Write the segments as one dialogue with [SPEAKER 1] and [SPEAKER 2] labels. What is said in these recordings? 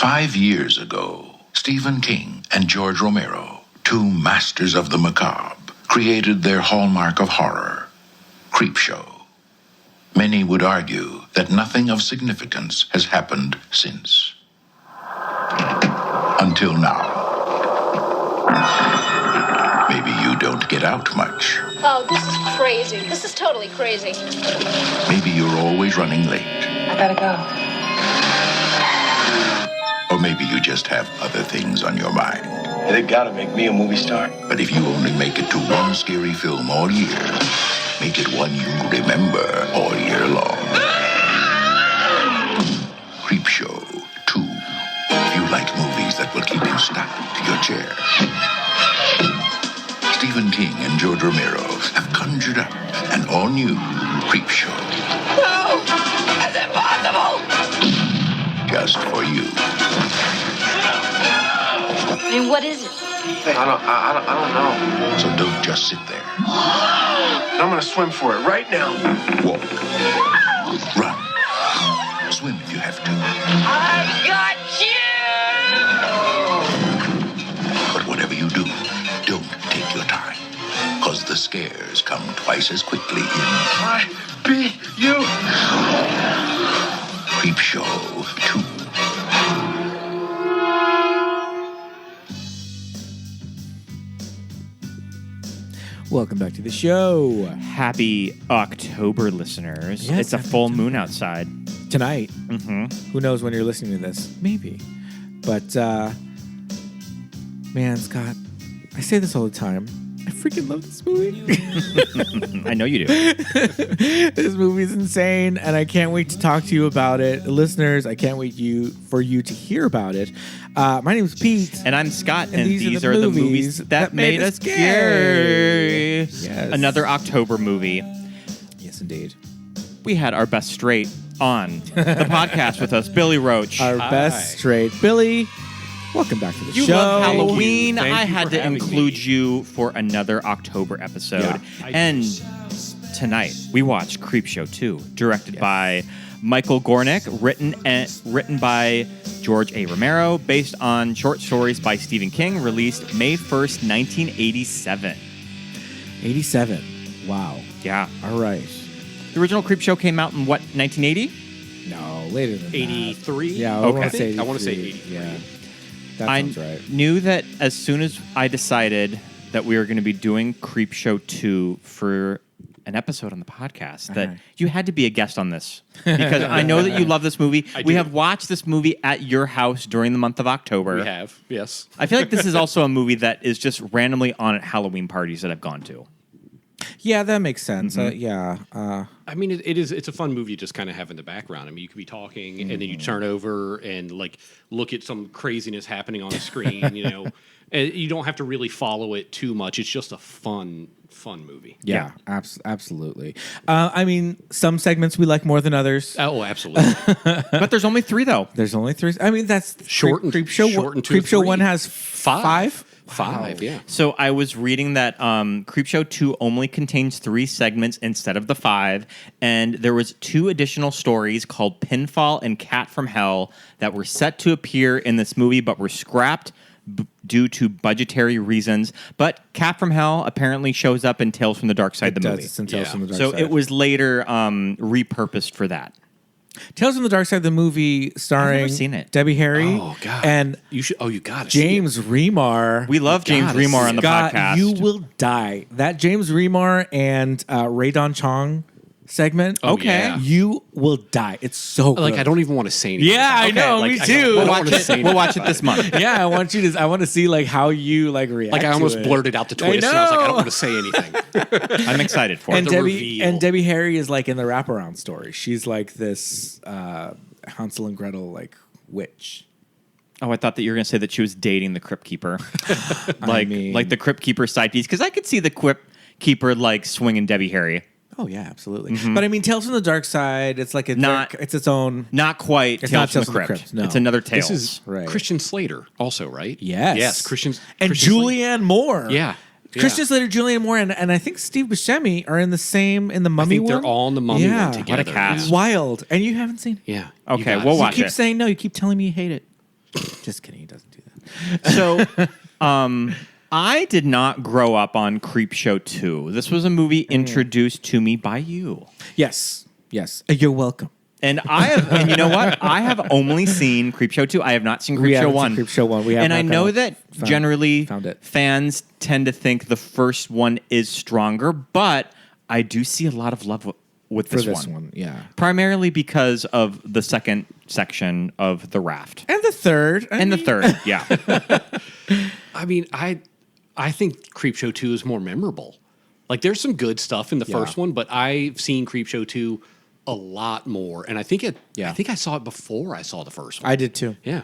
[SPEAKER 1] 5 years ago, Stephen King and George Romero, two masters of the macabre, created their hallmark of horror, Creepshow. Many would argue that nothing of significance has happened since. Until now. Maybe you don't get out much.
[SPEAKER 2] Oh, this is crazy. This is totally crazy.
[SPEAKER 1] Maybe you're always running late.
[SPEAKER 2] I gotta go.
[SPEAKER 1] Or maybe you just have other things on your mind.
[SPEAKER 3] They gotta make me a movie star.
[SPEAKER 1] But if you only make it to one scary film all year, make it one you remember all year long. Creepshow 2. If you like movies that will keep you stuck to your chair. Stephen King and George Romero have conjured up an all-new Creepshow.
[SPEAKER 2] No! That's impossible!
[SPEAKER 1] Just for you.
[SPEAKER 2] I mean, what is it?
[SPEAKER 3] I don't know.
[SPEAKER 1] So don't just sit there.
[SPEAKER 3] I'm gonna swim for it right now.
[SPEAKER 1] Walk. Run. Swim if you have to.
[SPEAKER 2] I got you!
[SPEAKER 1] But whatever you do, don't take your time. Because the scares come twice as quickly in
[SPEAKER 3] I beat you.
[SPEAKER 1] Creepshow 2.
[SPEAKER 4] Welcome back to the show.
[SPEAKER 5] Happy October, listeners.
[SPEAKER 4] Yes,
[SPEAKER 5] it's a
[SPEAKER 4] happy
[SPEAKER 5] full
[SPEAKER 4] October.
[SPEAKER 5] moon outside.
[SPEAKER 4] Tonight.
[SPEAKER 5] Mm-hmm.
[SPEAKER 4] Who knows when you're listening to this? Maybe. But, man, Scott, I say this all the time. I freaking love this movie.
[SPEAKER 5] I know you do.
[SPEAKER 4] This movie's insane, and I can't wait to talk to you about it. Listeners, I can't wait for you to hear about it. My name is Pete.
[SPEAKER 5] And I'm Scott, and
[SPEAKER 4] these
[SPEAKER 5] are the movies that made us scary.
[SPEAKER 4] Yes.
[SPEAKER 5] Another October movie.
[SPEAKER 4] Yes, indeed.
[SPEAKER 5] We had our best straight on the podcast with us, Billy Roach.
[SPEAKER 4] Our best straight. Billy, welcome back to the
[SPEAKER 5] You
[SPEAKER 4] show.
[SPEAKER 5] love Halloween.
[SPEAKER 6] Thank you
[SPEAKER 5] I
[SPEAKER 6] for
[SPEAKER 5] had to
[SPEAKER 6] having
[SPEAKER 5] include
[SPEAKER 6] me.
[SPEAKER 5] you for another October episode.
[SPEAKER 4] Yeah,
[SPEAKER 5] and tonight we watched Creepshow 2, directed by Michael Gornick, written by George A. Romero, based on short stories by Stephen King, released May 1st, 1987.
[SPEAKER 4] 87. Wow.
[SPEAKER 5] Yeah.
[SPEAKER 4] All right.
[SPEAKER 5] The original Creepshow came out in, what, 1980?
[SPEAKER 4] No, later than
[SPEAKER 6] 83?
[SPEAKER 4] that. Yeah,
[SPEAKER 5] Okay.
[SPEAKER 6] I want to say
[SPEAKER 4] 83.
[SPEAKER 6] 83.
[SPEAKER 4] Yeah. That
[SPEAKER 5] I
[SPEAKER 4] sounds right.
[SPEAKER 5] knew that as soon as I decided that we were going to be doing Creepshow 2 for an episode on the podcast, that you had to be a guest on this. Because I know that you love this movie.
[SPEAKER 6] I
[SPEAKER 5] We
[SPEAKER 6] do.
[SPEAKER 5] have watched this movie at your house during the month of October.
[SPEAKER 6] We have, yes.
[SPEAKER 5] I feel like this is also a movie that is just randomly on at Halloween parties that I've gone to.
[SPEAKER 4] Yeah, that makes sense.
[SPEAKER 5] Mm-hmm.
[SPEAKER 4] Yeah.
[SPEAKER 6] I mean, it's a fun movie to just kind of have in the background. I mean, you could be talking, and then you turn over and, like, look at some craziness happening on the screen, you know. And you don't have to really follow it too much. It's just a fun movie.
[SPEAKER 4] Yeah, absolutely. I mean, some segments we like more than others.
[SPEAKER 6] Oh, absolutely.
[SPEAKER 5] But there's only 3, though.
[SPEAKER 4] There's only 3. I mean, that's
[SPEAKER 6] Shortened to
[SPEAKER 4] Creepshow
[SPEAKER 6] 3.
[SPEAKER 4] 1 has 5.
[SPEAKER 6] Five, yeah.
[SPEAKER 5] So I was reading that Creepshow 2 only contains 3 segments instead of the 5, and there was 2 additional stories called Pinfall and Cat from Hell that were set to appear in this movie but were scrapped due to budgetary reasons. But Cat from Hell apparently shows up in Tales from the Dark Side, the movie.
[SPEAKER 4] It's in Tales
[SPEAKER 6] Yeah.
[SPEAKER 4] from the Dark
[SPEAKER 5] So
[SPEAKER 4] Side.
[SPEAKER 5] it was later repurposed for that.
[SPEAKER 4] Tales from the Dark Side, the movie starring
[SPEAKER 5] never seen it.
[SPEAKER 4] Debbie Harry
[SPEAKER 6] Oh, God.
[SPEAKER 4] and
[SPEAKER 6] You should. Oh, you got it.
[SPEAKER 4] James Remar.
[SPEAKER 5] We love James
[SPEAKER 6] gotta
[SPEAKER 5] Remar
[SPEAKER 6] see
[SPEAKER 5] on the
[SPEAKER 4] God,
[SPEAKER 5] podcast.
[SPEAKER 4] you will die. That James Remar and Ray Don Chong segment.
[SPEAKER 6] Oh, yeah.
[SPEAKER 4] You will die. It's so good.
[SPEAKER 6] Like, I don't even want to say anything.
[SPEAKER 4] Yeah, I know.
[SPEAKER 6] Like,
[SPEAKER 4] Me
[SPEAKER 6] I
[SPEAKER 4] too.
[SPEAKER 6] don't
[SPEAKER 5] We'll
[SPEAKER 6] wanna
[SPEAKER 5] watch
[SPEAKER 6] say
[SPEAKER 5] it. We'll watch it this month.
[SPEAKER 4] Yeah, I want to see like how you like react.
[SPEAKER 6] Like, I almost
[SPEAKER 4] to it.
[SPEAKER 6] blurted out the twist, and I was like, I don't want to say anything.
[SPEAKER 5] I'm excited for
[SPEAKER 4] And
[SPEAKER 5] it.
[SPEAKER 6] the
[SPEAKER 4] Debbie
[SPEAKER 6] reveal.
[SPEAKER 4] Debbie Harry is like in the wraparound story. She's like this Hansel and Gretel like witch.
[SPEAKER 5] Oh, I thought that you were going to say that she was dating the Crypt Keeper. like
[SPEAKER 4] mean-
[SPEAKER 5] the Crypt Keeper side piece. Because I could see the Crypt Keeper like swinging Debbie Harry.
[SPEAKER 4] Oh yeah, absolutely. But I mean, Tales from the Dark Side. It's like it's its own.
[SPEAKER 5] Not quite
[SPEAKER 4] It's
[SPEAKER 5] Tales
[SPEAKER 4] not
[SPEAKER 5] from the
[SPEAKER 4] Tales from the
[SPEAKER 5] Crypt.
[SPEAKER 4] Crypt, no.
[SPEAKER 5] It's another Tales.
[SPEAKER 6] This is
[SPEAKER 4] Right.
[SPEAKER 6] Christian Slater, also, right?
[SPEAKER 4] Yes.
[SPEAKER 6] Yes, Christian.
[SPEAKER 4] And
[SPEAKER 6] Christian Slater.
[SPEAKER 4] Julianne Moore.
[SPEAKER 6] Yeah.
[SPEAKER 4] Christian Slater, Julianne Moore, and I think Steve Buscemi are in the Mummy
[SPEAKER 6] I think
[SPEAKER 4] one.
[SPEAKER 6] they're all in the Mummy
[SPEAKER 4] Yeah.
[SPEAKER 6] one
[SPEAKER 4] What
[SPEAKER 6] together.
[SPEAKER 5] a cast.
[SPEAKER 4] Wild. And you haven't seen it.
[SPEAKER 6] Yeah.
[SPEAKER 5] Okay,
[SPEAKER 6] You got
[SPEAKER 5] we'll
[SPEAKER 6] it.
[SPEAKER 5] watch
[SPEAKER 4] You keep
[SPEAKER 5] it.
[SPEAKER 4] saying no. You keep telling me you hate it. Just kidding. He doesn't do that.
[SPEAKER 5] So, I did not grow up on Creepshow 2. This was a movie introduced to me by you.
[SPEAKER 4] Yes. You're welcome.
[SPEAKER 5] And and you know what? I have only seen Creepshow 2. I have not seen
[SPEAKER 4] We
[SPEAKER 5] Creepshow
[SPEAKER 4] haven't
[SPEAKER 5] 1.
[SPEAKER 4] seen Creepshow 1. We have
[SPEAKER 5] and
[SPEAKER 4] not
[SPEAKER 5] I know
[SPEAKER 4] found-
[SPEAKER 5] that
[SPEAKER 4] found-
[SPEAKER 5] generally
[SPEAKER 4] found it.
[SPEAKER 5] fans tend to think the first one is stronger, but I do see a lot of love with
[SPEAKER 4] For
[SPEAKER 5] this,
[SPEAKER 4] this one, yeah.
[SPEAKER 5] Primarily because of the second section of the raft.
[SPEAKER 4] And the third.
[SPEAKER 5] And the third, yeah.
[SPEAKER 6] I mean, I think Creepshow 2 is more memorable. Like, there's some good stuff in the first one, but I've seen Creepshow 2 a lot more, and I think I saw it before I saw the first one.
[SPEAKER 4] I did too.
[SPEAKER 6] Yeah.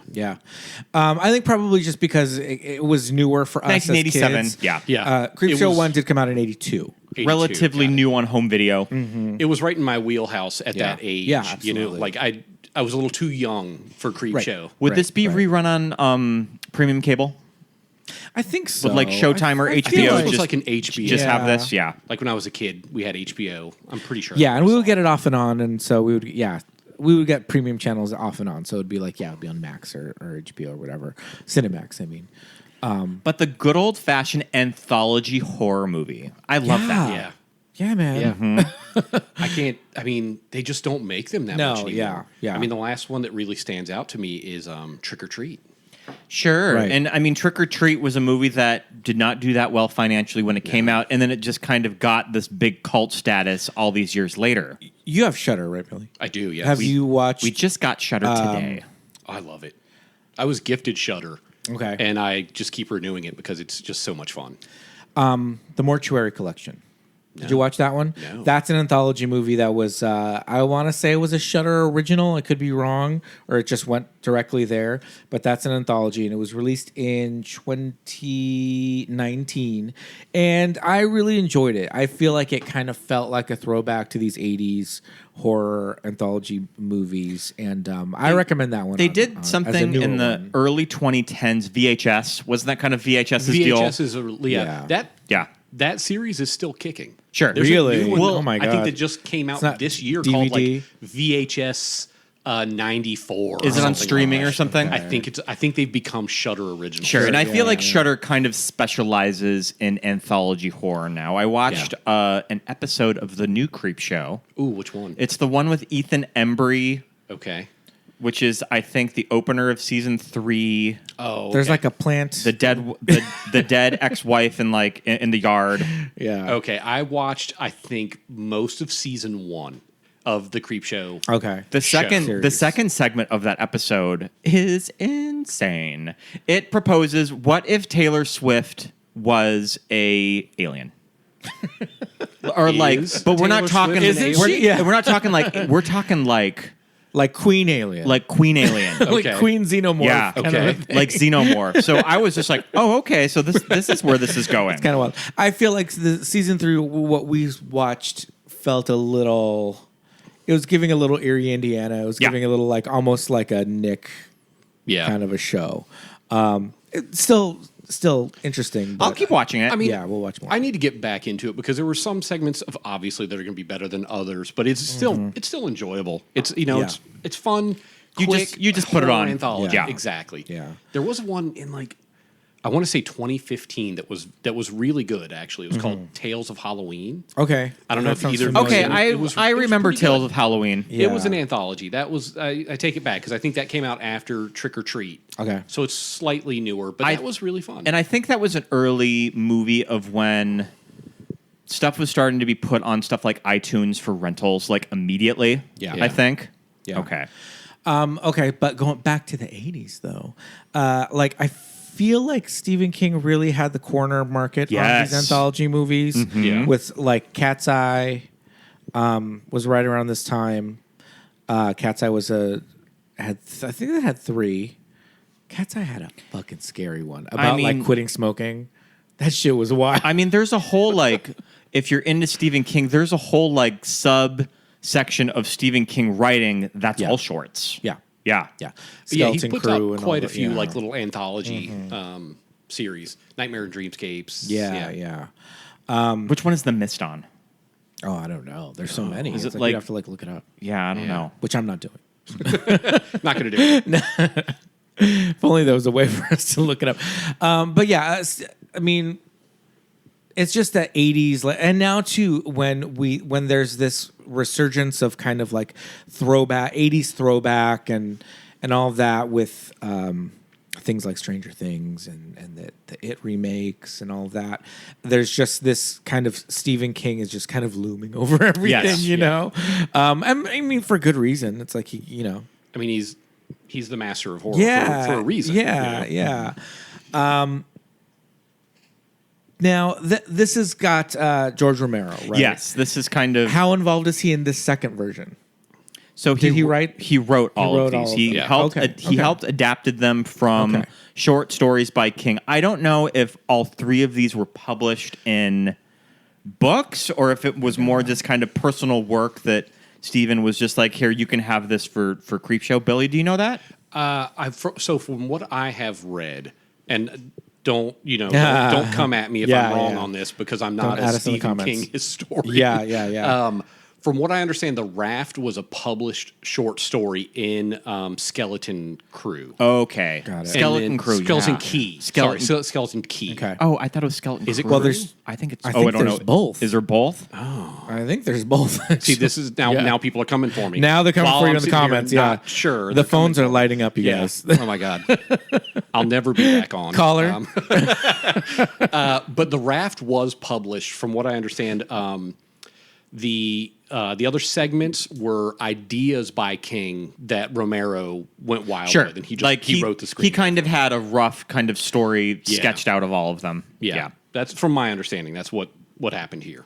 [SPEAKER 4] I think probably just because it was newer for us
[SPEAKER 5] 1987,
[SPEAKER 4] as kids.
[SPEAKER 5] yeah.
[SPEAKER 6] Yeah.
[SPEAKER 4] Creepshow
[SPEAKER 6] It was
[SPEAKER 4] 1 did come out in 82.
[SPEAKER 6] 82,
[SPEAKER 5] Relatively
[SPEAKER 6] got it.
[SPEAKER 5] new on home video.
[SPEAKER 6] It was right in my wheelhouse at that age.
[SPEAKER 4] Yeah,
[SPEAKER 6] You know,
[SPEAKER 4] absolutely.
[SPEAKER 6] like I was a little too young for Creepshow.
[SPEAKER 5] Would
[SPEAKER 4] Right,
[SPEAKER 5] this be
[SPEAKER 4] right.
[SPEAKER 5] rerun on premium cable?
[SPEAKER 4] I think so.
[SPEAKER 5] With, like, Showtime or
[SPEAKER 4] I
[SPEAKER 5] HBO?
[SPEAKER 4] feel
[SPEAKER 6] It was
[SPEAKER 5] just-
[SPEAKER 6] like an HBO.
[SPEAKER 5] Just have
[SPEAKER 4] Yeah.
[SPEAKER 5] this? Yeah.
[SPEAKER 6] Like when I was a kid, we had HBO. I'm pretty sure.
[SPEAKER 4] Yeah, and we
[SPEAKER 6] saw
[SPEAKER 4] would get it off and on, and so we would get premium channels off and on. So it'd be like, it'd be on Max or HBO or whatever. Cinemax, I mean.
[SPEAKER 5] But the good old fashioned anthology horror movie. I love that.
[SPEAKER 6] Yeah.
[SPEAKER 4] Yeah, man.
[SPEAKER 6] I can't. I mean, they just don't make them that
[SPEAKER 4] No,
[SPEAKER 6] much anymore.
[SPEAKER 4] yeah.
[SPEAKER 6] I mean, the last one that really stands out to me is Trick or Treat.
[SPEAKER 5] Sure.
[SPEAKER 4] Right.
[SPEAKER 5] And I mean, Trick or Treat was a movie that did not do that well financially when it came out. And then it just kind of got this big cult status all these years later.
[SPEAKER 4] You have Shudder, right, Billy?
[SPEAKER 6] I do. Yeah.
[SPEAKER 4] Have you watched?
[SPEAKER 5] We just got Shudder today.
[SPEAKER 6] I love it. I was gifted Shudder.
[SPEAKER 4] Okay.
[SPEAKER 6] And I just keep renewing it because it's just so much fun.
[SPEAKER 4] The Mortuary Collection. Did you watch that one?
[SPEAKER 6] No.
[SPEAKER 4] That's an anthology movie that was, I want to say it was a Shudder original. I could be wrong, or it just went directly there. But that's an anthology, and it was released in 2019. And I really enjoyed it. I feel like it kind of felt like a throwback to these 80s horror anthology movies. And I recommend that one.
[SPEAKER 5] They
[SPEAKER 4] as
[SPEAKER 5] did
[SPEAKER 4] a
[SPEAKER 5] something
[SPEAKER 4] newer
[SPEAKER 5] in the
[SPEAKER 4] one.
[SPEAKER 5] early 2010s, VHS. Wasn't that kind of VHS's deal?
[SPEAKER 6] VHS is
[SPEAKER 4] Yeah.
[SPEAKER 5] Yeah.
[SPEAKER 6] That series is still kicking.
[SPEAKER 5] Sure.
[SPEAKER 6] There's a
[SPEAKER 4] Really?
[SPEAKER 6] new one,
[SPEAKER 4] Well, oh my
[SPEAKER 6] I think
[SPEAKER 4] God.
[SPEAKER 6] that just came out
[SPEAKER 4] not
[SPEAKER 6] this year called
[SPEAKER 4] DVD?
[SPEAKER 6] like VHS 94.
[SPEAKER 5] Is it on
[SPEAKER 6] something
[SPEAKER 5] streaming
[SPEAKER 6] like
[SPEAKER 5] or
[SPEAKER 6] that.
[SPEAKER 5] something?
[SPEAKER 6] I think they've become Shudder originals.
[SPEAKER 5] Sure, and I feel like
[SPEAKER 4] yeah.
[SPEAKER 5] Shudder kind of specializes in anthology horror now. I watched an episode of the new Creepshow.
[SPEAKER 6] Ooh, which one?
[SPEAKER 5] It's the one with Ethan Embry,
[SPEAKER 6] Okay.
[SPEAKER 5] which is I think the opener of season 3.
[SPEAKER 6] Oh,
[SPEAKER 4] There's
[SPEAKER 6] okay.
[SPEAKER 4] like a plant.
[SPEAKER 5] The dead ex-wife in the yard.
[SPEAKER 4] yeah.
[SPEAKER 6] Okay, I watched I think most of season 1 of the Creepshow.
[SPEAKER 4] Okay.
[SPEAKER 5] The second
[SPEAKER 4] Series.
[SPEAKER 5] segment of that episode is insane. It proposes, what if Taylor Swift was a alien? Or like,
[SPEAKER 6] Is
[SPEAKER 5] but we're not
[SPEAKER 6] Taylor
[SPEAKER 5] talking.
[SPEAKER 6] Swift an
[SPEAKER 5] We're,
[SPEAKER 6] alien?
[SPEAKER 4] Yeah.
[SPEAKER 5] we're not talking like. We're talking like
[SPEAKER 4] Queen Alien.
[SPEAKER 5] Queen Alien.
[SPEAKER 4] like
[SPEAKER 6] Okay.
[SPEAKER 4] Queen Xenomorph.
[SPEAKER 5] Yeah,
[SPEAKER 4] kind of
[SPEAKER 6] okay.
[SPEAKER 4] a thing.
[SPEAKER 5] like Xenomorph. So I was just like, oh, okay. So this is where this is going.
[SPEAKER 4] Kind of wild. I feel like the season 3, what we watched, felt a little. It was giving a little Erie, Indiana. It was
[SPEAKER 5] Yeah.
[SPEAKER 4] giving a little like almost like a Nick
[SPEAKER 6] Yeah.
[SPEAKER 4] kind of a show. It's still interesting.
[SPEAKER 5] I'll
[SPEAKER 4] but,
[SPEAKER 5] keep watching it.
[SPEAKER 6] I mean,
[SPEAKER 4] Yeah, we'll watch more.
[SPEAKER 6] I need to get back into it because there were some segments of obviously that are going to be better than others, but it's still enjoyable. It's
[SPEAKER 4] Yeah.
[SPEAKER 6] it's fun.
[SPEAKER 5] You
[SPEAKER 6] quick,
[SPEAKER 5] just put it
[SPEAKER 6] horror
[SPEAKER 5] on.
[SPEAKER 6] anthology.
[SPEAKER 5] Yeah.
[SPEAKER 6] Exactly.
[SPEAKER 4] Yeah.
[SPEAKER 6] There was one in like I want to say 2015 that was really good actually. It was called Tales of Halloween.
[SPEAKER 4] okay.
[SPEAKER 6] I don't know
[SPEAKER 4] That
[SPEAKER 6] if
[SPEAKER 4] sounds
[SPEAKER 6] either.
[SPEAKER 4] familiar.
[SPEAKER 5] okay,
[SPEAKER 6] it was-
[SPEAKER 5] I
[SPEAKER 6] it was
[SPEAKER 5] remember
[SPEAKER 6] pretty
[SPEAKER 5] Tales
[SPEAKER 6] good.
[SPEAKER 5] of Halloween.
[SPEAKER 4] Yeah.
[SPEAKER 6] It was an anthology. That was I take it back because I think that came out after Trick or Treat.
[SPEAKER 4] Okay.
[SPEAKER 6] So it's slightly newer, but that was really fun.
[SPEAKER 5] And I think that was an early movie of when stuff was starting to be put on stuff like iTunes for rentals, like immediately.
[SPEAKER 4] Yeah.
[SPEAKER 5] I think.
[SPEAKER 4] Yeah.
[SPEAKER 5] Okay.
[SPEAKER 4] Okay, but going back to the 80s though, like I feel like Stephen King really had the corner market on
[SPEAKER 5] Yes.
[SPEAKER 4] these anthology movies.
[SPEAKER 6] Yeah.
[SPEAKER 4] With like Cat's Eye, was right around this time. Cat's Eye I think it had 3. Cat's Eye had a fucking scary one about
[SPEAKER 5] mean-
[SPEAKER 4] like quitting smoking. That shit was wild.
[SPEAKER 5] I mean, there's a whole like, if you're into Stephen King, there's a whole like section of Stephen King writing that's all shorts.
[SPEAKER 4] yeah,
[SPEAKER 5] Yeah.
[SPEAKER 4] yeah.
[SPEAKER 6] Yeah, he
[SPEAKER 4] Skeleton
[SPEAKER 6] puts
[SPEAKER 4] Crew
[SPEAKER 6] out
[SPEAKER 4] and all
[SPEAKER 6] quite a
[SPEAKER 4] that,
[SPEAKER 6] few
[SPEAKER 4] yeah.
[SPEAKER 6] like little anthology series, Nightmare and Dreamscapes.
[SPEAKER 4] Yeah.
[SPEAKER 5] Which one is The Mist on?
[SPEAKER 4] Oh, I don't know. There's so many.
[SPEAKER 5] Is
[SPEAKER 4] It's
[SPEAKER 5] it
[SPEAKER 4] like
[SPEAKER 5] like-
[SPEAKER 4] you have to like look it up,
[SPEAKER 5] Yeah, I don't know.
[SPEAKER 4] which I'm not doing.
[SPEAKER 6] Not going to do it.
[SPEAKER 4] If only there was a way for us to look it up. But yeah, I mean, it's just that 80s, and now too when there's this resurgence of kind of like 80s throwback and all of that with things like Stranger Things and the It remakes and all of that. There's just this kind of Stephen King is just kind of looming over everything, you know. I mean, for good reason. It's like
[SPEAKER 6] I mean, he's the master of horror for a reason.
[SPEAKER 4] Yeah, yeah. Now, this has got George Romero, right?
[SPEAKER 5] Yes, this is kind of
[SPEAKER 4] How involved is he in this second version?
[SPEAKER 5] So
[SPEAKER 4] Did he write?
[SPEAKER 5] He wrote all
[SPEAKER 4] wrote
[SPEAKER 5] of
[SPEAKER 4] all
[SPEAKER 5] these.
[SPEAKER 4] of
[SPEAKER 5] He
[SPEAKER 4] them.
[SPEAKER 5] helped.
[SPEAKER 4] Okay,
[SPEAKER 5] He helped adapted them from
[SPEAKER 4] Okay.
[SPEAKER 5] short stories by King. I don't know if all three of these were published in books or if it was more just kind of personal work that Stephen was just like, here, you can have this for Creepshow. Billy, do you know that?
[SPEAKER 6] So from what I have read, and don't come at me if I'm wrong on this because I'm not
[SPEAKER 4] Don't add
[SPEAKER 6] a
[SPEAKER 4] us in the
[SPEAKER 6] Stephen
[SPEAKER 4] comments.
[SPEAKER 6] King historian.
[SPEAKER 4] Yeah.
[SPEAKER 6] From what I understand, The Raft was a published short story in Skeleton Crew.
[SPEAKER 5] Okay.
[SPEAKER 4] Got it.
[SPEAKER 5] Skeleton Crew.
[SPEAKER 6] Skeleton
[SPEAKER 5] yeah.
[SPEAKER 6] Key.
[SPEAKER 5] Skeleton.
[SPEAKER 6] Sorry, Skeleton Key.
[SPEAKER 4] Okay.
[SPEAKER 5] Oh, I thought it was Skeleton
[SPEAKER 6] Is it
[SPEAKER 5] Crew.
[SPEAKER 6] Well,
[SPEAKER 4] there's-
[SPEAKER 5] I think it's.
[SPEAKER 4] I
[SPEAKER 5] I
[SPEAKER 4] think
[SPEAKER 5] don't
[SPEAKER 4] there's
[SPEAKER 5] know.
[SPEAKER 4] both.
[SPEAKER 5] Is there both?
[SPEAKER 4] I think there's both.
[SPEAKER 6] See, this is now people are coming for me.
[SPEAKER 4] Now they're coming
[SPEAKER 6] While
[SPEAKER 4] for you
[SPEAKER 6] I'm
[SPEAKER 4] in the
[SPEAKER 6] sitting here
[SPEAKER 4] comments. Yeah,
[SPEAKER 6] not sure.
[SPEAKER 4] The
[SPEAKER 6] they're
[SPEAKER 4] phones
[SPEAKER 6] coming
[SPEAKER 4] are
[SPEAKER 6] for me.
[SPEAKER 4] lighting up, you
[SPEAKER 6] Yeah.
[SPEAKER 4] guys.
[SPEAKER 6] Oh my god. I'll never be back on.
[SPEAKER 4] Caller.
[SPEAKER 6] But The Raft was published, from what I understand. The other segments were ideas by King that Romero went wild
[SPEAKER 5] Sure.
[SPEAKER 6] with, and he wrote the screen.
[SPEAKER 5] He kind of had a rough kind of story sketched out of all of them.
[SPEAKER 6] yeah, that's from my understanding. That's what happened here.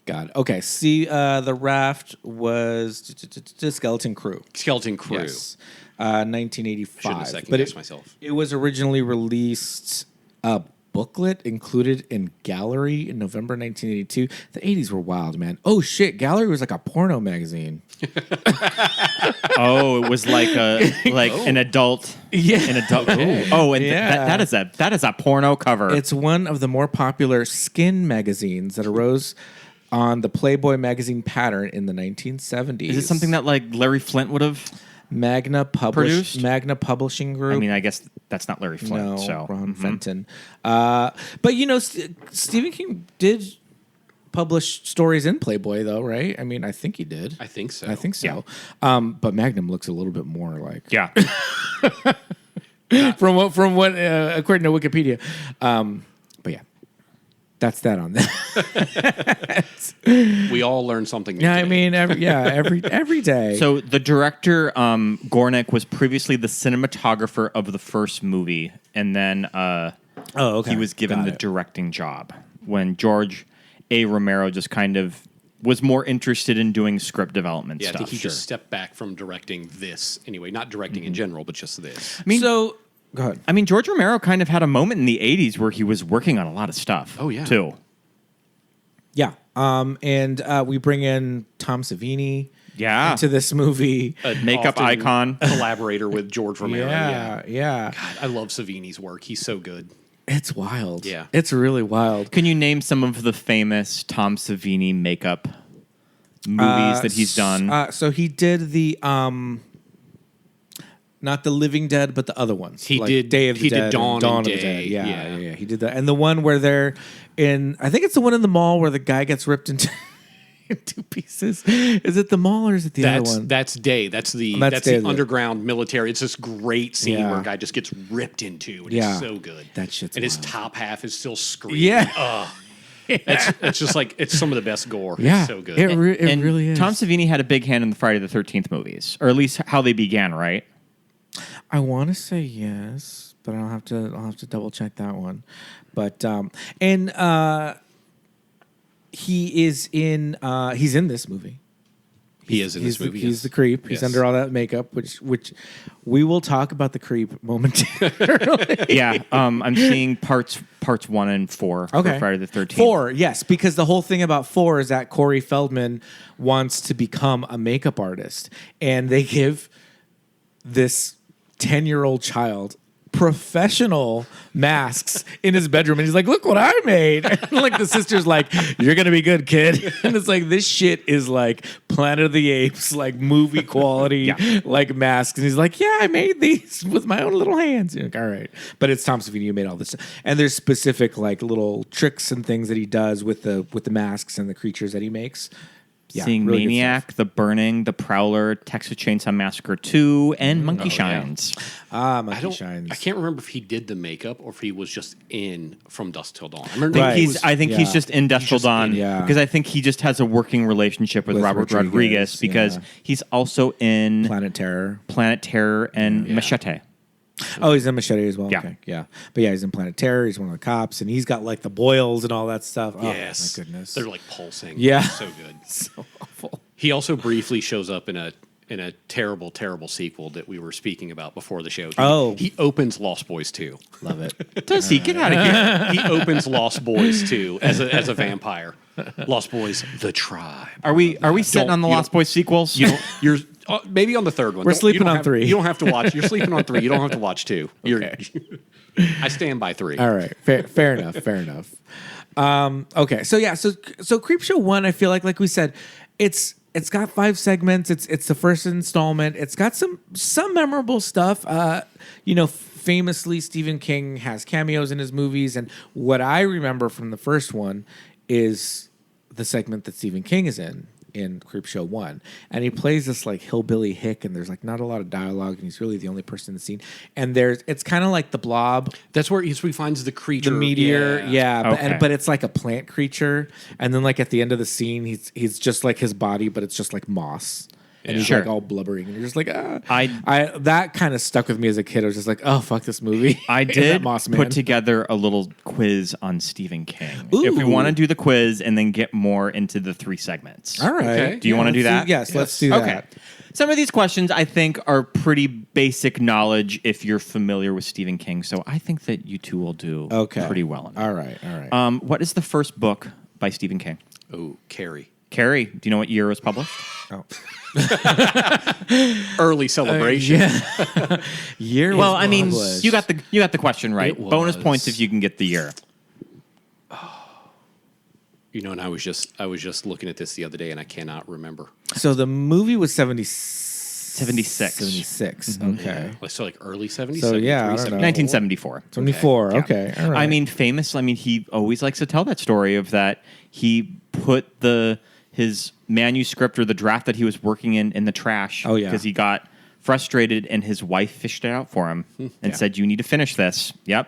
[SPEAKER 4] God. Okay. See, the Raft was Skeleton Crew.
[SPEAKER 6] Skeleton Crew.
[SPEAKER 4] Yes. 1985.
[SPEAKER 6] Shouldn't have second
[SPEAKER 4] But
[SPEAKER 6] guessed myself.
[SPEAKER 4] It was originally released a booklet included in Gallery in November 1982. The 80s were wild, man. Oh shit, Gallery was like a porno magazine.
[SPEAKER 5] Oh, it was like an adult.
[SPEAKER 4] Yeah.
[SPEAKER 5] An adult. Oh, and
[SPEAKER 4] Yeah.
[SPEAKER 5] that is a porno cover.
[SPEAKER 4] It's one of the more popular skin magazines that arose on the Playboy magazine pattern in the 1970s.
[SPEAKER 5] Is it something that like Larry Flint would have? Produced?
[SPEAKER 4] Magna Publishing Group?
[SPEAKER 5] I mean, I guess that's not Larry Flint.
[SPEAKER 4] No,
[SPEAKER 5] so
[SPEAKER 4] Ron Fenton. But Stephen King did publish stories in Playboy, though, right? I mean, I think he did.
[SPEAKER 6] I think so.
[SPEAKER 4] I think so. But Magnum looks a little bit more like
[SPEAKER 5] yeah.
[SPEAKER 4] from what according to Wikipedia. But yeah, that's that on that.
[SPEAKER 6] We all learn something new
[SPEAKER 4] Yeah, I
[SPEAKER 6] today.
[SPEAKER 4] mean, every day.
[SPEAKER 5] So the director Gornick was previously the cinematographer of the first movie, and then
[SPEAKER 4] okay.
[SPEAKER 5] he was given
[SPEAKER 4] Got
[SPEAKER 5] the
[SPEAKER 4] it.
[SPEAKER 5] directing job when George A. Romero just kind of was more interested in doing script development
[SPEAKER 6] Yeah, I
[SPEAKER 5] stuff.
[SPEAKER 6] think he just stepped back from directing this anyway. Not directing in general, but just this.
[SPEAKER 4] So go ahead.
[SPEAKER 5] I mean, George Romero kind of had a moment in the 80s where he was working on a lot of stuff.
[SPEAKER 6] Oh, yeah.
[SPEAKER 5] Too.
[SPEAKER 4] Yeah. And we bring in Tom Savini
[SPEAKER 5] Yeah.
[SPEAKER 4] into this movie.
[SPEAKER 5] Makeup
[SPEAKER 6] Often
[SPEAKER 5] icon.
[SPEAKER 6] collaborator with George Romero.
[SPEAKER 4] Yeah.
[SPEAKER 6] God, I love Savini's work. He's so good.
[SPEAKER 4] It's wild.
[SPEAKER 6] Yeah.
[SPEAKER 4] It's really wild.
[SPEAKER 5] Can you name some of the famous Tom Savini makeup movies that he's done?
[SPEAKER 4] So he did the not the Living Dead, but the other ones.
[SPEAKER 6] He
[SPEAKER 4] like
[SPEAKER 6] did-
[SPEAKER 4] Day of the
[SPEAKER 6] he did
[SPEAKER 4] Dead, and
[SPEAKER 6] Dawn and
[SPEAKER 4] of the
[SPEAKER 6] Day.
[SPEAKER 4] Dead. Yeah,
[SPEAKER 6] Yeah.
[SPEAKER 4] yeah. He did that, and the one where they're in. I think it's the one in the mall where the guy gets ripped into two pieces. Is it the mall or is it the other one?
[SPEAKER 6] That's Day. That's the
[SPEAKER 4] That's Day of the-
[SPEAKER 6] underground military. It's this great scene
[SPEAKER 4] Yeah.
[SPEAKER 6] where a guy just gets ripped into, and
[SPEAKER 4] Yeah.
[SPEAKER 6] it's so good.
[SPEAKER 4] That shit's
[SPEAKER 6] and his
[SPEAKER 4] wild.
[SPEAKER 6] top half is still screaming.
[SPEAKER 4] Yeah.
[SPEAKER 6] It's just like it's some of the best gore.
[SPEAKER 4] Yeah,
[SPEAKER 6] It's so good.
[SPEAKER 4] it
[SPEAKER 5] and
[SPEAKER 4] really is.
[SPEAKER 5] Tom Savini had a big hand in the Friday the 13th movies, or at least how they began, right?
[SPEAKER 4] I want to say yes, but I'll have to double check that one. But he is in he's in this movie.
[SPEAKER 6] He is in this movie.
[SPEAKER 4] He's
[SPEAKER 6] yes.
[SPEAKER 4] the creep. He's
[SPEAKER 6] Yes.
[SPEAKER 4] under all that makeup, which we will talk about the creep momentarily.
[SPEAKER 5] Yeah, I'm seeing parts 1 and 4 for Friday the 13th.
[SPEAKER 4] 4, yes, because the whole thing about 4 is that Corey Feldman wants to become a makeup artist, and they give this 10-year-old child professional masks in his bedroom, and he's like, "Look what I made!" And like the sister's like, "You're gonna be good, kid." And it's like this shit is like Planet of the Apes, like movie quality, like masks. And he's like, "Yeah, I made these with my own little hands." You're like, all right, but it's Tom Savini who made all this, and there's specific like little tricks and things that he does with the masks and the creatures that he makes. Yeah,
[SPEAKER 5] Seeing
[SPEAKER 4] really good
[SPEAKER 5] Maniac, The Burning, The Prowler, Texas Chainsaw Massacre 2, and Monkey Shines.
[SPEAKER 4] Monkey Shines.
[SPEAKER 6] I can't remember if he did the makeup or if he was just in From Dusk Till Dawn. I remember
[SPEAKER 4] Right.
[SPEAKER 5] I think he's just in Dust Till Dawn
[SPEAKER 4] yeah.
[SPEAKER 5] because I think he just has a working relationship with Robert Rodriguez because he's also in
[SPEAKER 4] Planet Terror.
[SPEAKER 5] and Machete.
[SPEAKER 4] Oh, he's in Machete as well.
[SPEAKER 5] Yeah.
[SPEAKER 4] Okay. Yeah. But yeah, he's in Planet Terror. He's one of the cops, and he's got like the boils and all that stuff.
[SPEAKER 6] Yes.
[SPEAKER 4] Oh, my goodness.
[SPEAKER 6] They're like pulsing.
[SPEAKER 4] Yeah.
[SPEAKER 6] So good.
[SPEAKER 4] so awful.
[SPEAKER 6] He also briefly shows up in a terrible, terrible sequel that we were speaking about before the show. He opens Lost Boys 2.
[SPEAKER 4] Love it.
[SPEAKER 5] Does he? Get out of here.
[SPEAKER 6] He opens Lost Boys 2 as a vampire. Lost Boys, The Tribe.
[SPEAKER 5] Are we sitting on the Lost Boys sequels?
[SPEAKER 6] You're maybe on the third one.
[SPEAKER 4] We're sleeping on 3.
[SPEAKER 6] You don't have to watch. You're sleeping on 3. You don't have to watch 2.
[SPEAKER 4] Okay.
[SPEAKER 6] I stand by 3.
[SPEAKER 4] All right. Fair enough. Fair enough. Okay. So yeah. So Creepshow 1, I feel like we said, it's got 5 segments. It's the first installment. It's got some memorable stuff. Famously, Stephen King has cameos in his movies, and what I remember from the first one is the segment that Stephen King is in Creepshow 1, and he plays this like hillbilly hick, and there's like not a lot of dialogue, and he's really the only person in the scene. And it's kind of like the Blob,
[SPEAKER 6] That's where he finds the creature,
[SPEAKER 4] the meteor,
[SPEAKER 5] Okay.
[SPEAKER 4] but it's like a plant creature, and then like at the end of the scene, he's just like his body, but it's just like moss. And he's
[SPEAKER 5] Sure.
[SPEAKER 4] like all blubbering, and you're just like,
[SPEAKER 5] I
[SPEAKER 4] that kind of stuck with me as a kid. I was just like, oh fuck this movie.
[SPEAKER 5] I
[SPEAKER 4] And that
[SPEAKER 5] did
[SPEAKER 4] Moss Man.
[SPEAKER 5] put together a little quiz on Stephen King. If we
[SPEAKER 4] Ooh.
[SPEAKER 5] want to do the quiz and then get more into the 3 segments.
[SPEAKER 4] All right.
[SPEAKER 6] Okay.
[SPEAKER 5] Do you want to do that?
[SPEAKER 4] Yes, let's do that.
[SPEAKER 5] Okay. Some of these questions I think are pretty basic knowledge if you're familiar with Stephen King. So I think that you two will do pretty well in it.
[SPEAKER 4] All right.
[SPEAKER 5] What is the first book by Stephen King?
[SPEAKER 6] Oh, Carrie.
[SPEAKER 5] Carrie, do you know what year it was published?
[SPEAKER 4] Oh.
[SPEAKER 6] Early celebration.
[SPEAKER 4] Year.
[SPEAKER 5] Well,
[SPEAKER 4] was
[SPEAKER 5] I mean,
[SPEAKER 4] published.
[SPEAKER 5] you got the question right.
[SPEAKER 6] It
[SPEAKER 5] Bonus
[SPEAKER 6] was.
[SPEAKER 5] points if you can get the year.
[SPEAKER 6] And I was just looking at this the other day, and I cannot remember.
[SPEAKER 4] So the movie was
[SPEAKER 5] 76.
[SPEAKER 4] 76.
[SPEAKER 5] Mm-hmm.
[SPEAKER 4] Okay.
[SPEAKER 6] So like early 70s.
[SPEAKER 4] So, yeah, I
[SPEAKER 6] 73,
[SPEAKER 4] don't know.
[SPEAKER 5] 1974.
[SPEAKER 4] 24.
[SPEAKER 5] Yeah.
[SPEAKER 4] Okay. All right.
[SPEAKER 5] I mean, he always likes to tell that story of that he put his manuscript or the draft that he was working in the trash.
[SPEAKER 4] Oh, yeah.
[SPEAKER 5] Because he got frustrated and his wife fished it out for him and said, "You need to finish this." Yep.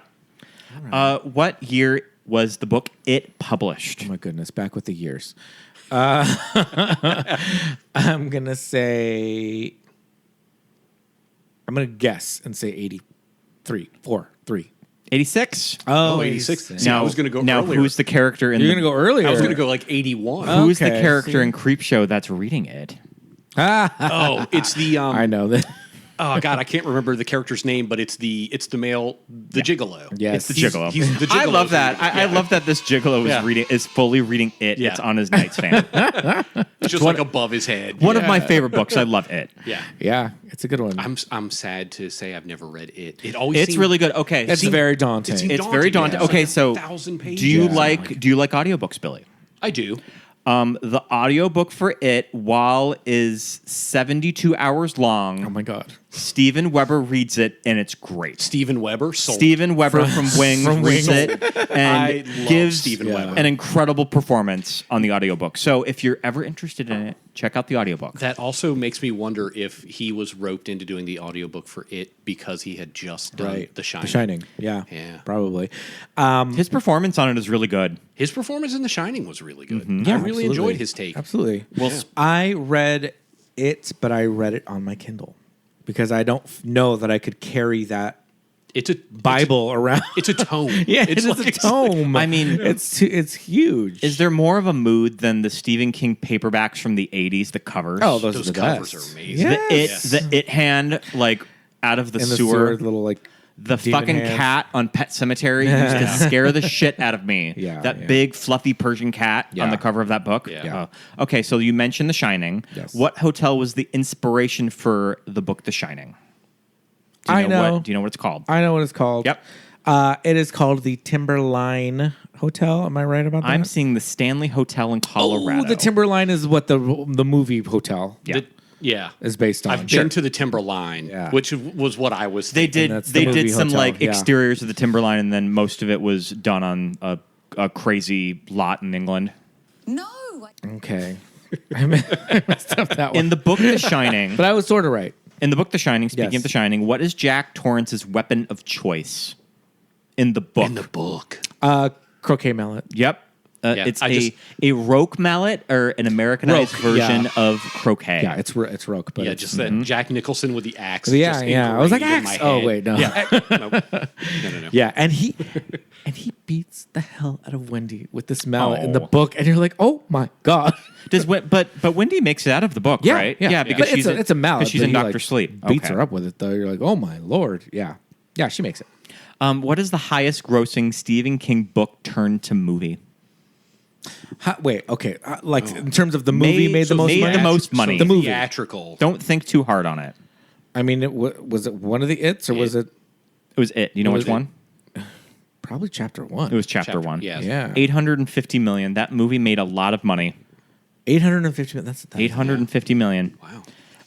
[SPEAKER 5] What year was the book It published?
[SPEAKER 4] Oh my goodness, back with the years. I'm gonna guess and say 83, 4, 3.
[SPEAKER 5] 86.
[SPEAKER 6] Oh, 86. See, I was going to go
[SPEAKER 5] now.
[SPEAKER 6] earlier.
[SPEAKER 5] Who's the character in?
[SPEAKER 4] You're gonna go earlier.
[SPEAKER 6] I was going to go like 81.
[SPEAKER 5] Who's the
[SPEAKER 4] Okay,
[SPEAKER 5] character
[SPEAKER 4] see.
[SPEAKER 5] in Creepshow that's reading it?
[SPEAKER 6] Oh, it's the
[SPEAKER 4] I know that.
[SPEAKER 6] Oh God, I can't remember the character's name, but it's the male, the gigolo.
[SPEAKER 4] Yes.
[SPEAKER 5] It's the gigolo.
[SPEAKER 6] He's the
[SPEAKER 5] I
[SPEAKER 6] gigolo.
[SPEAKER 5] love that. I love that this gigolo
[SPEAKER 6] Yeah.
[SPEAKER 5] is fully reading it.
[SPEAKER 6] Yeah.
[SPEAKER 5] It's on his nightstand.
[SPEAKER 6] It's just like above his head.
[SPEAKER 5] One of my favorite books. I love it.
[SPEAKER 6] Yeah.
[SPEAKER 4] Yeah, it's a good one.
[SPEAKER 6] I'm sad to say I've never read it. It always
[SPEAKER 5] It's
[SPEAKER 6] seemed-
[SPEAKER 5] really good. Okay,
[SPEAKER 4] it's very daunting.
[SPEAKER 5] it's very daunting.
[SPEAKER 6] Yeah.
[SPEAKER 5] Okay,
[SPEAKER 6] It's
[SPEAKER 5] so
[SPEAKER 6] like 1,000 pages.
[SPEAKER 5] do you
[SPEAKER 6] Yeah.
[SPEAKER 5] like audiobooks, Billy?
[SPEAKER 6] I do.
[SPEAKER 5] The audiobook for it, while is 72 hours long,
[SPEAKER 4] Oh my god.
[SPEAKER 5] Steven Weber reads it and it's great.
[SPEAKER 6] Steven Weber. Sold.
[SPEAKER 5] Steven Weber from Wings
[SPEAKER 4] from
[SPEAKER 5] reads
[SPEAKER 4] Wings.
[SPEAKER 5] it
[SPEAKER 6] I
[SPEAKER 5] and
[SPEAKER 6] love
[SPEAKER 5] gives
[SPEAKER 6] Steven Weber.
[SPEAKER 5] an incredible performance on the audiobook. So if you're ever interested in it, check out the audiobook.
[SPEAKER 6] That also makes me wonder if he was roped into doing the audiobook for it because he had just done The Shining.
[SPEAKER 4] The Shining. Yeah.
[SPEAKER 6] Yeah.
[SPEAKER 4] Probably.
[SPEAKER 5] His performance on it is really good.
[SPEAKER 6] His performance in The Shining was really good.
[SPEAKER 5] Mm-hmm.
[SPEAKER 6] I really enjoyed his take.
[SPEAKER 4] Absolutely. Well, I read it, but I read it on my Kindle because I don't know that I could carry that
[SPEAKER 6] It's a
[SPEAKER 4] Bible around.
[SPEAKER 6] It's a tome.
[SPEAKER 4] Yeah, it's a
[SPEAKER 6] like-
[SPEAKER 4] tome.
[SPEAKER 5] I mean,
[SPEAKER 4] it's huge.
[SPEAKER 5] Is there more of a mood than the Stephen King paperbacks from the 80s, the covers?
[SPEAKER 4] Oh, those
[SPEAKER 6] Those
[SPEAKER 4] are the
[SPEAKER 6] covers
[SPEAKER 4] best.
[SPEAKER 6] are amazing.
[SPEAKER 4] Yes.
[SPEAKER 5] The it hand, like, out of the
[SPEAKER 4] in the
[SPEAKER 5] sewer.
[SPEAKER 4] little like
[SPEAKER 5] The
[SPEAKER 4] demon
[SPEAKER 5] fucking
[SPEAKER 4] hand.
[SPEAKER 5] cat on Pet Cemetery used to scare the shit out of me.
[SPEAKER 4] Yeah,
[SPEAKER 5] that
[SPEAKER 4] yeah.
[SPEAKER 5] big fluffy Persian cat on
[SPEAKER 4] Yeah.
[SPEAKER 5] the cover of that book.
[SPEAKER 6] Yeah.
[SPEAKER 5] Oh. Okay, so you mentioned The Shining.
[SPEAKER 4] Yes.
[SPEAKER 5] What hotel was the inspiration for the book The Shining?
[SPEAKER 4] I know.
[SPEAKER 5] Do you know what it's called?
[SPEAKER 4] I know what it's called.
[SPEAKER 5] Yep.
[SPEAKER 4] It is called the Timberline Hotel. Am I right about that?
[SPEAKER 5] I'm seeing the Stanley Hotel in Colorado.
[SPEAKER 4] Oh, the Timberline is what the movie hotel
[SPEAKER 5] Yeah.
[SPEAKER 6] Yeah.
[SPEAKER 4] is based on.
[SPEAKER 6] I've been to the Timberline,
[SPEAKER 4] Yeah.
[SPEAKER 6] which was what I was
[SPEAKER 5] They
[SPEAKER 6] thinking.
[SPEAKER 5] did.
[SPEAKER 4] that's the
[SPEAKER 5] They
[SPEAKER 4] movie
[SPEAKER 5] did some
[SPEAKER 4] hotel,
[SPEAKER 5] like
[SPEAKER 4] yeah.
[SPEAKER 5] exteriors of the Timberline, and then most of it was done on a crazy lot in England.
[SPEAKER 2] No.
[SPEAKER 4] Okay. I messed up that one.
[SPEAKER 5] In the book The Shining,
[SPEAKER 4] But I was sort of right.
[SPEAKER 5] in the book The Shining, speaking
[SPEAKER 4] Yes.
[SPEAKER 5] of The Shining, what is Jack Torrance's weapon of choice in the book?
[SPEAKER 6] In the book.
[SPEAKER 4] Croquet mallet.
[SPEAKER 5] Yep.
[SPEAKER 6] Yeah,
[SPEAKER 5] It's
[SPEAKER 6] I
[SPEAKER 5] a roque mallet or an Americanized
[SPEAKER 4] Roque,
[SPEAKER 5] version
[SPEAKER 4] yeah.
[SPEAKER 5] of croquet.
[SPEAKER 4] Yeah, it's roque, but
[SPEAKER 6] Yeah,
[SPEAKER 4] it's,
[SPEAKER 6] just that Jack Nicholson with the axe.
[SPEAKER 4] Yeah,
[SPEAKER 6] just
[SPEAKER 4] yeah. I was like,
[SPEAKER 6] engraved in
[SPEAKER 4] axe.
[SPEAKER 6] my
[SPEAKER 4] Oh,
[SPEAKER 6] head.
[SPEAKER 4] wait, no.
[SPEAKER 6] Yeah. No.
[SPEAKER 4] yeah, and he beats the hell out of Wendy with this mallet in the
[SPEAKER 5] Oh.
[SPEAKER 4] book, and you're like, oh my god.
[SPEAKER 5] But Wendy makes it out of the book, right?
[SPEAKER 4] But
[SPEAKER 5] because
[SPEAKER 4] it's a mallet.
[SPEAKER 5] because she's
[SPEAKER 4] but
[SPEAKER 5] in
[SPEAKER 4] he,
[SPEAKER 5] Doctor
[SPEAKER 4] like,
[SPEAKER 5] Sleep.
[SPEAKER 4] Beats
[SPEAKER 5] Okay.
[SPEAKER 4] her up with it though. You're like, oh my lord. Yeah, yeah. She makes it.
[SPEAKER 5] What is the highest grossing Stephen King book turned to movie?
[SPEAKER 4] Wait, okay. Like in terms of the movie, made the most
[SPEAKER 5] made
[SPEAKER 4] money.
[SPEAKER 5] the most money.
[SPEAKER 4] The movie.
[SPEAKER 6] Theatrical.
[SPEAKER 5] Don't think too hard on it.
[SPEAKER 4] I mean, was it one of the It's or was it
[SPEAKER 5] It was it. You know
[SPEAKER 6] What
[SPEAKER 5] which
[SPEAKER 6] was
[SPEAKER 5] one?
[SPEAKER 4] probably chapter one?
[SPEAKER 5] It was chapter one.
[SPEAKER 6] Yeah.
[SPEAKER 4] Yeah.
[SPEAKER 5] 850 million. That movie made a lot of money.
[SPEAKER 4] 850. That's
[SPEAKER 5] 850 million.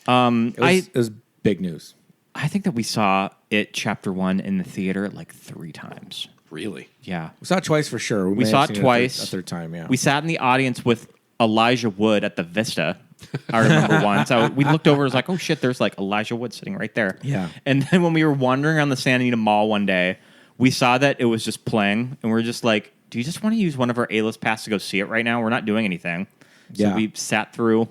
[SPEAKER 6] Wow.
[SPEAKER 4] It was big news.
[SPEAKER 5] I think that we saw it chapter one in the theater like 3 times.
[SPEAKER 6] Really?
[SPEAKER 5] Yeah.
[SPEAKER 4] We saw it twice for sure.
[SPEAKER 5] We
[SPEAKER 4] may
[SPEAKER 5] saw
[SPEAKER 4] have
[SPEAKER 5] it
[SPEAKER 4] seen
[SPEAKER 5] twice.
[SPEAKER 4] A third time, yeah.
[SPEAKER 5] We sat in the audience with Elijah Wood at the Vista. I remember once. We looked over and was like, oh shit, there's like Elijah Wood sitting right there.
[SPEAKER 4] Yeah.
[SPEAKER 5] And then when we were wandering around the Santa Anita Mall one day, we saw that it was just playing, and we are just like, do you just want to use one of our A-list passes to go see it right now? We're not doing anything. So
[SPEAKER 4] Yeah.
[SPEAKER 5] we sat through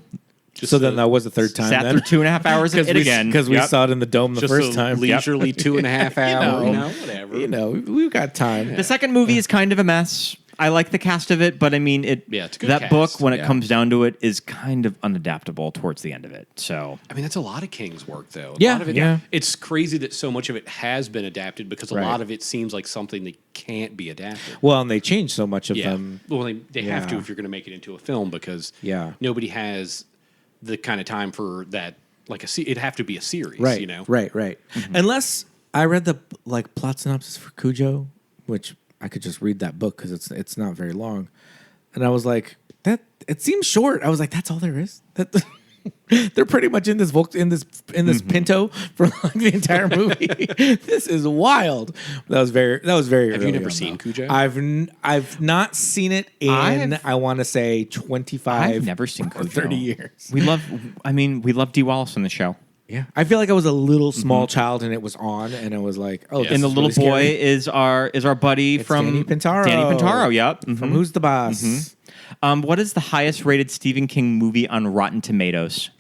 [SPEAKER 4] so then that was the third time.
[SPEAKER 5] sat
[SPEAKER 4] then?
[SPEAKER 5] through 2.5 hours of it again.
[SPEAKER 4] Because we
[SPEAKER 5] Yep.
[SPEAKER 4] saw it in the dome the
[SPEAKER 6] Just
[SPEAKER 4] first
[SPEAKER 6] a
[SPEAKER 4] time.
[SPEAKER 6] leisurely 2.5 hours.
[SPEAKER 4] You
[SPEAKER 6] know, whatever.
[SPEAKER 4] You know, we've got time.
[SPEAKER 5] The second movie is kind of a mess. I like the cast of it, but I mean,
[SPEAKER 6] Yeah, it's a good
[SPEAKER 5] that
[SPEAKER 6] cast.
[SPEAKER 5] book, when it
[SPEAKER 4] Yeah.
[SPEAKER 5] comes down to it, is kind of unadaptable towards the end of it. So
[SPEAKER 6] I mean, that's a lot of King's work, though.
[SPEAKER 4] Yeah,
[SPEAKER 6] a lot of it,
[SPEAKER 4] yeah.
[SPEAKER 6] It's crazy that so much of it has been adapted because a
[SPEAKER 4] Right.
[SPEAKER 6] lot of it seems like something that can't be adapted.
[SPEAKER 4] Well, and they changed so much of
[SPEAKER 6] Yeah.
[SPEAKER 4] them.
[SPEAKER 6] Well, they have to
[SPEAKER 4] Yeah.
[SPEAKER 6] if you're going to make it into a film because
[SPEAKER 4] Yeah.
[SPEAKER 6] nobody has the kind of time for that. Like it'd have to be a series,
[SPEAKER 4] Right.
[SPEAKER 6] you know?
[SPEAKER 4] Right. Unless I read the plot synopsis for Cujo, which I could just read that book because it's not very long, and I was like, that it seems short. I was like, that's all there is. That they're pretty much in this Pinto for like the entire movie. This is wild. That was very.
[SPEAKER 6] Have you
[SPEAKER 4] early
[SPEAKER 6] never
[SPEAKER 4] on,
[SPEAKER 6] seen
[SPEAKER 4] though.
[SPEAKER 6] Cujo?
[SPEAKER 4] I've not seen it in I want to say 25.
[SPEAKER 5] I've never seen
[SPEAKER 4] or
[SPEAKER 5] Cujo.
[SPEAKER 4] 30 years.
[SPEAKER 5] we love Dee Wallace in the show.
[SPEAKER 4] Yeah, I feel like I was a little small child and it was on, and it was like, oh,
[SPEAKER 6] Yes.
[SPEAKER 4] this
[SPEAKER 5] And the
[SPEAKER 4] is
[SPEAKER 5] little
[SPEAKER 4] really
[SPEAKER 5] boy
[SPEAKER 4] scary.
[SPEAKER 5] is our buddy
[SPEAKER 4] It's
[SPEAKER 5] from
[SPEAKER 4] Danny Pintaro.
[SPEAKER 5] Danny Pintaro, yep.
[SPEAKER 4] From Who's the Boss?
[SPEAKER 5] What is the highest rated Stephen King movie on Rotten Tomatoes?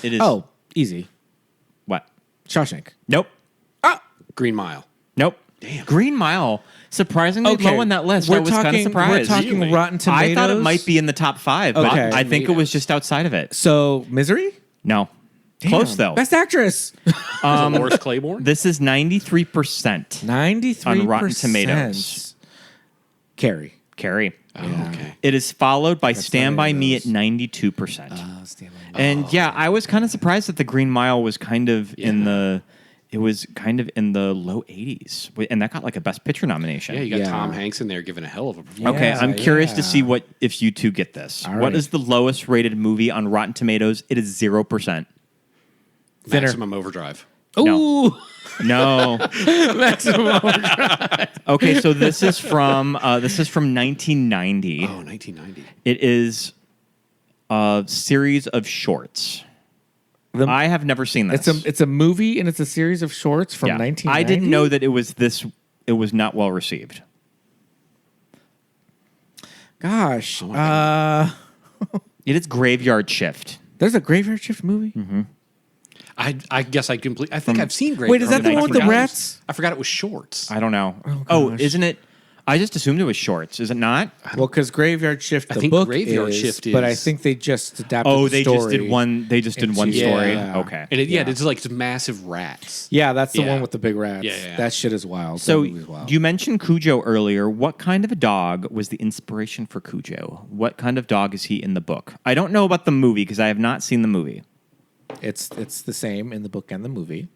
[SPEAKER 5] It is
[SPEAKER 4] Oh, easy.
[SPEAKER 5] what?
[SPEAKER 4] Shawshank.
[SPEAKER 5] Nope.
[SPEAKER 6] Green Mile.
[SPEAKER 5] Nope.
[SPEAKER 6] Damn.
[SPEAKER 5] Green Mile. Surprisingly
[SPEAKER 4] Okay,
[SPEAKER 5] low on that list.
[SPEAKER 4] we're
[SPEAKER 5] I was kind of
[SPEAKER 4] talking-
[SPEAKER 5] surprised.
[SPEAKER 4] we're talking
[SPEAKER 6] Really?
[SPEAKER 4] Rotten Tomatoes.
[SPEAKER 5] I thought it might be in the top 5, but
[SPEAKER 4] Okay.
[SPEAKER 5] I think it was
[SPEAKER 6] Tomatoes.
[SPEAKER 5] just outside of it.
[SPEAKER 4] So, Misery?
[SPEAKER 5] No. Close though.
[SPEAKER 4] Best Actress.
[SPEAKER 6] Dolores Claiborne.
[SPEAKER 5] This is 93%.
[SPEAKER 4] 93%
[SPEAKER 5] On Rotten Tomatoes.
[SPEAKER 4] Carrie.
[SPEAKER 5] Carrie.
[SPEAKER 6] Oh, okay.
[SPEAKER 5] It is followed by Stand
[SPEAKER 4] not
[SPEAKER 5] By
[SPEAKER 4] in
[SPEAKER 5] Me
[SPEAKER 4] those.
[SPEAKER 5] at 92%. And yeah, I was kind of surprised that the Green Mile was kind of in the low 80s, and that got like a Best Picture nomination.
[SPEAKER 6] Yeah, you got
[SPEAKER 4] Yeah.
[SPEAKER 6] Tom Hanks in there giving a hell of a performance.
[SPEAKER 5] Okay,
[SPEAKER 4] Yeah,
[SPEAKER 5] I'm curious to
[SPEAKER 4] yeah.
[SPEAKER 5] see if you two get this.
[SPEAKER 4] All
[SPEAKER 5] What
[SPEAKER 4] right.
[SPEAKER 5] is the lowest rated movie on Rotten Tomatoes? It is 0%.
[SPEAKER 4] Thinner.
[SPEAKER 6] Maximum Overdrive.
[SPEAKER 4] Ooh.
[SPEAKER 5] No. Okay, so this is from 1990.
[SPEAKER 6] Oh, 1990.
[SPEAKER 5] It is a series of shorts. I have never seen this.
[SPEAKER 4] It's a movie and it's a series of shorts from
[SPEAKER 5] Yeah.
[SPEAKER 4] 1990.
[SPEAKER 5] I didn't know that it was this. It was not well received.
[SPEAKER 4] Gosh.
[SPEAKER 5] It is Graveyard Shift.
[SPEAKER 4] There's a Graveyard Shift movie?
[SPEAKER 6] I guess I completely. I think I've seen Great.
[SPEAKER 4] Wait, is that the one with the rats?
[SPEAKER 6] I forgot it was shorts.
[SPEAKER 5] I don't know.
[SPEAKER 4] Oh, gosh.
[SPEAKER 5] Isn't it? I just assumed it was shorts. Is it not?
[SPEAKER 4] Well, because Graveyard Shift,
[SPEAKER 6] I
[SPEAKER 4] the
[SPEAKER 6] think
[SPEAKER 4] book
[SPEAKER 6] Graveyard
[SPEAKER 4] is,
[SPEAKER 6] Shift
[SPEAKER 4] but I
[SPEAKER 6] is-
[SPEAKER 4] think they just adapted
[SPEAKER 5] Oh,
[SPEAKER 4] the
[SPEAKER 5] they
[SPEAKER 4] story.
[SPEAKER 5] just did one. They just did one
[SPEAKER 4] into-
[SPEAKER 5] story.
[SPEAKER 4] Yeah.
[SPEAKER 5] Okay.
[SPEAKER 6] And it's like massive rats.
[SPEAKER 4] Yeah, that's the
[SPEAKER 6] Yeah.
[SPEAKER 4] one with the big rats.
[SPEAKER 6] Yeah, yeah.
[SPEAKER 4] That shit is wild.
[SPEAKER 5] So
[SPEAKER 4] That movie's wild.
[SPEAKER 5] you mentioned Cujo earlier. What kind of a dog was the inspiration for Cujo? What kind of dog is he in the book? I don't know about the movie because I have not seen the movie.
[SPEAKER 4] It's the same in the book and the movie.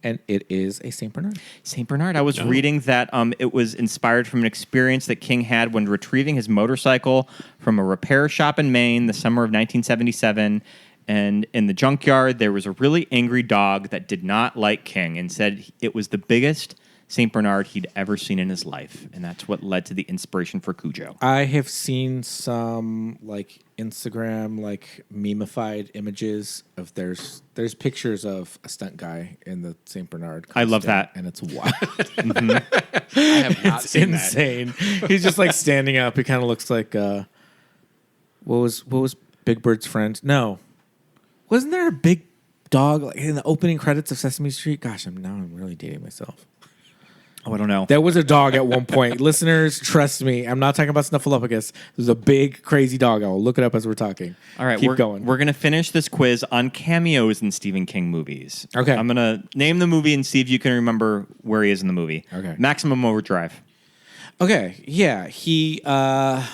[SPEAKER 4] and it is a Saint Bernard.
[SPEAKER 5] St. Bernard. I was reading that it was inspired from an experience that King had when retrieving his motorcycle from a repair shop in Maine the summer of 1977. And in the junkyard, there was a really angry dog that did not like King and said it was the biggest St. Bernard he'd ever seen in his life. And that's what led to the inspiration for Cujo.
[SPEAKER 4] I have seen some like Instagram like memified images of there's pictures of a stunt guy in the St. Bernard costume,
[SPEAKER 5] I love that.
[SPEAKER 4] and it's wild.
[SPEAKER 6] I have not
[SPEAKER 4] It's
[SPEAKER 6] seen that.
[SPEAKER 4] insane. He's just like standing up. He kind of looks like what was Big Bird's friend? No, wasn't there a big dog like, in the opening credits of Sesame Street? Gosh, I'm really dating myself.
[SPEAKER 5] Oh, I don't know.
[SPEAKER 4] There was a dog at one point. Listeners, trust me. I'm not talking about Snuffleupagus. There's a big, crazy dog. I will look it up as we're talking.
[SPEAKER 5] All right,
[SPEAKER 4] keep going.
[SPEAKER 5] We're going to finish this quiz on cameos in Stephen King movies.
[SPEAKER 4] Okay.
[SPEAKER 5] I'm going to name the movie and see if you can remember where he is in the movie.
[SPEAKER 4] Okay.
[SPEAKER 5] Maximum Overdrive.
[SPEAKER 4] Okay, yeah. He, God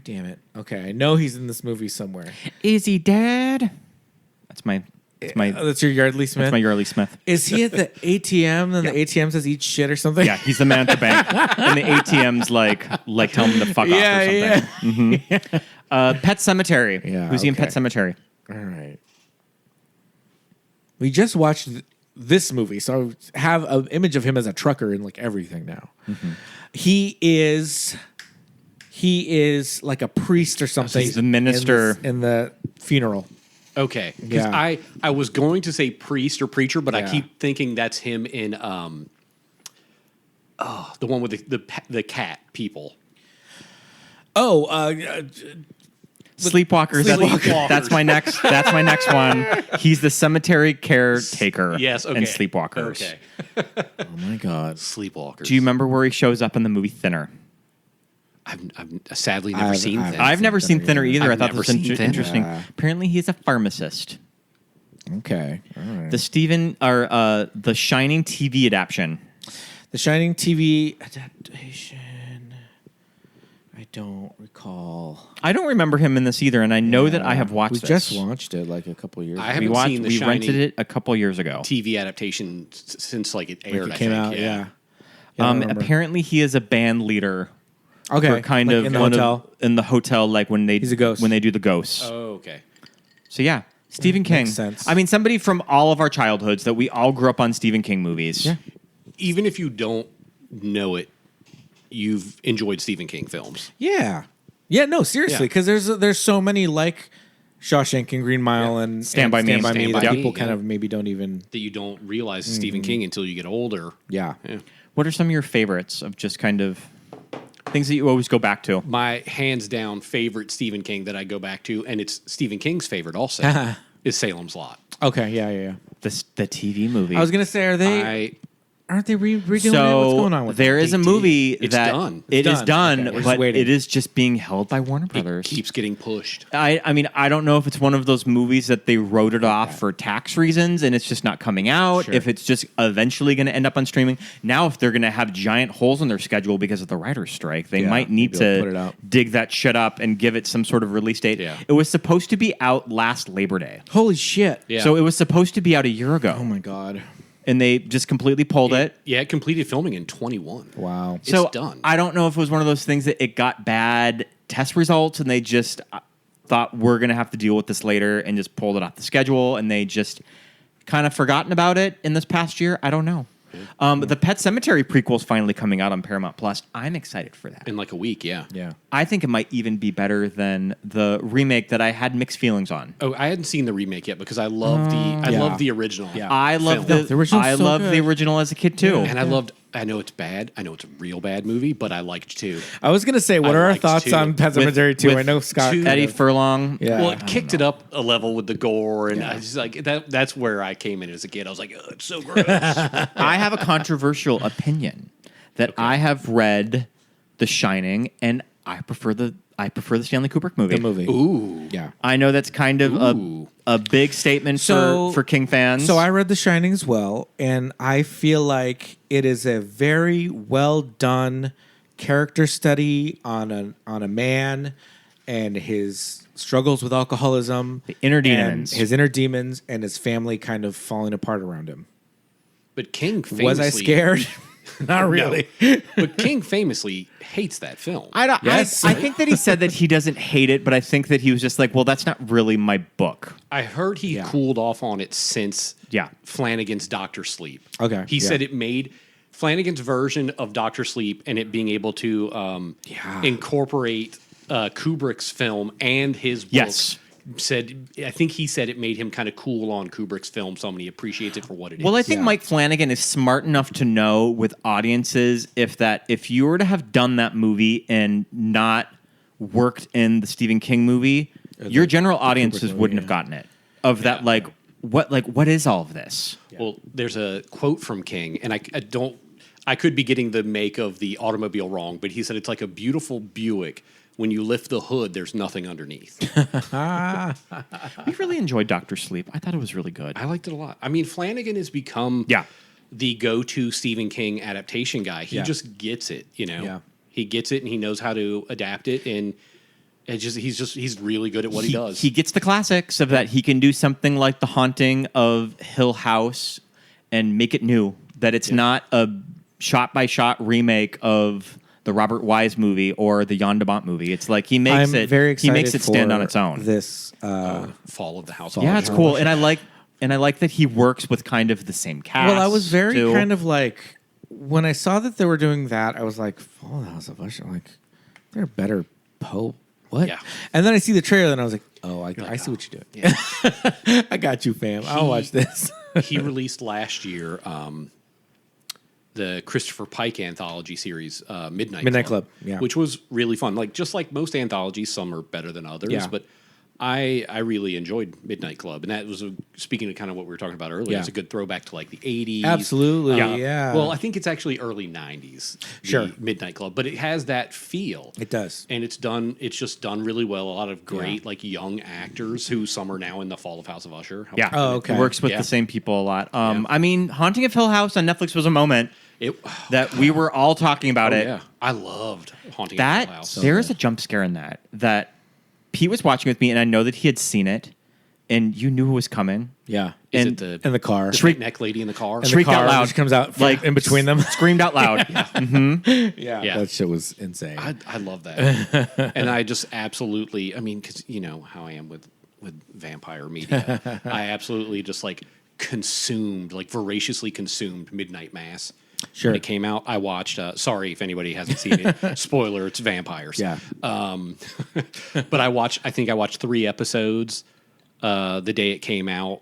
[SPEAKER 4] damn it. Okay, I know he's in this movie somewhere.
[SPEAKER 5] Is he dead? That's my
[SPEAKER 4] That's your Yardley Smith?
[SPEAKER 5] That's my Yardley Smith.
[SPEAKER 4] Is he at the ATM and the ATM says eat shit or something?
[SPEAKER 5] Yeah, he's the man at the bank. And the ATM's like tell him to fuck off or something. Pet Cemetery.
[SPEAKER 4] Yeah,
[SPEAKER 5] Who's he in
[SPEAKER 4] okay.
[SPEAKER 5] Pet Cemetery?
[SPEAKER 4] All right. We just watched this movie, so I have an image of him as a trucker in like everything now.
[SPEAKER 5] Mm-hmm.
[SPEAKER 4] He is like a priest or something.
[SPEAKER 5] he's the minister.
[SPEAKER 4] in the funeral.
[SPEAKER 6] Okay, because
[SPEAKER 4] Yeah.
[SPEAKER 6] I was going to say priest or preacher, but I
[SPEAKER 4] Yeah.
[SPEAKER 6] keep thinking that's him in the one with the cat people.
[SPEAKER 4] Oh,
[SPEAKER 5] Sleepwalkers.
[SPEAKER 6] Sleepwalkers.
[SPEAKER 5] That's my next. That's my next one. He's the cemetery caretaker.
[SPEAKER 6] Yes, okay.
[SPEAKER 5] And Sleepwalkers.
[SPEAKER 6] Okay,
[SPEAKER 4] oh my God.
[SPEAKER 6] Sleepwalkers.
[SPEAKER 5] Do you remember where he shows up in the movie Thinner?
[SPEAKER 6] I've sadly never seen that.
[SPEAKER 5] I've never seen Thinner either.
[SPEAKER 6] I've
[SPEAKER 5] I thought
[SPEAKER 6] never
[SPEAKER 5] this was
[SPEAKER 6] seen Thinner.
[SPEAKER 5] interesting.
[SPEAKER 4] Yeah.
[SPEAKER 5] Apparently, he's a pharmacist.
[SPEAKER 4] Okay. All right.
[SPEAKER 5] The Shining TV adaptation.
[SPEAKER 4] The Shining TV adaptation. I don't recall.
[SPEAKER 5] I don't remember him in this either, and I know that I have watched
[SPEAKER 4] We
[SPEAKER 5] this.
[SPEAKER 4] just watched it like a couple years
[SPEAKER 6] I
[SPEAKER 4] ago.
[SPEAKER 6] haven't seen The
[SPEAKER 5] We
[SPEAKER 6] Shining
[SPEAKER 5] rented it a couple years ago.
[SPEAKER 6] TV adaptation since like it
[SPEAKER 4] Like
[SPEAKER 6] aired.
[SPEAKER 4] it
[SPEAKER 6] I
[SPEAKER 4] came
[SPEAKER 6] think.
[SPEAKER 4] out, yeah. I remember.
[SPEAKER 5] Apparently, he is a band leader.
[SPEAKER 4] Okay,
[SPEAKER 5] For kind
[SPEAKER 4] like
[SPEAKER 5] of
[SPEAKER 4] in the
[SPEAKER 5] one
[SPEAKER 4] hotel.
[SPEAKER 5] in the hotel, like when they
[SPEAKER 4] He's a ghost.
[SPEAKER 5] when they do the ghosts.
[SPEAKER 6] Oh, okay.
[SPEAKER 5] So yeah, Stephen King.
[SPEAKER 4] makes sense.
[SPEAKER 5] I mean, somebody from all of our childhoods that we all grew up on Stephen King movies.
[SPEAKER 4] Yeah.
[SPEAKER 6] Even if you don't know it, you've enjoyed Stephen King films.
[SPEAKER 4] Yeah. Yeah, no, seriously,
[SPEAKER 6] Yeah.
[SPEAKER 4] because there's so many like Shawshank and Green Mile and
[SPEAKER 5] Stand by Me.
[SPEAKER 4] that
[SPEAKER 6] Stand by
[SPEAKER 4] people
[SPEAKER 6] Me,
[SPEAKER 4] kind
[SPEAKER 6] yeah.
[SPEAKER 4] of maybe don't even.
[SPEAKER 6] That you don't realize is Stephen King until you get older.
[SPEAKER 4] Yeah.
[SPEAKER 6] Yeah.
[SPEAKER 5] What are some of your favorites of just kind of things that you always go back to?
[SPEAKER 6] My hands down favorite Stephen King that I go back to, and it's Stephen King's favorite also, is Salem's Lot.
[SPEAKER 4] Okay. Yeah.
[SPEAKER 5] The TV movie.
[SPEAKER 4] I was gonna say, aren't they redoing it?
[SPEAKER 5] so
[SPEAKER 4] What's going on with
[SPEAKER 5] there
[SPEAKER 4] it?
[SPEAKER 5] is a
[SPEAKER 6] They
[SPEAKER 5] movie
[SPEAKER 6] did. It's
[SPEAKER 5] that
[SPEAKER 6] done.
[SPEAKER 5] It is
[SPEAKER 4] It's
[SPEAKER 5] done,
[SPEAKER 4] done. Okay, we're just
[SPEAKER 5] but
[SPEAKER 4] waiting.
[SPEAKER 5] it is just being held by Warner
[SPEAKER 6] It
[SPEAKER 5] Brothers.
[SPEAKER 6] keeps getting pushed.
[SPEAKER 5] I mean, I don't know if it's one of those movies that they wrote it off for tax reasons and it's just not coming out.
[SPEAKER 4] Sure.
[SPEAKER 5] If it's just eventually going to end up on streaming. Now, if they're going to have giant holes in their schedule because of the writer's strike, they
[SPEAKER 4] Yeah,
[SPEAKER 5] might need
[SPEAKER 4] maybe they'll put it
[SPEAKER 5] to
[SPEAKER 4] out.
[SPEAKER 5] dig that shit up and give it some sort of release date.
[SPEAKER 6] Yeah.
[SPEAKER 5] It was supposed to be out last Labor Day.
[SPEAKER 4] Holy shit!
[SPEAKER 6] Yeah.
[SPEAKER 5] So it was supposed to be out a year ago.
[SPEAKER 4] Oh my God!
[SPEAKER 5] And they just completely pulled it.
[SPEAKER 6] Yeah, it completed filming in 21.
[SPEAKER 4] Wow.
[SPEAKER 6] It's
[SPEAKER 5] So
[SPEAKER 6] done.
[SPEAKER 5] I don't know if it was one of those things that it got bad test results and they just thought we're going to have to deal with this later and just pulled it off the schedule and they just kind of forgotten about it in this past year. I don't know. The Pet Cemetery prequel is finally coming out on Paramount Plus. I'm excited for that.
[SPEAKER 6] In like a week, yeah.
[SPEAKER 4] Yeah.
[SPEAKER 5] I think it might even be better than the remake that I had mixed feelings on.
[SPEAKER 6] Oh, I hadn't seen the remake yet because I love
[SPEAKER 4] yeah.
[SPEAKER 6] love the original.
[SPEAKER 4] Yeah.
[SPEAKER 5] I love
[SPEAKER 6] film.
[SPEAKER 4] The original's
[SPEAKER 5] I
[SPEAKER 4] so
[SPEAKER 5] loved the
[SPEAKER 4] good.
[SPEAKER 5] original as a kid too.
[SPEAKER 6] And I know it's bad. I know it's a real bad movie, but I liked too.
[SPEAKER 4] I was gonna say, what
[SPEAKER 6] I
[SPEAKER 4] are our
[SPEAKER 6] liked
[SPEAKER 4] thoughts
[SPEAKER 6] two.
[SPEAKER 4] on Pet Cemetery 2? I know Scott.
[SPEAKER 6] two-
[SPEAKER 5] Eddie Furlong.
[SPEAKER 4] Yeah.
[SPEAKER 6] Well, it kicked it up a level with the gore, and I just like that's where I came in as a kid. I was like, oh, it's so gross.
[SPEAKER 5] I have a controversial opinion that I have read The Shining and I prefer the Stanley Kubrick movie.
[SPEAKER 4] The movie.
[SPEAKER 6] Ooh.
[SPEAKER 4] Yeah.
[SPEAKER 5] I know that's kind of
[SPEAKER 6] Ooh.
[SPEAKER 5] a big statement for King fans.
[SPEAKER 4] So I read The Shining as well, and I feel like it is a very well done character study on a man and his struggles with alcoholism,
[SPEAKER 5] The inner
[SPEAKER 4] and
[SPEAKER 5] demons.
[SPEAKER 4] his inner demons, and his family kind of falling apart around him.
[SPEAKER 6] But King famously,
[SPEAKER 4] Was I scared? Not really.
[SPEAKER 6] But King famously hates that film.
[SPEAKER 4] Yes.
[SPEAKER 5] I think that he said that he doesn't hate it, but I think that he was just like, well, that's not really my book.
[SPEAKER 6] I heard he cooled off on it since Flanagan's Doctor Sleep.
[SPEAKER 4] Okay,
[SPEAKER 6] He
[SPEAKER 4] yeah.
[SPEAKER 6] said it made Flanagan's version of Doctor Sleep and it being able to incorporate Kubrick's film and his book.
[SPEAKER 5] Yes.
[SPEAKER 6] I think he said it made him kind of cool on Kubrick's film some, and he appreciates it for what it is.
[SPEAKER 5] Well, I think Mike Flanagan is smart enough to know with audiences if you were to have done that movie and not worked in the Stephen King movie, your general audiences
[SPEAKER 4] movie,
[SPEAKER 5] wouldn't have gotten it. What is all of this?
[SPEAKER 6] Well, there's a quote from King, and I could be getting the make of the automobile wrong, but he said it's like a beautiful Buick. When you lift the hood, there's nothing underneath.
[SPEAKER 5] We really enjoyed Doctor Sleep. I thought it was really good.
[SPEAKER 6] I liked it a lot. I mean, Flanagan has become the go-to Stephen King adaptation guy. He just gets it, you know.
[SPEAKER 4] Yeah.
[SPEAKER 6] He gets it, and he knows how to adapt it, and he's really good at what he does.
[SPEAKER 5] He gets the classics of that. He can do something like The Haunting of Hill House and make it new. That it's not a shot-by-shot remake of the Robert Wise movie or the Jan de Bont movie. It's like he makes
[SPEAKER 4] He
[SPEAKER 5] makes it stand on its own.
[SPEAKER 4] This
[SPEAKER 6] Fall of the House.
[SPEAKER 5] Yeah, it's cool, and I like that he works with kind of the same cast.
[SPEAKER 4] Well, I was very
[SPEAKER 5] too.
[SPEAKER 4] kind of like when I saw that they were doing that, I was like, "Fall of the House of Usher." I'm like, they're better Poe. What?
[SPEAKER 6] Yeah.
[SPEAKER 4] And then I see the trailer, and I was like, "Oh, I see what you're doing.
[SPEAKER 6] Yeah.
[SPEAKER 4] I got you, fam. I'll watch this."
[SPEAKER 6] He released last year the Christopher Pike anthology series, Midnight
[SPEAKER 4] Club, yeah.
[SPEAKER 6] which was really fun. Like just like most anthologies, some are better than others,
[SPEAKER 4] Yeah.
[SPEAKER 6] but I really enjoyed Midnight Club, and that was speaking of kind of what we were talking about earlier.
[SPEAKER 4] Yeah.
[SPEAKER 6] It's a good throwback to like the 80s.
[SPEAKER 4] Absolutely, yeah.
[SPEAKER 6] Well, I think it's actually early 90s. the
[SPEAKER 4] Sure.
[SPEAKER 6] Midnight Club, but it has that feel.
[SPEAKER 4] It does.
[SPEAKER 6] And it's just done really well. A lot of great like young actors who some are now in the Fall of House of Usher.
[SPEAKER 5] Yeah.
[SPEAKER 4] Oh, okay.
[SPEAKER 5] He works with
[SPEAKER 6] Yeah.
[SPEAKER 5] the same people a lot. I mean, Haunting of Hill House on Netflix was a moment
[SPEAKER 6] It,
[SPEAKER 5] that we were all talking about it.
[SPEAKER 6] yeah, I loved Haunting of Hill
[SPEAKER 5] That
[SPEAKER 6] House.
[SPEAKER 5] there is a jump scare in that Pete was watching with me, and I know that he had seen it, and you knew it was coming.
[SPEAKER 4] Yeah.
[SPEAKER 6] Is
[SPEAKER 5] and-
[SPEAKER 6] it
[SPEAKER 4] In the car.
[SPEAKER 6] the neck lady in the car?
[SPEAKER 4] And the
[SPEAKER 5] shrieked out
[SPEAKER 4] car
[SPEAKER 5] loud.
[SPEAKER 4] just comes out
[SPEAKER 5] Like,
[SPEAKER 4] in between them.
[SPEAKER 5] Screamed out loud.
[SPEAKER 4] Yeah.
[SPEAKER 6] Yeah.
[SPEAKER 4] That shit was insane.
[SPEAKER 6] I love that, and I just absolutely. I mean, because you know how I am with vampire media. I absolutely just like voraciously consumed Midnight Mass.
[SPEAKER 4] Sure.
[SPEAKER 6] When it came out, I watched. Sorry if anybody hasn't seen it. Spoiler: it's vampires.
[SPEAKER 4] Yeah.
[SPEAKER 6] But I think I watched 3 episodes the day it came out,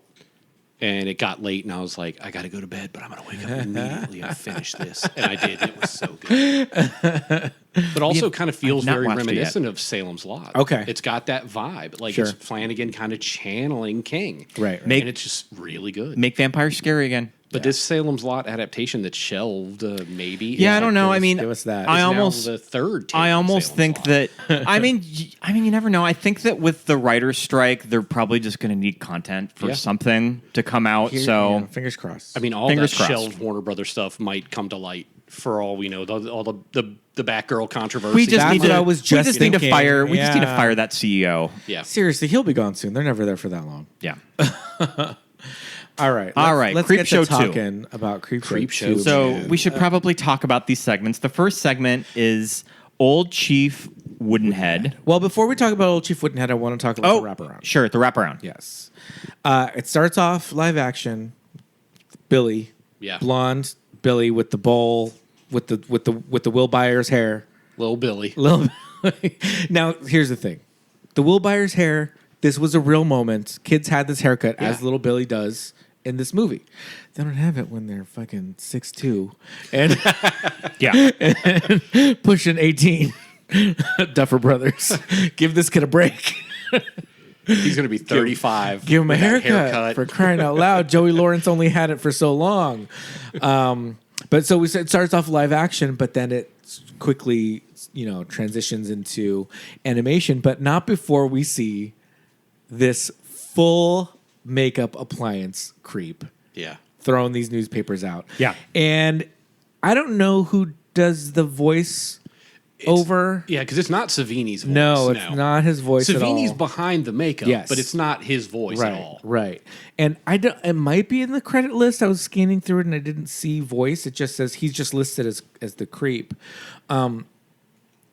[SPEAKER 6] and it got late, and I was like, I got to go to bed, but I'm going to wake up immediately and finish this. And I did. And it was so good. But also kind of feels
[SPEAKER 5] not
[SPEAKER 6] very
[SPEAKER 5] watched it yet.
[SPEAKER 6] reminiscent of Salem's Lot.
[SPEAKER 4] Okay.
[SPEAKER 6] It's got that vibe. Like
[SPEAKER 4] Sure.
[SPEAKER 6] it's Flanagan kind of channeling King.
[SPEAKER 4] Right.
[SPEAKER 6] And it's just really good.
[SPEAKER 5] Make vampires scary again.
[SPEAKER 6] But this Salem's Lot adaptation that's shelved, maybe.
[SPEAKER 5] Yeah,
[SPEAKER 6] is
[SPEAKER 5] I don't
[SPEAKER 6] like
[SPEAKER 5] know.
[SPEAKER 6] the-
[SPEAKER 5] I mean,
[SPEAKER 4] give us that.
[SPEAKER 5] I
[SPEAKER 6] is now
[SPEAKER 5] almost
[SPEAKER 6] the third. take
[SPEAKER 5] I
[SPEAKER 6] on
[SPEAKER 5] almost
[SPEAKER 6] Salem's
[SPEAKER 5] think
[SPEAKER 6] Lot.
[SPEAKER 5] that I mean, you never know. I think that with the writer's strike, they're probably just going to need content for
[SPEAKER 6] Yeah.
[SPEAKER 5] something to come out.
[SPEAKER 4] Yeah,
[SPEAKER 5] So
[SPEAKER 4] fingers crossed.
[SPEAKER 6] I mean, all
[SPEAKER 5] Fingers
[SPEAKER 6] that
[SPEAKER 5] crossed.
[SPEAKER 6] shelved Warner Brothers stuff might come to light for all we know. All the Batgirl controversy.
[SPEAKER 5] we just
[SPEAKER 4] That's
[SPEAKER 5] need
[SPEAKER 4] what
[SPEAKER 5] to.
[SPEAKER 4] I was
[SPEAKER 5] we just
[SPEAKER 4] just
[SPEAKER 5] need to
[SPEAKER 4] thinking.
[SPEAKER 5] fire. We just need to
[SPEAKER 4] Yeah.
[SPEAKER 5] fire that CEO.
[SPEAKER 6] yeah.
[SPEAKER 4] seriously, he'll be gone soon. They're never there for that long.
[SPEAKER 5] Yeah.
[SPEAKER 4] All right.
[SPEAKER 5] All right,
[SPEAKER 4] Let's
[SPEAKER 5] Creep
[SPEAKER 4] get
[SPEAKER 5] Show
[SPEAKER 4] to
[SPEAKER 5] 2.
[SPEAKER 4] talking about Creepshow.
[SPEAKER 6] Creepshow
[SPEAKER 4] 2.
[SPEAKER 5] So we should probably talk about these segments. The first segment is Old Chief Woodenhead.
[SPEAKER 4] Well, before we talk about Old Chief Woodenhead, I want to talk about the wraparound.
[SPEAKER 5] Sure, the wraparound.
[SPEAKER 4] Yes. It starts off live action. Billy.
[SPEAKER 6] Yeah.
[SPEAKER 4] Blonde Billy with the bowl with the Will Byers hair.
[SPEAKER 6] Little Billy.
[SPEAKER 4] Little Now, here's the thing. The Will Byers hair, this was a real moment. Kids had this haircut as
[SPEAKER 6] Yeah.
[SPEAKER 4] little Billy does in this movie. They don't have it when they're fucking 6'2" and
[SPEAKER 5] Yeah.
[SPEAKER 4] pushing 18. Duffer Brothers. Give this kid a break.
[SPEAKER 6] He's going to be 35.
[SPEAKER 4] Give him a
[SPEAKER 6] with that
[SPEAKER 4] haircut, for crying out loud. Joey Lawrence only had it for so long. But so it starts off live action, but then it quickly, transitions into animation, but not before we see this full makeup appliance creep
[SPEAKER 6] Yeah.
[SPEAKER 4] throwing these newspapers out.
[SPEAKER 5] Yeah.
[SPEAKER 4] And I don't know who does the voice over.
[SPEAKER 6] Yeah, because it's not Savini's voice.
[SPEAKER 4] No, it's not his voice at all.
[SPEAKER 6] Savini's behind the makeup,
[SPEAKER 4] Yes.
[SPEAKER 6] but it's not his voice at all.
[SPEAKER 4] Right. And it might be in the credit list. I was scanning through it and I didn't see voice. It just says he's just listed as the creep.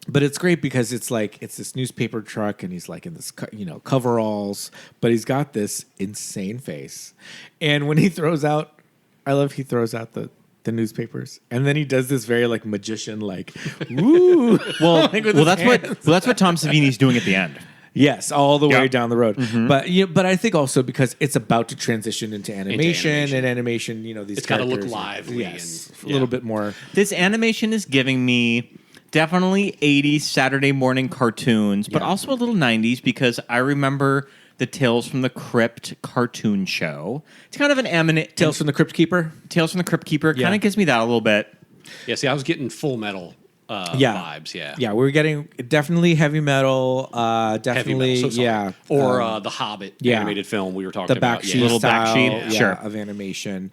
[SPEAKER 4] But it's great because it's this newspaper truck and he's like in this coveralls, but he's got this insane face. And when he throws out, he throws out the newspapers, and then he does this very like magician woo.
[SPEAKER 5] Well,
[SPEAKER 4] Like with
[SPEAKER 5] well,
[SPEAKER 4] his
[SPEAKER 5] that's
[SPEAKER 4] hands.
[SPEAKER 5] that's what Tom Savini's doing at the end.
[SPEAKER 4] Yes, all the way
[SPEAKER 5] Yeah.
[SPEAKER 4] down the road. But I think also because it's about to transition into animation, and animation, these
[SPEAKER 6] It's gotta look
[SPEAKER 4] characters-
[SPEAKER 6] lively
[SPEAKER 4] Yes,
[SPEAKER 6] and-
[SPEAKER 4] a little bit more.
[SPEAKER 5] This animation is giving me definitely 80s Saturday morning cartoons, but
[SPEAKER 4] Yeah.
[SPEAKER 5] also a little 90s because I remember the Tales from the Crypt cartoon show. It's kind of an
[SPEAKER 4] Tales from the Crypt Keeper.
[SPEAKER 5] Tales from the Crypt Keeper.
[SPEAKER 4] Yeah.
[SPEAKER 5] Kind of gives me that a little bit.
[SPEAKER 6] Yeah, see, I was getting Full Metal vibes. Yeah,
[SPEAKER 4] Yeah, we're getting definitely heavy metal.
[SPEAKER 6] Heavy
[SPEAKER 4] Definitely,
[SPEAKER 6] metal, so sorry.
[SPEAKER 4] yeah.
[SPEAKER 6] Or the Hobbit
[SPEAKER 4] yeah.
[SPEAKER 6] animated film we were talking
[SPEAKER 4] The
[SPEAKER 6] about.
[SPEAKER 4] backsheet
[SPEAKER 5] Little
[SPEAKER 4] style,
[SPEAKER 5] backsheet,
[SPEAKER 4] yeah,
[SPEAKER 5] sure.
[SPEAKER 4] of animation.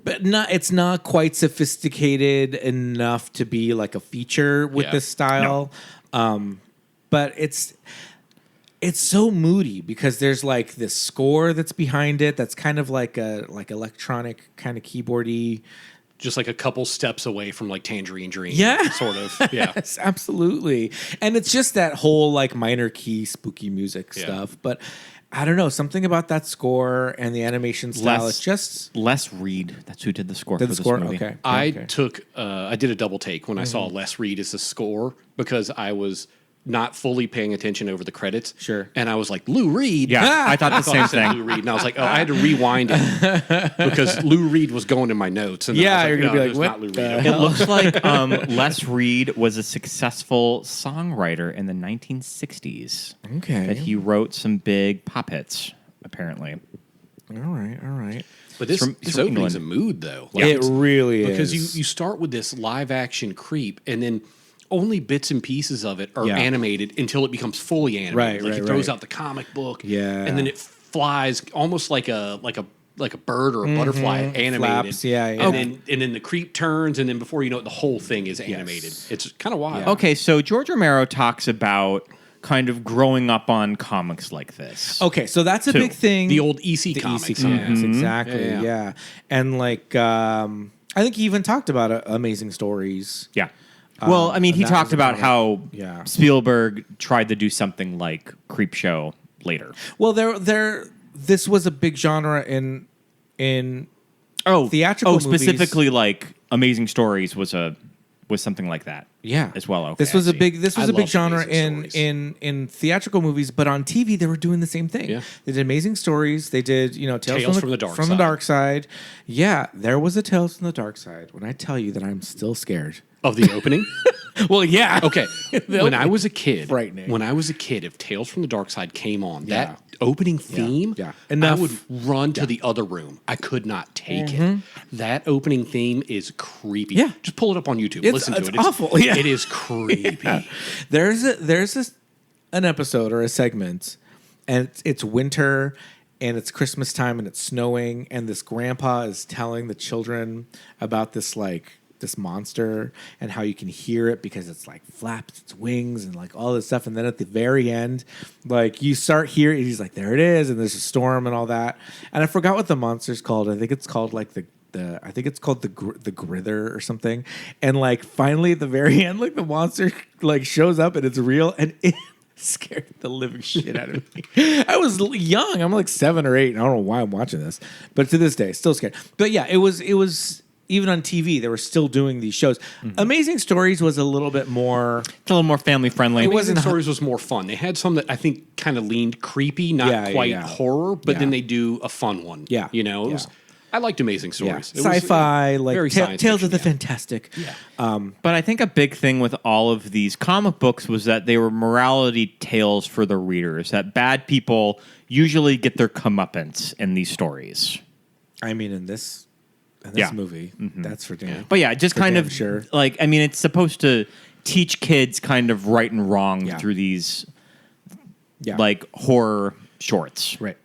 [SPEAKER 4] But it's not quite sophisticated enough to be like a feature with
[SPEAKER 6] Yeah.
[SPEAKER 4] this style. But it's so moody because there's like this score that's behind it that's kind of like electronic kind of keyboardy.
[SPEAKER 6] Just like a couple steps away from like Tangerine Dream.
[SPEAKER 4] Yeah.
[SPEAKER 6] Sort of. Yeah.
[SPEAKER 4] Yes, absolutely. And it's just that whole like minor key spooky music
[SPEAKER 6] Yeah.
[SPEAKER 4] stuff. But I don't know, something about that score and the animation style.
[SPEAKER 5] Les-
[SPEAKER 4] It's just
[SPEAKER 5] Les Reed, that's who did the score
[SPEAKER 4] did
[SPEAKER 5] for
[SPEAKER 4] the
[SPEAKER 5] this
[SPEAKER 4] score.
[SPEAKER 5] movie.
[SPEAKER 4] Okay,
[SPEAKER 6] I
[SPEAKER 4] okay.
[SPEAKER 6] did a double take when I saw Les Reed as the score because I was not fully paying attention over the credits.
[SPEAKER 4] Sure.
[SPEAKER 6] And I was like, Lou Reed.
[SPEAKER 5] Yeah, I thought the
[SPEAKER 6] I
[SPEAKER 5] same
[SPEAKER 6] it said
[SPEAKER 5] thing.
[SPEAKER 6] Lou Reed, and I was like, oh, I had to rewind it because Lou Reed was going in my notes. And then
[SPEAKER 4] Yeah,
[SPEAKER 6] I was
[SPEAKER 4] you're gonna be like,
[SPEAKER 6] it's
[SPEAKER 4] what
[SPEAKER 6] not Lou
[SPEAKER 4] the
[SPEAKER 6] Reed.
[SPEAKER 4] hell?
[SPEAKER 5] It looks like Les Reed was a successful songwriter in the 1960s.
[SPEAKER 4] Okay.
[SPEAKER 5] That he wrote some big pop hits, apparently.
[SPEAKER 4] All right.
[SPEAKER 6] But this,
[SPEAKER 5] from-
[SPEAKER 6] this
[SPEAKER 5] from
[SPEAKER 6] opening's
[SPEAKER 5] England.
[SPEAKER 6] a mood, though.
[SPEAKER 4] It
[SPEAKER 6] it's-
[SPEAKER 4] really
[SPEAKER 6] because
[SPEAKER 4] is.
[SPEAKER 6] you start with this live action creep, and then only bits and pieces of it are
[SPEAKER 4] Yeah.
[SPEAKER 6] animated until it becomes fully animated.
[SPEAKER 4] Right,
[SPEAKER 6] like
[SPEAKER 4] right,
[SPEAKER 6] he throws
[SPEAKER 4] right.
[SPEAKER 6] out the comic book,
[SPEAKER 4] Yeah.
[SPEAKER 6] and then it flies almost like a bird or a butterfly animated.
[SPEAKER 4] Flaps, yeah, yeah.
[SPEAKER 6] And then the creep turns, and then before you know it, the whole thing is animated. It's kind of wild.
[SPEAKER 5] Okay, so George Romero talks about kind of growing up on comics like this.
[SPEAKER 4] Okay, so that's a
[SPEAKER 5] Two.
[SPEAKER 4] big thing.
[SPEAKER 6] The old EC
[SPEAKER 4] the
[SPEAKER 6] comics.
[SPEAKER 4] EC comics,
[SPEAKER 6] yeah.
[SPEAKER 4] exactly.
[SPEAKER 6] Yeah,
[SPEAKER 4] Yeah,
[SPEAKER 6] yeah.
[SPEAKER 4] And like, I think he even talked about Amazing Stories.
[SPEAKER 5] Yeah. Well, I mean, he
[SPEAKER 4] and that
[SPEAKER 5] talked
[SPEAKER 4] was a
[SPEAKER 5] about
[SPEAKER 4] comic.
[SPEAKER 5] how
[SPEAKER 4] Yeah.
[SPEAKER 5] Spielberg tried to do something like Creepshow later.
[SPEAKER 4] Well, this was a big genre in theatrical movies.
[SPEAKER 5] Specifically like Amazing Stories was something like that.
[SPEAKER 4] Yeah,
[SPEAKER 5] as well. Okay,
[SPEAKER 4] this was
[SPEAKER 5] I
[SPEAKER 4] a
[SPEAKER 5] see.
[SPEAKER 4] big
[SPEAKER 6] I love
[SPEAKER 4] genre
[SPEAKER 6] Amazing Stories.
[SPEAKER 4] in theatrical movies, but on TV they were doing the same thing.
[SPEAKER 6] Yeah.
[SPEAKER 4] They did Amazing Stories. They did Tales
[SPEAKER 6] from the Dark
[SPEAKER 4] from
[SPEAKER 6] Side.
[SPEAKER 4] the Dark Side. Yeah, there was a Tales from the Dark Side. When I tell you that I'm still scared.
[SPEAKER 6] Of the opening?
[SPEAKER 4] Well, yeah.
[SPEAKER 6] Okay. When I was a kid,
[SPEAKER 4] Frightening.
[SPEAKER 6] if Tales from the Dark Side came on,
[SPEAKER 4] Yeah.
[SPEAKER 6] that opening theme,
[SPEAKER 4] Yeah.
[SPEAKER 6] I
[SPEAKER 4] Enough.
[SPEAKER 6] would run to the other room. I could not take it. That opening theme is creepy.
[SPEAKER 4] Yeah.
[SPEAKER 6] Just pull it up on YouTube.
[SPEAKER 4] It's-
[SPEAKER 6] Listen to
[SPEAKER 4] it's
[SPEAKER 6] it.
[SPEAKER 4] awful. Yeah.
[SPEAKER 6] It is creepy.
[SPEAKER 4] There's an episode or a segment, and it's winter, and it's Christmas time, and it's snowing, and this grandpa is telling the children about this monster and how you can hear it because it's like flaps its wings and like all this stuff, and then at the very end, like you start hearing, he's like, there it is, and there's a storm and all that, and I forgot what the monster's called. I think it's called like the Grither or something, and like finally at the very end, like the monster like shows up and it's real, and it scared the living shit out of me. I was young, I'm like 7 or 8, and I don't know why I'm watching this, but to this day still scared. But yeah, it was even on TV they were still doing these shows. Amazing Stories was a little bit more,
[SPEAKER 5] It's a little more family friendly.
[SPEAKER 4] It
[SPEAKER 6] Amazing
[SPEAKER 4] wasn't
[SPEAKER 6] Stories was more fun. They had some that I think kind of leaned creepy, not
[SPEAKER 4] Yeah,
[SPEAKER 6] quite
[SPEAKER 4] yeah.
[SPEAKER 6] horror, but
[SPEAKER 4] Yeah.
[SPEAKER 6] then they do a fun one.
[SPEAKER 4] Yeah.
[SPEAKER 6] You know, it was, I liked Amazing Stories. It was,
[SPEAKER 4] sci-fi, like
[SPEAKER 6] very science
[SPEAKER 4] Tales of
[SPEAKER 6] fiction,
[SPEAKER 4] the
[SPEAKER 6] yeah.
[SPEAKER 4] Fantastic.
[SPEAKER 5] But I think a big thing with all of these comic books was that they were morality tales for the readers, that bad people usually get their comeuppance in these stories.
[SPEAKER 4] I mean, in this
[SPEAKER 5] Yeah.
[SPEAKER 4] movie, that's for damn.
[SPEAKER 5] But yeah, just
[SPEAKER 4] For
[SPEAKER 5] kind
[SPEAKER 4] damn
[SPEAKER 5] of
[SPEAKER 4] sure.
[SPEAKER 5] like, I mean, it's supposed to teach kids kind of right and wrong
[SPEAKER 4] Yeah.
[SPEAKER 5] through these
[SPEAKER 4] Yeah.
[SPEAKER 5] like horror shorts.
[SPEAKER 4] Right.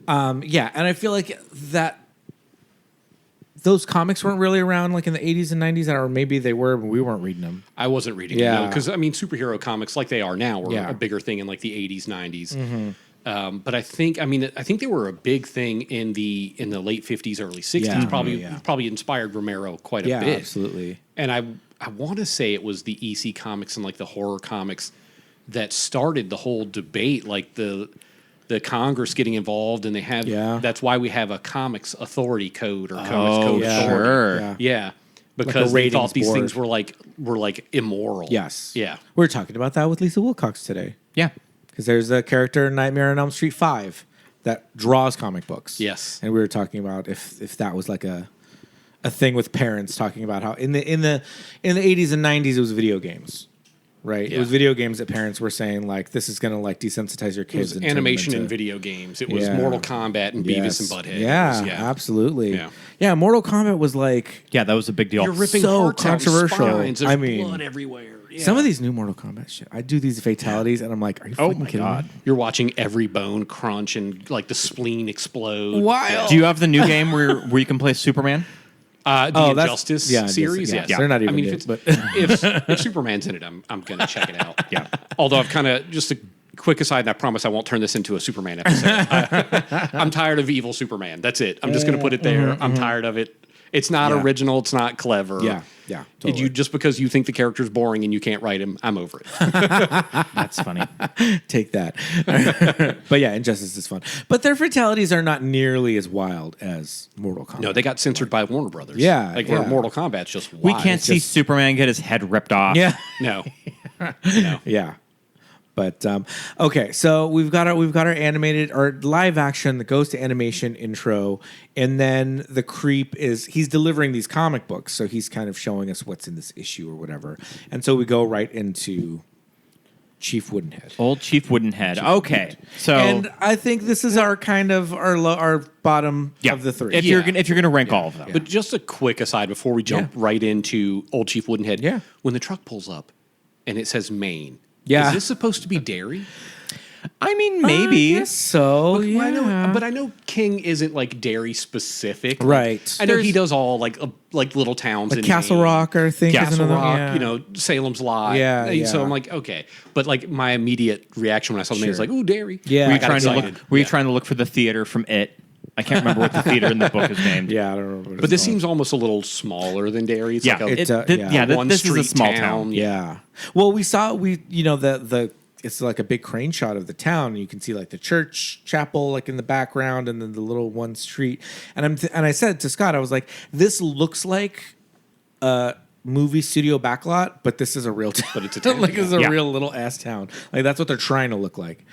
[SPEAKER 4] Yeah, and I feel like those comics weren't really around like in the 80s and 90s, or maybe they were, but we weren't reading them.
[SPEAKER 6] I wasn't reading
[SPEAKER 4] Yeah.
[SPEAKER 6] it because I mean, superhero comics like they are now were
[SPEAKER 4] Yeah.
[SPEAKER 6] a bigger thing in like the 80s, 90s. But I think they were a big thing in the late 50s, early 60s.
[SPEAKER 4] Yeah.
[SPEAKER 6] Probably inspired Romero quite a
[SPEAKER 4] Yeah,
[SPEAKER 6] bit.
[SPEAKER 4] absolutely.
[SPEAKER 6] And I want to say it was the EC comics and like the horror comics that started the whole debate, like the Congress getting involved, and they have that's why we have a comics authority code or comics code
[SPEAKER 4] yeah.
[SPEAKER 6] authority.
[SPEAKER 5] Sure.
[SPEAKER 6] Yeah. Because they thought
[SPEAKER 4] ratings
[SPEAKER 6] these
[SPEAKER 4] board.
[SPEAKER 6] things were like immoral.
[SPEAKER 4] Yes.
[SPEAKER 6] Yeah.
[SPEAKER 4] We were talking about that with Lisa Wilcox today.
[SPEAKER 5] Yeah.
[SPEAKER 4] Because there's a character in Nightmare on Elm Street 5 that draws comic books.
[SPEAKER 6] Yes.
[SPEAKER 4] And we were talking about if that was like a thing with parents talking about how in the 80s and 90s it was video games. Right?
[SPEAKER 6] Yeah.
[SPEAKER 4] It was video games that parents were saying like this is going to like desensitize your
[SPEAKER 6] It
[SPEAKER 4] kids.
[SPEAKER 6] was
[SPEAKER 4] and turn them
[SPEAKER 6] animation
[SPEAKER 4] into-
[SPEAKER 6] and video games. It was
[SPEAKER 4] Yeah.
[SPEAKER 6] Mortal Kombat and Beavis and
[SPEAKER 4] Yes.
[SPEAKER 6] Butthead.
[SPEAKER 4] Yeah,
[SPEAKER 6] It was-
[SPEAKER 4] absolutely.
[SPEAKER 6] Yeah.
[SPEAKER 4] Yeah, Mortal Kombat was like
[SPEAKER 5] Yeah, that was a big deal.
[SPEAKER 6] You're ripping
[SPEAKER 4] So
[SPEAKER 6] hearts out and
[SPEAKER 4] controversial.
[SPEAKER 6] spines. There's
[SPEAKER 4] I mean,
[SPEAKER 6] blood everywhere. Yeah.
[SPEAKER 4] some of these new Mortal Kombat shit. I do these fatalities and I'm like, are you
[SPEAKER 5] Oh
[SPEAKER 4] fucking
[SPEAKER 5] my
[SPEAKER 4] kidding
[SPEAKER 5] God.
[SPEAKER 4] me?
[SPEAKER 6] You're watching every bone crunch and like the spleen explode.
[SPEAKER 4] Wild.
[SPEAKER 5] Do you have the new game where you can play Superman?
[SPEAKER 6] The
[SPEAKER 4] Oh, that's-
[SPEAKER 6] Injustice
[SPEAKER 4] yeah,
[SPEAKER 6] series,
[SPEAKER 4] Injustice,
[SPEAKER 6] yes.
[SPEAKER 4] they're not even
[SPEAKER 6] I mean,
[SPEAKER 4] new,
[SPEAKER 6] if,
[SPEAKER 4] but-
[SPEAKER 6] if Superman's in it, I'm gonna check it out.
[SPEAKER 5] Yeah.
[SPEAKER 6] Although I've kind of just a quick aside, and I promise I won't turn this into a Superman episode. I'm tired of evil Superman. That's it. I'm just gonna put it there. I'm tired of it. It's not
[SPEAKER 4] Yeah.
[SPEAKER 6] original. It's not clever.
[SPEAKER 4] Yeah, totally.
[SPEAKER 6] You just because you think the character's boring and you can't write him, I'm over it.
[SPEAKER 5] That's funny.
[SPEAKER 4] Take that. But yeah, Injustice is fun. But their fatalities are not nearly as wild as Mortal Kombat.
[SPEAKER 6] No, they got censored by Warner Brothers.
[SPEAKER 4] Yeah,
[SPEAKER 6] like where
[SPEAKER 4] yeah.
[SPEAKER 6] Mortal Kombat's just
[SPEAKER 5] We
[SPEAKER 6] wild.
[SPEAKER 5] can't see
[SPEAKER 4] just-
[SPEAKER 5] Superman get his head ripped off.
[SPEAKER 4] Yeah.
[SPEAKER 6] No, no.
[SPEAKER 4] Yeah. But okay, so we've got our animated or live action that goes to animation intro, and then the creep he's delivering these comic books, so he's kind of showing us what's in this issue or whatever, and so we go right into Chief Woodenhead.
[SPEAKER 5] Old Chief Woodenhead. Okay. So
[SPEAKER 4] And I think this is our kind of our bottom
[SPEAKER 5] yeah,
[SPEAKER 4] of the three.
[SPEAKER 5] If you're gonna rank all of them.
[SPEAKER 6] But just a quick aside before we jump right into Old Chief Woodenhead.
[SPEAKER 4] Yeah.
[SPEAKER 6] When the truck pulls up and it says Maine,
[SPEAKER 4] Yeah.
[SPEAKER 6] is this supposed to be dairy?
[SPEAKER 5] I mean, maybe.
[SPEAKER 4] I guess so. Yeah.
[SPEAKER 6] But I know King isn't like dairy specific.
[SPEAKER 4] Right.
[SPEAKER 6] I know he
[SPEAKER 5] There's-
[SPEAKER 6] does all like little towns
[SPEAKER 4] Like
[SPEAKER 6] in
[SPEAKER 4] Castle
[SPEAKER 6] Maine.
[SPEAKER 4] Rock, I think, is
[SPEAKER 6] Castle
[SPEAKER 4] another
[SPEAKER 6] Rock,
[SPEAKER 4] yeah.
[SPEAKER 6] you know, Salem's Lot.
[SPEAKER 4] Yeah,
[SPEAKER 6] So
[SPEAKER 4] yeah.
[SPEAKER 6] I'm like, okay. But like my immediate reaction when I saw the name is
[SPEAKER 4] Sure.
[SPEAKER 6] like, ooh, dairy.
[SPEAKER 4] Yeah.
[SPEAKER 5] Were
[SPEAKER 4] I
[SPEAKER 5] you
[SPEAKER 6] got
[SPEAKER 5] trying to
[SPEAKER 6] excited.
[SPEAKER 5] look? Were you trying to look for the theater from It? I can't remember what the theater in the book is named.
[SPEAKER 4] Yeah, I don't remember. What
[SPEAKER 6] But this
[SPEAKER 4] it's called.
[SPEAKER 6] seems almost a little smaller than dairy. It's
[SPEAKER 5] Yeah,
[SPEAKER 6] like a
[SPEAKER 4] It's,
[SPEAKER 5] this is a
[SPEAKER 6] one-street
[SPEAKER 5] small
[SPEAKER 6] town.
[SPEAKER 5] town.
[SPEAKER 4] Yeah. Well, the it's like a big crane shot of the town, and you can see like the church chapel like in the background, and then the little one street. And I said to Scott, I was like, this looks like a movie studio backlot, but this is a real town.
[SPEAKER 6] But it's a town,
[SPEAKER 4] like it's a
[SPEAKER 5] yeah.
[SPEAKER 4] real little ass town. Like that's what they're trying to look like.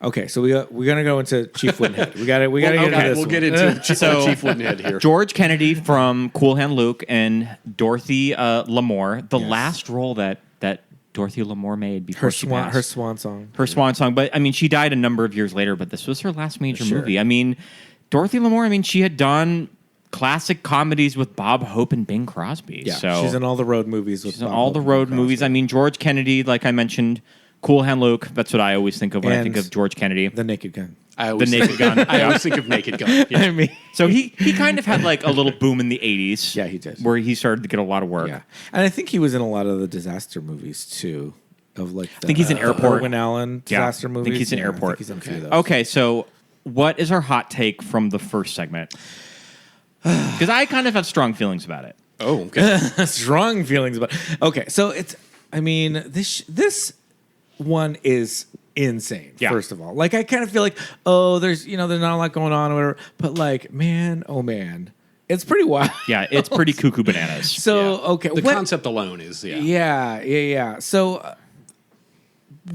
[SPEAKER 4] Okay, so we're gonna go into Chief Woodenhead. We got to get into this.
[SPEAKER 6] We'll
[SPEAKER 4] one.
[SPEAKER 6] get into
[SPEAKER 5] So-
[SPEAKER 6] Chief Woodenhead here.
[SPEAKER 5] George Kennedy from Cool Hand Luke and Dorothy Lamour. The
[SPEAKER 4] Yes.
[SPEAKER 5] last role that Dorothy Lamour made before
[SPEAKER 4] her
[SPEAKER 5] she
[SPEAKER 4] swan
[SPEAKER 5] passed.
[SPEAKER 4] her swan song.
[SPEAKER 5] Her swan song. But I mean, she died a number of years later. But this was her last major
[SPEAKER 4] Sure.
[SPEAKER 5] movie. I mean, Dorothy Lamour. I mean, she had done classic comedies with Bob Hope and Bing Crosby.
[SPEAKER 4] Yeah,
[SPEAKER 5] so
[SPEAKER 4] she's in all the road movies. With
[SPEAKER 5] she's in
[SPEAKER 4] Bob
[SPEAKER 5] all
[SPEAKER 4] Hope
[SPEAKER 5] the
[SPEAKER 4] and
[SPEAKER 5] road
[SPEAKER 4] Crosby.
[SPEAKER 5] movies. I mean, George Kennedy, like I mentioned, Cool Hand Luke. That's what I always think of when I think
[SPEAKER 4] And
[SPEAKER 5] of George Kennedy.
[SPEAKER 4] The Naked Gun.
[SPEAKER 6] I always
[SPEAKER 5] The Naked
[SPEAKER 6] think,
[SPEAKER 5] Gun.
[SPEAKER 6] I always think of Naked Gun. Yeah.
[SPEAKER 4] I mean,
[SPEAKER 5] So he kind of had like a little boom in the 80s.
[SPEAKER 4] Yeah, he did.
[SPEAKER 5] Where he started to get a lot of work.
[SPEAKER 4] yeah, and I think he was in a lot of the disaster movies too. Of like,
[SPEAKER 5] think he's in Airport.
[SPEAKER 4] Irwin Allen
[SPEAKER 5] Yeah,
[SPEAKER 4] disaster
[SPEAKER 5] I
[SPEAKER 4] movies.
[SPEAKER 5] think he's in
[SPEAKER 4] Yeah, I think
[SPEAKER 5] Airport.
[SPEAKER 4] he's in a few of those.
[SPEAKER 5] Okay, so what is our hot take from the first segment? Because I kind of have strong feelings about it.
[SPEAKER 6] Oh, okay.
[SPEAKER 4] Strong feelings about. Okay, so it's. I mean, this one is insane.
[SPEAKER 5] Yeah.
[SPEAKER 4] First of all, like I kind of feel like, oh, there's not a lot going on or whatever, but like, man, oh man, it's pretty wild.
[SPEAKER 5] Yeah, it's pretty cuckoo bananas.
[SPEAKER 4] So
[SPEAKER 6] Yeah.
[SPEAKER 4] okay,
[SPEAKER 6] The
[SPEAKER 4] what-
[SPEAKER 6] concept alone is
[SPEAKER 4] Yeah. So,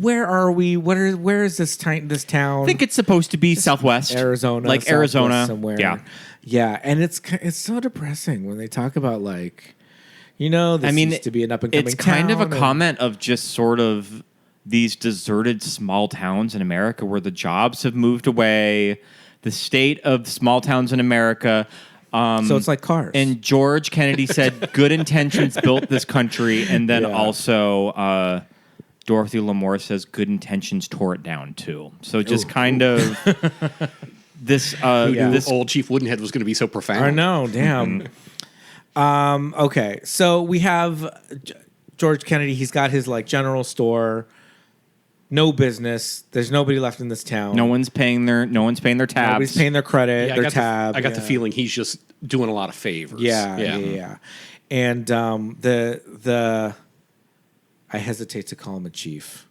[SPEAKER 4] where are we? Where is this town?
[SPEAKER 5] I think it's supposed to be Southwest.
[SPEAKER 4] Arizona,
[SPEAKER 5] Like
[SPEAKER 4] Southwest
[SPEAKER 5] Arizona.
[SPEAKER 4] somewhere. Yeah, and it's so depressing when they talk about like, this
[SPEAKER 5] I mean,
[SPEAKER 4] used to be an up and coming.
[SPEAKER 5] it's kind of a
[SPEAKER 4] town, and-
[SPEAKER 5] comment of just sort of these deserted small towns in America where the jobs have moved away, the state of small towns in America.
[SPEAKER 4] So it's like Cars.
[SPEAKER 5] And George Kennedy said, "Good intentions built this country," and then
[SPEAKER 4] Yeah.
[SPEAKER 5] also Dorothy Lamour says, "Good intentions tore it down too." So just kind of this
[SPEAKER 6] This old Chief Woodenhead was going to be so profound.
[SPEAKER 4] I know, damn. Okay, so we have George Kennedy. He's got his like general store. No business. There's nobody left in this town.
[SPEAKER 5] No one's paying their tabs.
[SPEAKER 4] Nobody's paying their credit, their tab.
[SPEAKER 6] I got the feeling he's just doing a lot of favors.
[SPEAKER 4] Yeah. And the I hesitate to call him a chief.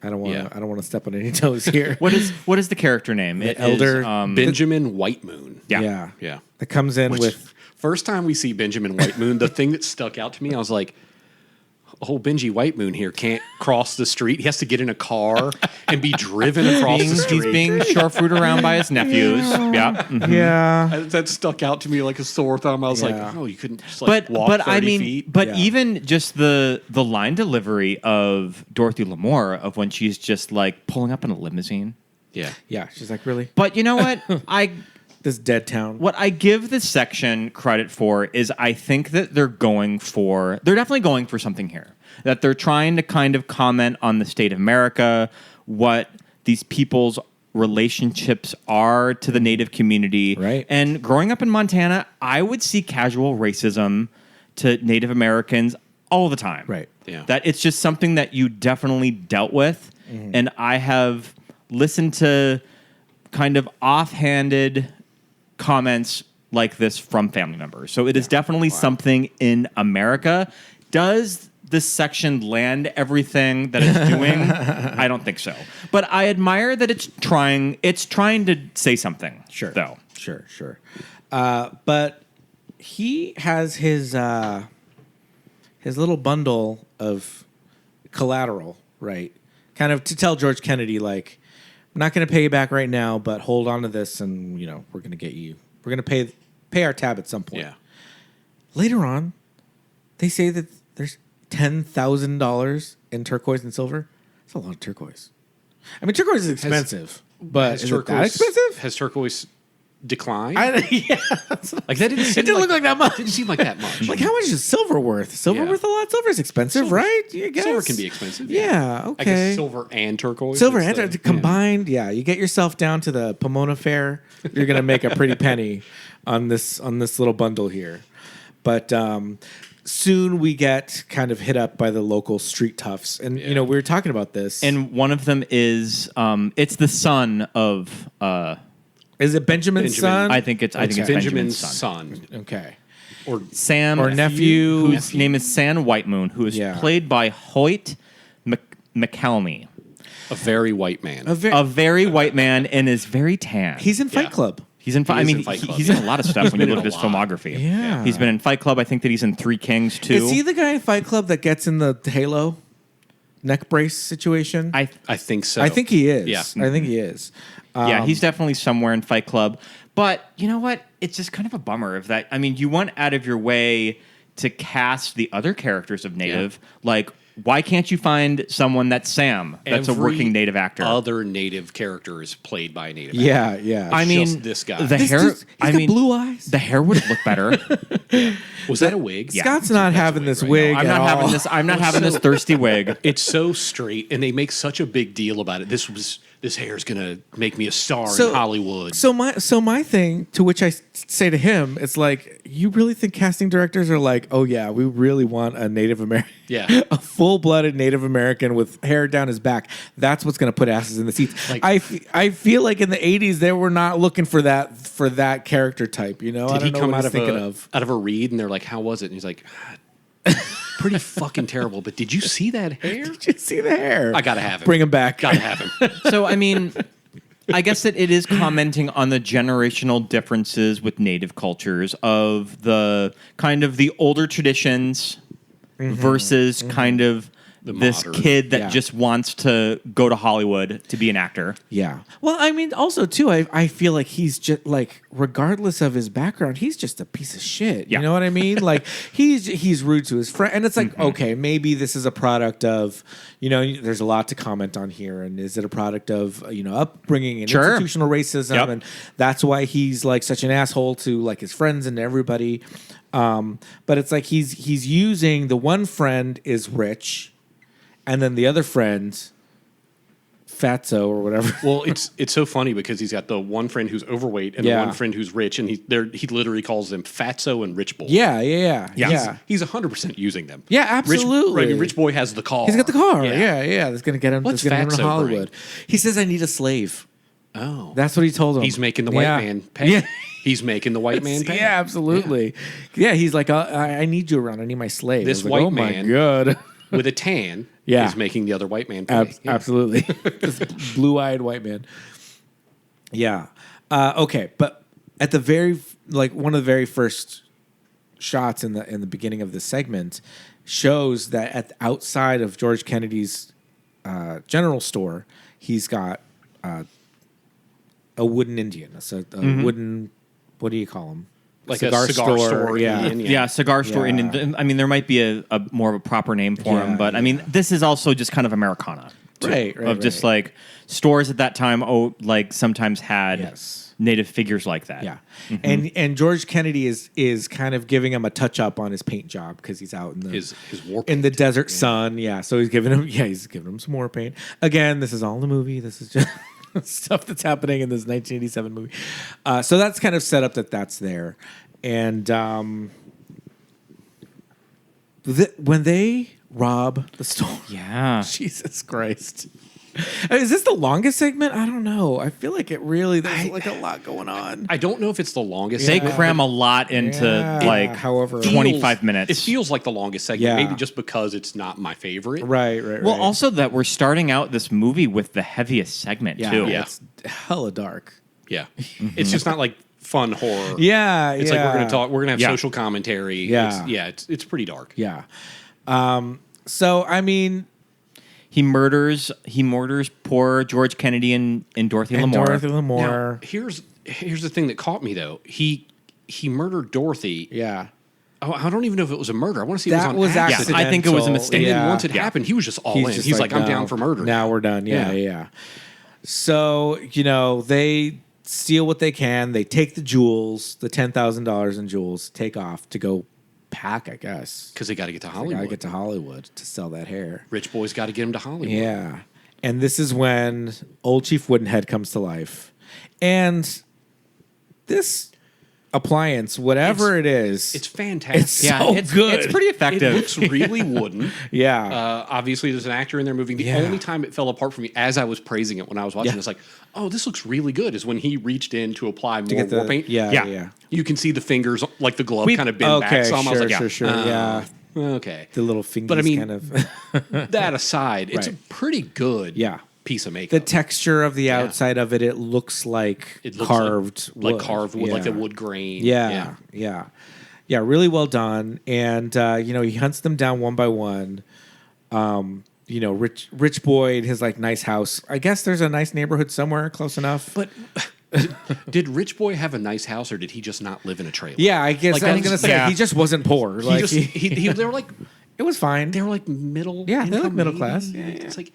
[SPEAKER 4] I don't want to step on any toes here.
[SPEAKER 5] What is the character name?
[SPEAKER 4] The elder
[SPEAKER 6] Benjamin Whitemoon.
[SPEAKER 5] Yeah.
[SPEAKER 6] Yeah.
[SPEAKER 4] That comes in with
[SPEAKER 6] First time we see Benjamin Whitemoon, the thing that stuck out to me, I was like, "Oh, Benji Whitemoon here can't cross the street. He has to get in a car and be driven across the street."
[SPEAKER 5] He's being chauffeured around by his nephews. Yeah.
[SPEAKER 4] yeah.
[SPEAKER 6] That stuck out to me like a sore thumb. I was like, "Oh, you couldn't just like walk 30
[SPEAKER 5] I mean,
[SPEAKER 6] feet."
[SPEAKER 5] but
[SPEAKER 4] Yeah.
[SPEAKER 5] even just the line delivery of Dorothy Lamour of when she's just like pulling up in a limousine.
[SPEAKER 6] Yeah.
[SPEAKER 4] Yeah. She's like, really?
[SPEAKER 5] But you know what?
[SPEAKER 4] This dead town.
[SPEAKER 5] What I give this section credit for is I think that they're definitely going for something here. That they're trying to kind of comment on the state of America, what these people's relationships are to the Native community.
[SPEAKER 4] Right.
[SPEAKER 5] And growing up in Montana, I would see casual racism to Native Americans all the time.
[SPEAKER 4] Right.
[SPEAKER 6] Yeah.
[SPEAKER 5] That it's just something that you definitely dealt with. And I have listened to kind of offhanded comments like this from family members. So it is definitely something in America. Does this section land everything that it's doing? I don't think so. But I admire that it's trying to say something.
[SPEAKER 4] Sure.
[SPEAKER 5] Though.
[SPEAKER 4] Sure. But he has his little bundle of collateral, right? Kind of to tell George Kennedy, like, I'm not going to pay you back right now, but hold on to this, and we're going to pay our tab at some point.
[SPEAKER 6] Yeah.
[SPEAKER 4] Later on, they say that there's $10,000 in turquoise and silver. That's a lot of turquoise. I mean, turquoise is expensive, but is it that expensive?
[SPEAKER 6] Has turquoise declined?
[SPEAKER 4] Yeah,
[SPEAKER 6] Like that didn't. Seem
[SPEAKER 4] it didn't look like that much.
[SPEAKER 6] Didn't seem like that much.
[SPEAKER 4] Like, how much is silver worth? Silver
[SPEAKER 6] Yeah.
[SPEAKER 4] worth a lot. Silver is expensive, right? You guess?
[SPEAKER 6] Silver can be expensive.
[SPEAKER 4] Yeah, okay.
[SPEAKER 6] I guess silver and turquoise.
[SPEAKER 4] Silver
[SPEAKER 6] is
[SPEAKER 4] and
[SPEAKER 6] the-
[SPEAKER 4] combined, yeah. You get yourself down to the Pomona Fair, you're gonna make a pretty penny on this little bundle here. But soon we get kind of hit up by the local street toughs, and we were talking about this.
[SPEAKER 5] And one of them is it's the son of
[SPEAKER 4] is it Benjamin's son?
[SPEAKER 5] I think it's
[SPEAKER 6] Benjamin's
[SPEAKER 5] son.
[SPEAKER 4] Okay.
[SPEAKER 6] Or
[SPEAKER 5] Sam
[SPEAKER 4] Or nephew.
[SPEAKER 5] whose name is Sam Whitemoon, who is
[SPEAKER 4] Yeah.
[SPEAKER 5] played by Hoyt McElmy.
[SPEAKER 6] a very white man.
[SPEAKER 5] A very white man and is very tan.
[SPEAKER 4] He's in Fight Club.
[SPEAKER 5] He's in.
[SPEAKER 6] He
[SPEAKER 5] I
[SPEAKER 6] is
[SPEAKER 5] mean,
[SPEAKER 6] in Fight Club,
[SPEAKER 5] he's in
[SPEAKER 6] yeah.
[SPEAKER 5] a lot of stuff when you
[SPEAKER 6] been
[SPEAKER 5] look
[SPEAKER 6] in
[SPEAKER 5] at his
[SPEAKER 6] a lot.
[SPEAKER 5] filmography.
[SPEAKER 4] Yeah.
[SPEAKER 5] He's been in Fight Club. I think that he's in Three Kings too.
[SPEAKER 4] Is he the guy in Fight Club that gets in the Halo neck brace situation?
[SPEAKER 5] I
[SPEAKER 6] think so.
[SPEAKER 4] I think he is.
[SPEAKER 6] Yeah.
[SPEAKER 4] I think he is.
[SPEAKER 5] yeah, he's definitely somewhere in Fight Club. But you know what? It's just kind of a bummer of that. I mean, you went out of your way to cast the other characters of Native. Like, why can't you find someone that's Sam? That's a
[SPEAKER 6] Every
[SPEAKER 5] working Native actor.
[SPEAKER 6] Other native character is played by a native.
[SPEAKER 4] Yeah,
[SPEAKER 6] actor.
[SPEAKER 4] yeah.
[SPEAKER 5] I mean,
[SPEAKER 6] just this guy.
[SPEAKER 5] The
[SPEAKER 4] This
[SPEAKER 5] hair.
[SPEAKER 4] dude's- he's
[SPEAKER 5] I
[SPEAKER 4] got
[SPEAKER 5] mean,
[SPEAKER 4] blue eyes.
[SPEAKER 5] The hair would look better.
[SPEAKER 6] Was that a wig?
[SPEAKER 5] Yeah.
[SPEAKER 4] Scott's not having this wig.
[SPEAKER 5] I'm
[SPEAKER 4] at
[SPEAKER 5] not having
[SPEAKER 4] all.
[SPEAKER 5] this. I'm not having this thirsty wig.
[SPEAKER 6] It's so straight, and they make such a big deal about it. This hair is gonna make me a star in Hollywood.
[SPEAKER 4] So my thing, to which I say to him, it's like, you really think casting directors are like, oh yeah, we really want a Native American,
[SPEAKER 6] Yeah.
[SPEAKER 4] a full-blooded Native American with hair down his back. That's what's going to put asses in the seats.
[SPEAKER 6] Like-
[SPEAKER 4] I feel like in the '80s they were not looking for that character type. I
[SPEAKER 6] Did
[SPEAKER 4] don't
[SPEAKER 6] he
[SPEAKER 4] know
[SPEAKER 6] come
[SPEAKER 4] what
[SPEAKER 6] out
[SPEAKER 4] he's
[SPEAKER 6] of
[SPEAKER 4] thinking
[SPEAKER 6] a
[SPEAKER 4] of.
[SPEAKER 6] out of a read, and they're like, "How was it?" And he's like, "Pretty fucking terrible." But did you see that hair?
[SPEAKER 4] Did you see the hair?
[SPEAKER 6] I gotta have him.
[SPEAKER 4] Bring him back.
[SPEAKER 6] Gotta have him.
[SPEAKER 5] So, I mean, I guess that it is commenting on the generational differences with Native cultures of the kind of the older traditions versus kind of this
[SPEAKER 6] modern.
[SPEAKER 5] kid that
[SPEAKER 4] Yeah.
[SPEAKER 5] just wants to go to Hollywood to be an actor.
[SPEAKER 4] Yeah. Well, I mean, also too, I feel like he's just like, regardless of his background, he's just a piece of shit.
[SPEAKER 5] Yeah.
[SPEAKER 4] You know what I mean? Like he's rude to his friend, and it's like, okay, maybe this is a product of, there's a lot to comment on here, and is it a product of upbringing and
[SPEAKER 5] Sure.
[SPEAKER 4] institutional racism,
[SPEAKER 5] Yep.
[SPEAKER 4] and that's why he's like such an asshole to like his friends and everybody. But it's like he's using the one friend is rich, and then the other friend Fatso or whatever.
[SPEAKER 6] Well, it's so funny because he's got the one friend who's overweight and the one friend who's rich, and he literally calls them Fatso and Rich Boy.
[SPEAKER 4] Yeah.
[SPEAKER 6] He's 100% using them.
[SPEAKER 4] Yeah, absolutely.
[SPEAKER 6] Rich Boy has the car.
[SPEAKER 4] He's got the car. Yeah. That's gonna get him.
[SPEAKER 6] What's
[SPEAKER 4] That's gonna get him to
[SPEAKER 6] Fatso
[SPEAKER 4] Hollywood.
[SPEAKER 6] bring?
[SPEAKER 4] He says, "I need a slave."
[SPEAKER 6] Oh,
[SPEAKER 4] That's what he told him.
[SPEAKER 6] he's making the white man pay.
[SPEAKER 4] Yeah.
[SPEAKER 6] He's making the white man pay.
[SPEAKER 4] Yeah, absolutely. Yeah, he's like, I need you around. I need my slave.
[SPEAKER 6] This
[SPEAKER 4] I was like,
[SPEAKER 6] white
[SPEAKER 4] oh
[SPEAKER 6] man-
[SPEAKER 4] my god.
[SPEAKER 6] With a tan,
[SPEAKER 4] Yeah.
[SPEAKER 6] is making the other white man pay. Yeah.
[SPEAKER 4] Absolutely. This blue-eyed white man. Yeah. Okay, but at the one of the very first shots in the beginning of the segment shows that outside of George Kennedy's general store, he's got a wooden Indian, a wooden. What do you call him?
[SPEAKER 6] Like a cigar store
[SPEAKER 4] Yeah.
[SPEAKER 6] Indian,
[SPEAKER 5] Yeah, cigar store.
[SPEAKER 4] Yeah.
[SPEAKER 5] Indian. I mean, there might be a more of a proper name for
[SPEAKER 4] Yeah,
[SPEAKER 5] him, but I mean, this is also just kind of Americana, too,
[SPEAKER 4] Right,
[SPEAKER 5] of just like stores at that time. Like sometimes had
[SPEAKER 4] Yes.
[SPEAKER 5] native figures like that.
[SPEAKER 4] Yeah, and George Kennedy is kind of giving him a touch up on his paint job because he's out in the
[SPEAKER 6] his war
[SPEAKER 4] in the
[SPEAKER 6] paint.
[SPEAKER 4] desert sun. Yeah, so he's giving him some more paint. Again, this is all in the movie. This is just stuff that's happening in this 1987 movie. So that's kind of set up that's there, and when they rob the store,
[SPEAKER 5] Yeah.
[SPEAKER 4] Jesus Christ. Is this the longest segment? I don't know. I feel like there's like a lot going on.
[SPEAKER 6] I don't know if it's the longest.
[SPEAKER 5] They
[SPEAKER 6] segment,
[SPEAKER 5] cram a lot into
[SPEAKER 4] Yeah. However-
[SPEAKER 6] but
[SPEAKER 5] 25 minutes.
[SPEAKER 6] It feels like the longest segment,
[SPEAKER 4] Yeah.
[SPEAKER 6] maybe just because it's not my favorite.
[SPEAKER 4] Right.
[SPEAKER 5] Well, also that we're starting out this movie with the heaviest segment too.
[SPEAKER 6] Yeah.
[SPEAKER 4] It's hella dark.
[SPEAKER 6] Yeah, it's just not like fun horror.
[SPEAKER 4] Yeah,
[SPEAKER 6] It's like we're gonna have
[SPEAKER 5] Yeah.
[SPEAKER 6] social commentary.
[SPEAKER 4] Yeah.
[SPEAKER 6] It's pretty dark.
[SPEAKER 4] Yeah. So I mean,
[SPEAKER 5] He murders poor George Kennedy and Dorothy
[SPEAKER 4] and
[SPEAKER 5] Lamour.
[SPEAKER 4] Dorothy
[SPEAKER 6] Now,
[SPEAKER 4] Lamour.
[SPEAKER 6] here's the thing that caught me though. He murdered Dorothy.
[SPEAKER 4] Yeah.
[SPEAKER 6] Oh, I don't even know if it was a murder. I want to see if
[SPEAKER 4] That
[SPEAKER 6] it
[SPEAKER 4] was
[SPEAKER 6] was on accident.
[SPEAKER 4] accidental.
[SPEAKER 5] I think it was a mistake.
[SPEAKER 6] And then
[SPEAKER 4] Yeah.
[SPEAKER 6] once it happened, he was just all in.
[SPEAKER 4] just
[SPEAKER 6] He's like, I'm
[SPEAKER 4] no,
[SPEAKER 6] down for murder.
[SPEAKER 4] Now we're done. Yeah, yeah. So, they steal what they can. They take the jewels, the $10,000 in jewels, take off to go pack, I guess.
[SPEAKER 6] Because they got to get to
[SPEAKER 4] They
[SPEAKER 6] Hollywood.
[SPEAKER 4] gotta get to Hollywood to sell that hair.
[SPEAKER 6] Rich boys got to get him to Hollywood.
[SPEAKER 4] Yeah. And this is when old Chief Woodenhead comes to life. And this appliance, whatever it is,
[SPEAKER 6] It's fantastic.
[SPEAKER 4] It's so good.
[SPEAKER 5] It's pretty
[SPEAKER 6] It
[SPEAKER 5] effective.
[SPEAKER 6] looks really wooden.
[SPEAKER 4] yeah.
[SPEAKER 6] Obviously, there's an actor in there moving. The
[SPEAKER 4] Yeah.
[SPEAKER 6] only time it fell apart for me as I was praising it when I was watching,
[SPEAKER 4] Yeah.
[SPEAKER 6] it's like, oh, this looks really good, is when he reached in to apply more
[SPEAKER 4] to get the
[SPEAKER 6] war paint.
[SPEAKER 4] yeah.
[SPEAKER 6] You can see the fingers, like the glove,
[SPEAKER 5] We-
[SPEAKER 6] kind of bend back. So I was like,
[SPEAKER 4] sure. Yeah.
[SPEAKER 6] Okay.
[SPEAKER 4] The little fingers
[SPEAKER 6] But I mean,
[SPEAKER 4] kind of
[SPEAKER 6] that aside, it's a
[SPEAKER 4] Right.
[SPEAKER 6] pretty good
[SPEAKER 4] Yeah.
[SPEAKER 6] piece of
[SPEAKER 4] the
[SPEAKER 6] makeup.
[SPEAKER 4] texture of the outside of it, it looks like
[SPEAKER 6] It looks
[SPEAKER 4] carved
[SPEAKER 6] like
[SPEAKER 4] wood.
[SPEAKER 6] carved wood, like
[SPEAKER 4] Yeah.
[SPEAKER 6] a wood grain.
[SPEAKER 4] Yeah. Really well done. And he hunts them down one by one. Rich boy in his like nice house. I guess there's a nice neighborhood somewhere close enough.
[SPEAKER 6] But did Rich Boy have a nice house, or did he just not live in a trailer?
[SPEAKER 4] yeah, I guess
[SPEAKER 6] Like,
[SPEAKER 4] I was
[SPEAKER 6] that's-
[SPEAKER 4] gonna say
[SPEAKER 5] yeah.
[SPEAKER 4] he just wasn't poor.
[SPEAKER 6] He
[SPEAKER 4] Like
[SPEAKER 6] just they were like
[SPEAKER 4] it was fine.
[SPEAKER 6] middle.
[SPEAKER 4] Yeah, they're like
[SPEAKER 6] income,
[SPEAKER 4] middle
[SPEAKER 6] maybe.
[SPEAKER 4] class. Yeah, yeah.
[SPEAKER 6] It's like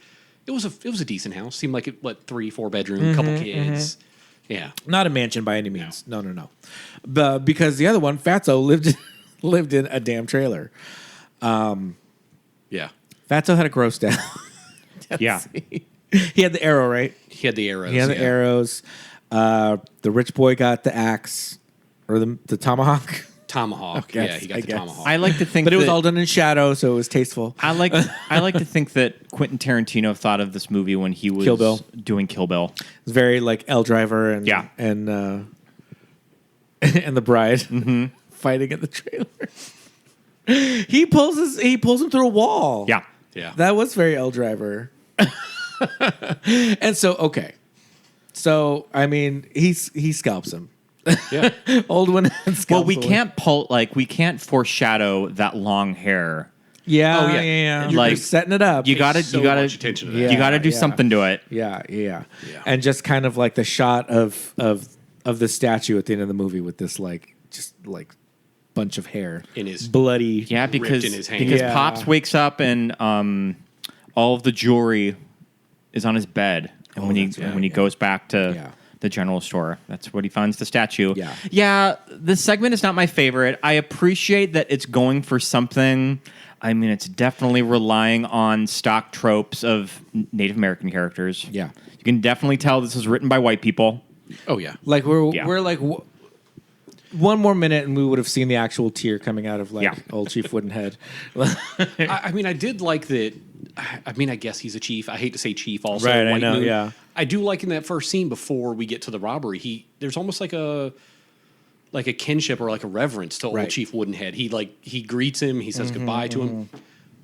[SPEAKER 6] it was a decent house. Seemed like it 3-4 bedroom, couple kids. Yeah.
[SPEAKER 4] Not a mansion by any means. No. Because the other one, Fatso, lived in a damn trailer.
[SPEAKER 6] Yeah.
[SPEAKER 4] Fatso had a gross down.
[SPEAKER 5] Yeah.
[SPEAKER 4] He had the arrow, right?
[SPEAKER 6] He had the arrows.
[SPEAKER 4] He had the arrows. The rich boy got the axe or the tomahawk.
[SPEAKER 6] Tomahawk.
[SPEAKER 4] guess,
[SPEAKER 6] Yeah, he got
[SPEAKER 4] I
[SPEAKER 6] the
[SPEAKER 4] guess.
[SPEAKER 6] tomahawk.
[SPEAKER 5] I like to think
[SPEAKER 4] But it was
[SPEAKER 5] that-
[SPEAKER 4] all done in shadow, so it was tasteful.
[SPEAKER 5] I like to think that Quentin Tarantino thought of this movie when he was
[SPEAKER 4] Kill Bill.
[SPEAKER 5] doing Kill Bill.
[SPEAKER 4] It was very like L Driver and
[SPEAKER 5] Yeah.
[SPEAKER 4] and the bride fighting in the trailer. He pulls him through a wall.
[SPEAKER 5] Yeah.
[SPEAKER 6] Yeah.
[SPEAKER 4] That was very L Driver. And so I mean he scalps him.
[SPEAKER 6] yeah.
[SPEAKER 4] Old one. Scalps
[SPEAKER 5] Well, we
[SPEAKER 4] the one.
[SPEAKER 5] can't foreshadow that long hair.
[SPEAKER 4] Yeah,
[SPEAKER 6] Oh, yeah.
[SPEAKER 4] yeah.
[SPEAKER 6] You're
[SPEAKER 5] Like,
[SPEAKER 4] You're setting it up.
[SPEAKER 5] You gotta
[SPEAKER 6] so
[SPEAKER 5] you gotta
[SPEAKER 6] much attention to that.
[SPEAKER 4] Yeah.
[SPEAKER 5] you gotta do something to it.
[SPEAKER 4] Yeah. And just kind of like the shot of the statue at the end of the movie with this just bunch of hair
[SPEAKER 6] In his-
[SPEAKER 4] bloody.
[SPEAKER 5] Yeah, because
[SPEAKER 6] in his hand.
[SPEAKER 5] because
[SPEAKER 4] Yeah.
[SPEAKER 5] Pops wakes up and all of the jewelry is on his bed, and
[SPEAKER 4] that's right,
[SPEAKER 5] when he
[SPEAKER 4] yeah.
[SPEAKER 5] goes back to
[SPEAKER 4] Yeah.
[SPEAKER 5] the general store, that's what he finds, the statue.
[SPEAKER 4] Yeah.
[SPEAKER 5] This segment is not my favorite. I appreciate that it's going for something. I mean, it's definitely relying on stock tropes of Native American characters.
[SPEAKER 4] Yeah.
[SPEAKER 5] You can definitely tell this is written by white people.
[SPEAKER 6] Oh yeah.
[SPEAKER 4] Like
[SPEAKER 5] Yeah.
[SPEAKER 4] we're like one more minute and we would have seen the actual tear coming out of like
[SPEAKER 5] Yeah.
[SPEAKER 4] old Chief Woodenhead.
[SPEAKER 6] I mean, I did like that. I mean, I guess he's a chief. I hate to say chief. Also,
[SPEAKER 4] Right, I
[SPEAKER 6] White
[SPEAKER 4] know,
[SPEAKER 6] Moon.
[SPEAKER 4] yeah.
[SPEAKER 6] I do like in that first scene before we get to the robbery. There's almost like a kinship or like a reverence to
[SPEAKER 4] Right.
[SPEAKER 6] old Chief Woodenhead. He greets him. He says goodbye to him.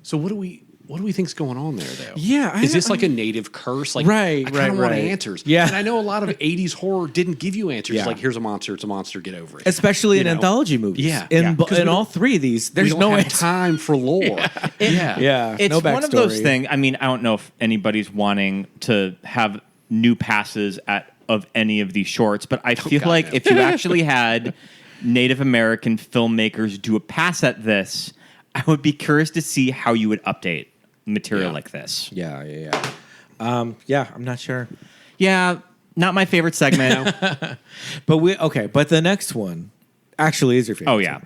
[SPEAKER 6] So what do we think's going on there though?
[SPEAKER 4] Yeah,
[SPEAKER 6] is this like a native curse? Like,
[SPEAKER 4] Right,
[SPEAKER 6] I kind of want
[SPEAKER 4] right.
[SPEAKER 6] answers.
[SPEAKER 4] Yeah.
[SPEAKER 6] and I know a lot of '80s horror didn't give you answers.
[SPEAKER 4] Yeah.
[SPEAKER 6] Like, here's a monster. It's a monster. Get over it.
[SPEAKER 4] Especially
[SPEAKER 6] You
[SPEAKER 4] in
[SPEAKER 6] know?
[SPEAKER 4] anthology movies.
[SPEAKER 6] Yeah,
[SPEAKER 4] In,
[SPEAKER 6] yeah. 'Cause we
[SPEAKER 4] in
[SPEAKER 6] don't-
[SPEAKER 4] all three of these,
[SPEAKER 6] We
[SPEAKER 4] there's
[SPEAKER 6] don't
[SPEAKER 4] no
[SPEAKER 6] have
[SPEAKER 4] answer.
[SPEAKER 6] time for lore. Yeah.
[SPEAKER 4] Yeah.
[SPEAKER 5] It's
[SPEAKER 4] no
[SPEAKER 5] one of those
[SPEAKER 4] backstory.
[SPEAKER 5] things. I mean, I don't know if anybody's wanting to have new passes of any of these shorts, but I feel
[SPEAKER 6] God,
[SPEAKER 5] like
[SPEAKER 6] no.
[SPEAKER 5] if you actually had Native American filmmakers do a pass at this, I would be curious to see how you would update material
[SPEAKER 6] Yeah.
[SPEAKER 5] like this.
[SPEAKER 4] Yeah. Yeah, I'm not sure.
[SPEAKER 5] Yeah, not my favorite segment.
[SPEAKER 4] But the next one actually is your favorite.
[SPEAKER 5] Oh yeah,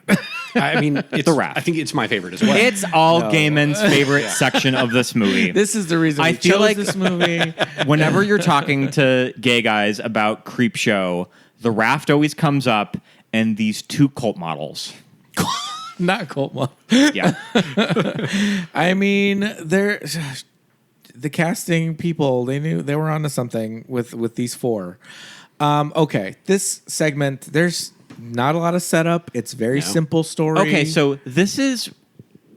[SPEAKER 6] I mean, it's
[SPEAKER 5] The Raft.
[SPEAKER 6] I think it's my favorite as well.
[SPEAKER 5] it's all Gaiman's favorite section of this movie.
[SPEAKER 4] This is the reason
[SPEAKER 5] I
[SPEAKER 4] we
[SPEAKER 5] feel
[SPEAKER 4] chose
[SPEAKER 5] like-
[SPEAKER 4] this movie.
[SPEAKER 5] Whenever you're talking to gay guys about Creepshow, The Raft always comes up, and these two cult models.
[SPEAKER 4] Not Colt Mo.
[SPEAKER 5] Yeah.
[SPEAKER 4] I mean, they're the casting people. They knew they were onto something with these four. Okay, this segment. There's not a lot of setup. It's very simple story.
[SPEAKER 5] Okay, so this is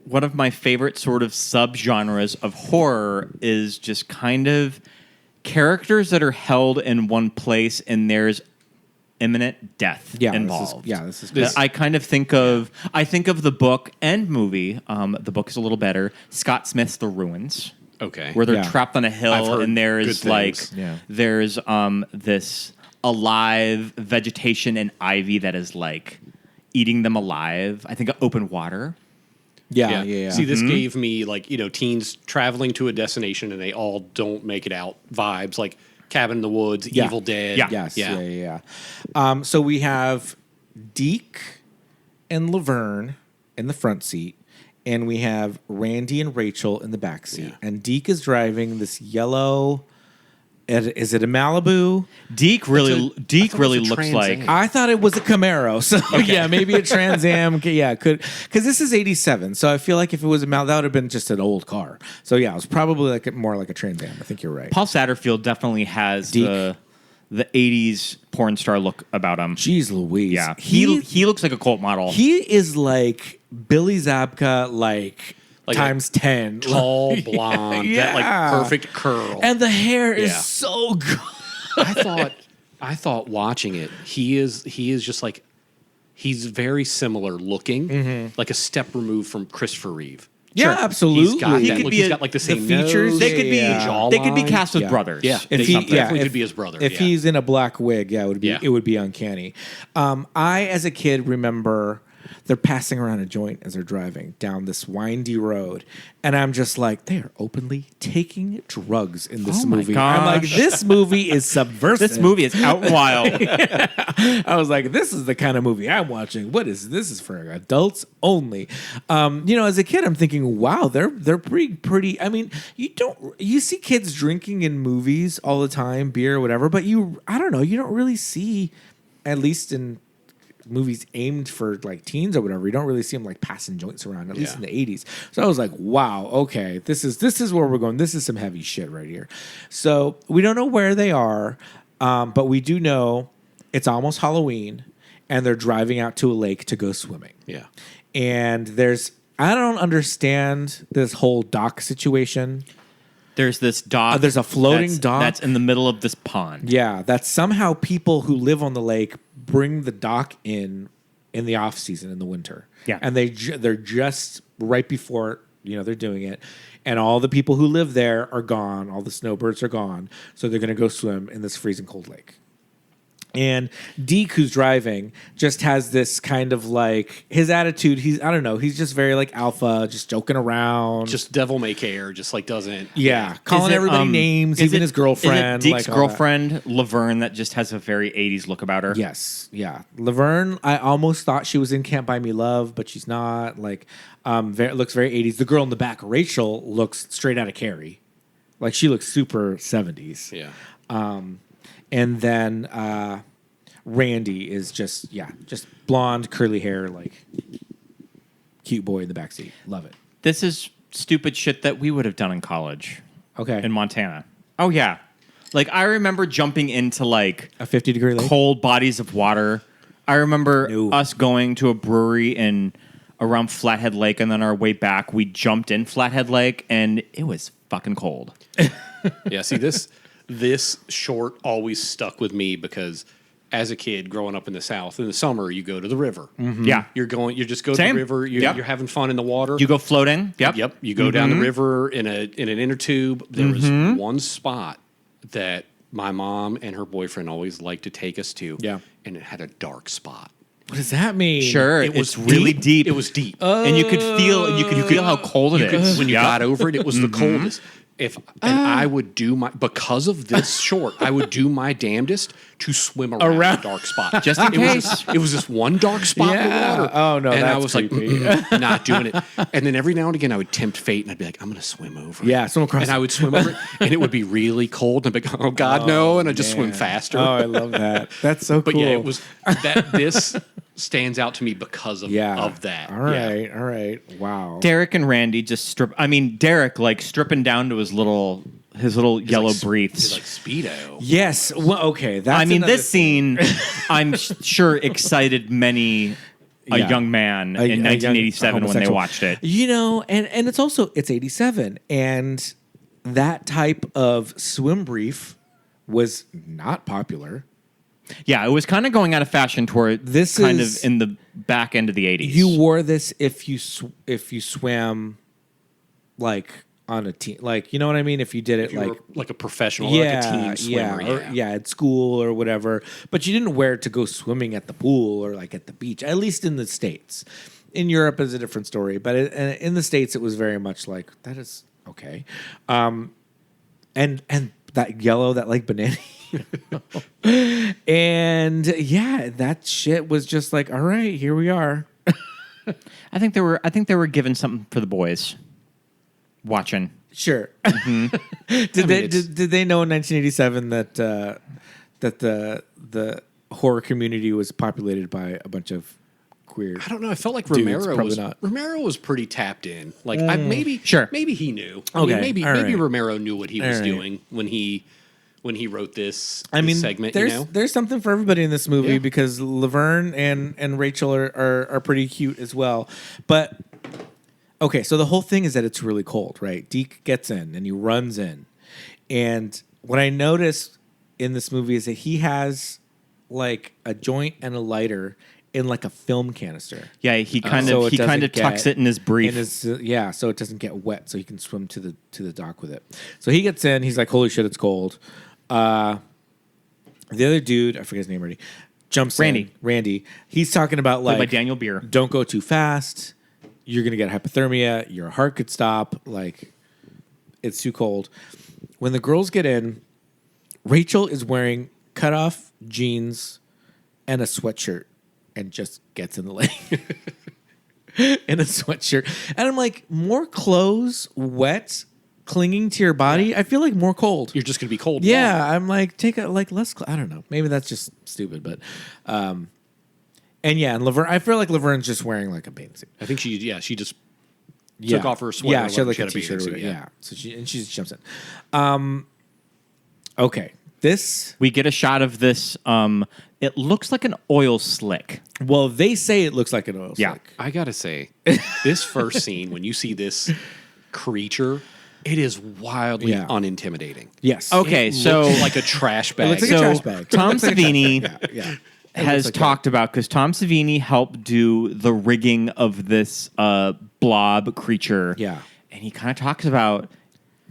[SPEAKER 5] one of my favorite sort of subgenres of horror is just kind of characters that are held in one place and there's imminent death involved.
[SPEAKER 4] This is good.
[SPEAKER 6] This-
[SPEAKER 5] I kind of think of the book and movie. The book is a little better. Scott Smith's The Ruins,
[SPEAKER 6] Okay.
[SPEAKER 5] where they're
[SPEAKER 4] Yeah.
[SPEAKER 5] trapped on a
[SPEAKER 6] I've
[SPEAKER 5] hill
[SPEAKER 6] heard
[SPEAKER 5] and there's
[SPEAKER 6] good
[SPEAKER 5] like
[SPEAKER 6] things.
[SPEAKER 4] Yeah.
[SPEAKER 5] there's this alive vegetation and ivy that is like eating them alive. I think open water.
[SPEAKER 4] Yeah.
[SPEAKER 6] See, this gave me teens traveling to a destination and they all don't make it out vibes, like Cabin in the Woods,
[SPEAKER 4] Yeah.
[SPEAKER 6] Evil Dead.
[SPEAKER 5] Yeah.
[SPEAKER 4] Yes.
[SPEAKER 6] Yeah.
[SPEAKER 4] Yeah. So we have Deke and Laverne in the front seat, and we have Randy and Rachel in the back seat.
[SPEAKER 6] Yeah.
[SPEAKER 4] And Deke is driving this yellow. Is it a Malibu?
[SPEAKER 5] Deke really
[SPEAKER 6] I thought it was a
[SPEAKER 5] looks
[SPEAKER 6] Trans
[SPEAKER 5] like
[SPEAKER 6] Am.
[SPEAKER 4] I thought it was a Camaro. So yeah, maybe a Trans Am. Yeah, could because this is '87. So I feel like if it was a Mal, that would have been just an old car. So yeah, it was probably more like a Trans Am. I think you're right.
[SPEAKER 5] Paul Satterfield definitely has
[SPEAKER 4] Deke.
[SPEAKER 5] the 80s porn star look about him.
[SPEAKER 4] Jeez Louise.
[SPEAKER 5] Yeah. He looks like a cult model.
[SPEAKER 4] He is like Billy Zabka, like
[SPEAKER 6] Like
[SPEAKER 4] times 10.
[SPEAKER 6] Tall, blonde, that like perfect curl.
[SPEAKER 4] And the hair is
[SPEAKER 6] Yeah.
[SPEAKER 4] so good.
[SPEAKER 6] I thought watching it, he is just like he's very similar looking, like a step removed from Christopher Reeve.
[SPEAKER 4] Yeah, absolutely.
[SPEAKER 6] He's got
[SPEAKER 5] He
[SPEAKER 6] that
[SPEAKER 5] could
[SPEAKER 6] look.
[SPEAKER 5] be
[SPEAKER 6] He's
[SPEAKER 5] a-
[SPEAKER 6] got like the same
[SPEAKER 4] features,
[SPEAKER 6] nose,
[SPEAKER 5] they could be
[SPEAKER 4] Yeah.
[SPEAKER 5] they could be
[SPEAKER 6] jawline.
[SPEAKER 5] cast with
[SPEAKER 4] Yeah.
[SPEAKER 5] brothers.
[SPEAKER 6] Yeah,
[SPEAKER 4] If
[SPEAKER 6] they
[SPEAKER 4] he-
[SPEAKER 6] definitely
[SPEAKER 4] if-
[SPEAKER 6] could be his brother.
[SPEAKER 4] If
[SPEAKER 6] yeah.
[SPEAKER 4] he's in a black wig, yeah,
[SPEAKER 6] Yeah.
[SPEAKER 4] it would be uncanny. I, as a kid, remember they're passing around a joint as they're driving down this windy road, and I'm just like, they are openly taking drugs in this
[SPEAKER 5] Oh my
[SPEAKER 4] movie. I'm like,
[SPEAKER 5] gosh.
[SPEAKER 4] this movie is subversive.
[SPEAKER 5] This movie is out wild.
[SPEAKER 4] I was like, this is the kind of movie I'm watching. What is this? Is for adults only. As a kid, I'm thinking, wow, they're pretty. I mean, you see kids drinking in movies all the time, beer or whatever, but I don't know, you don't really see, at least in movies aimed for like teens or whatever, you don't really see them like passing joints around, at least in the 80s. So I was like, wow, okay, this is where we're going. This is some heavy shit right here. So we don't know where they are, but we do know it's almost Halloween and they're driving out to a lake to go swimming.
[SPEAKER 6] yeah.
[SPEAKER 4] And I don't understand this whole dock situation.
[SPEAKER 5] There's this dock.
[SPEAKER 4] There's a floating dock?
[SPEAKER 5] that's in the middle of this pond.
[SPEAKER 4] Yeah, that somehow people who live on the lake bring the dock in the off season in the winter.
[SPEAKER 5] Yeah.
[SPEAKER 4] And they're just right before they're doing it, and all the people who live there are gone. All the snowbirds are gone, so they're going to go swim in this freezing cold lake. And Deke, who's driving, just has this kind of like his attitude. I don't know. He's just very like alpha, just joking around,
[SPEAKER 6] Just devil may care, just like doesn't.
[SPEAKER 4] calling
[SPEAKER 5] Is it,
[SPEAKER 4] everybody names, even his girlfriend.
[SPEAKER 5] Is it Deke's
[SPEAKER 4] like, all that.
[SPEAKER 5] girlfriend, Laverne, that just has a very 80s look about her?
[SPEAKER 4] Yes, yeah. Laverne, I almost thought she was in Can't Buy Me Love, but she's not. Like, looks very 80s. The girl in the back, Rachel, looks straight out of Carrie. Like, she looks super 70s.
[SPEAKER 6] Yeah.
[SPEAKER 4] And then Randy is just blonde, curly hair, like cute boy in the backseat. Love it.
[SPEAKER 5] This is stupid shit that we would have done in college
[SPEAKER 4] Okay.
[SPEAKER 5] in Montana. Oh, yeah. Like, I remember jumping into, like,
[SPEAKER 4] A 50-degree lake?
[SPEAKER 5] cold bodies of water. I remember
[SPEAKER 4] No.
[SPEAKER 5] us going to a brewery in around Flathead Lake, and then our way back, we jumped in Flathead Lake, and it was fucking cold.
[SPEAKER 6] Yeah, see this short always stuck with me because as a kid growing up in the South, in the summer you go to the river.
[SPEAKER 5] Yeah.
[SPEAKER 6] You just go to
[SPEAKER 5] Same.
[SPEAKER 6] the river.
[SPEAKER 5] Yep.
[SPEAKER 6] You're having fun in the water.
[SPEAKER 5] You go floating. Yep.
[SPEAKER 6] Yep. You go down the river in an inner tube. There was one spot that my mom and her boyfriend always liked to take us to.
[SPEAKER 4] Yeah.
[SPEAKER 6] And it had a dark spot.
[SPEAKER 4] What does that mean?
[SPEAKER 5] Sure.
[SPEAKER 6] It was
[SPEAKER 5] it's really deep.
[SPEAKER 6] It was deep.
[SPEAKER 5] And you could feel how cold it is.
[SPEAKER 6] When you
[SPEAKER 5] Yep.
[SPEAKER 6] got over it, it was the coldest. I would do because of this short, I would do my damnedest to swim around the dark spot.
[SPEAKER 5] Just in case.
[SPEAKER 6] It was this one dark spot in the
[SPEAKER 4] Yeah.
[SPEAKER 6] water.
[SPEAKER 4] Oh, no,
[SPEAKER 6] and I
[SPEAKER 4] that's
[SPEAKER 6] was
[SPEAKER 4] creepy.
[SPEAKER 6] like, not doing it. And then every now and again I would tempt fate and I'd be like, I'm gonna swim over.
[SPEAKER 4] Yeah,
[SPEAKER 6] it.
[SPEAKER 4] swim across
[SPEAKER 6] And I would swim over it, and it would be really cold, and I'd be like, oh God, no, and I'd just swim
[SPEAKER 4] Man.
[SPEAKER 6] faster.
[SPEAKER 4] Oh, I love that. That's so
[SPEAKER 6] But
[SPEAKER 4] cool.
[SPEAKER 6] yeah, it was that this stands out to me because of that.
[SPEAKER 4] All right. Wow.
[SPEAKER 5] Derek and Randy just Derek like stripping down to his little yellow briefs.
[SPEAKER 6] It's like Speedo.
[SPEAKER 4] Yes. Well, okay. That's another
[SPEAKER 5] This scene, I'm sure excited many a
[SPEAKER 4] Yeah.
[SPEAKER 5] young man
[SPEAKER 4] A
[SPEAKER 5] in
[SPEAKER 4] young
[SPEAKER 5] 1987 when they
[SPEAKER 4] homosexual.
[SPEAKER 5] watched it.
[SPEAKER 4] You know, and it's 87, and that type of swim brief was not popular.
[SPEAKER 5] Yeah, it was kind of going out of fashion toward
[SPEAKER 4] This
[SPEAKER 5] kind
[SPEAKER 4] is-
[SPEAKER 5] of in the back end of the 80s.
[SPEAKER 4] You wore this if you swam like on a team, like, you know what I mean? If you did it
[SPEAKER 6] If you
[SPEAKER 4] like
[SPEAKER 6] were like a professional, like a team swimmer.
[SPEAKER 4] at school or whatever. But you didn't wear it to go swimming at the pool or like at the beach. At least in the States. In Europe is a different story, but in the States it was very much like that is okay. And that yellow, that like banana. And yeah, that shit was just like, all right, here we are.
[SPEAKER 5] I think they were given something for the boys watching.
[SPEAKER 4] Sure. Did they know in 1987 that the horror community was populated by a bunch of queer?
[SPEAKER 6] I don't know. I felt like
[SPEAKER 4] Dudes,
[SPEAKER 6] Romero was pretty tapped in. Like maybe he knew. I
[SPEAKER 4] Okay,
[SPEAKER 6] mean, maybe
[SPEAKER 4] all right.
[SPEAKER 6] Romero knew what he was
[SPEAKER 4] right.
[SPEAKER 6] doing when he wrote this.
[SPEAKER 4] I mean,
[SPEAKER 6] segment.
[SPEAKER 4] there's something for everybody in this movie
[SPEAKER 6] Yeah.
[SPEAKER 4] because Laverne and Rachel are pretty cute as well. But okay, so the whole thing is that it's really cold, right? Deke gets in and he runs in, and what I noticed in this movie is that he has like a joint and a lighter in like a film canister.
[SPEAKER 5] Yeah, he kind
[SPEAKER 4] So
[SPEAKER 5] of
[SPEAKER 4] it doesn't
[SPEAKER 5] tucks
[SPEAKER 4] get
[SPEAKER 5] it in his brief.
[SPEAKER 4] so it doesn't get wet, so he can swim to the dock with it. So he gets in. He's like, "Holy shit, it's cold." The other dude, I forget his name already, jumps in. Randy. He's talking about
[SPEAKER 5] Played
[SPEAKER 4] like
[SPEAKER 5] by Daniel Beer.
[SPEAKER 4] Don't go too fast. You're gonna get hypothermia. Your heart could stop. Like, it's too cold. When the girls get in, Rachel is wearing cutoff jeans and a sweatshirt, and just gets in the lake in a sweatshirt. And I'm like, more clothes, wet, clinging to your body.
[SPEAKER 6] Yeah.
[SPEAKER 4] I feel like more cold.
[SPEAKER 6] You're just gonna be cold.
[SPEAKER 4] Yeah,
[SPEAKER 6] longer.
[SPEAKER 4] I'm like, take a like less. I don't know. Maybe that's just stupid, but and yeah, and Laverne. I feel like Laverne's just wearing like a bathing suit.
[SPEAKER 6] I think she just took off her sweater.
[SPEAKER 4] Yeah, she had like
[SPEAKER 6] she
[SPEAKER 4] a
[SPEAKER 6] had a
[SPEAKER 4] t-shirt.
[SPEAKER 6] bathing
[SPEAKER 4] Or
[SPEAKER 6] suit,
[SPEAKER 4] whatever. Yeah, so she just jumps in. Okay, this.
[SPEAKER 5] We get a shot of this. It looks like an oil slick.
[SPEAKER 4] Well, they say it looks like an oil
[SPEAKER 5] Yeah.
[SPEAKER 4] slick.
[SPEAKER 6] I gotta say, this first scene when you see this creature, it is wildly
[SPEAKER 4] Yeah.
[SPEAKER 6] unintimidating.
[SPEAKER 4] Yes.
[SPEAKER 5] Okay,
[SPEAKER 6] It
[SPEAKER 5] so
[SPEAKER 6] looks like a trash bag.
[SPEAKER 4] looks like a
[SPEAKER 5] so
[SPEAKER 4] trash bag.
[SPEAKER 5] Tom Savini
[SPEAKER 4] Yeah.
[SPEAKER 5] has
[SPEAKER 4] like
[SPEAKER 5] talked about, because Tom Savini helped do the rigging of this blob creature.
[SPEAKER 4] Yeah.
[SPEAKER 5] And he kind of talks about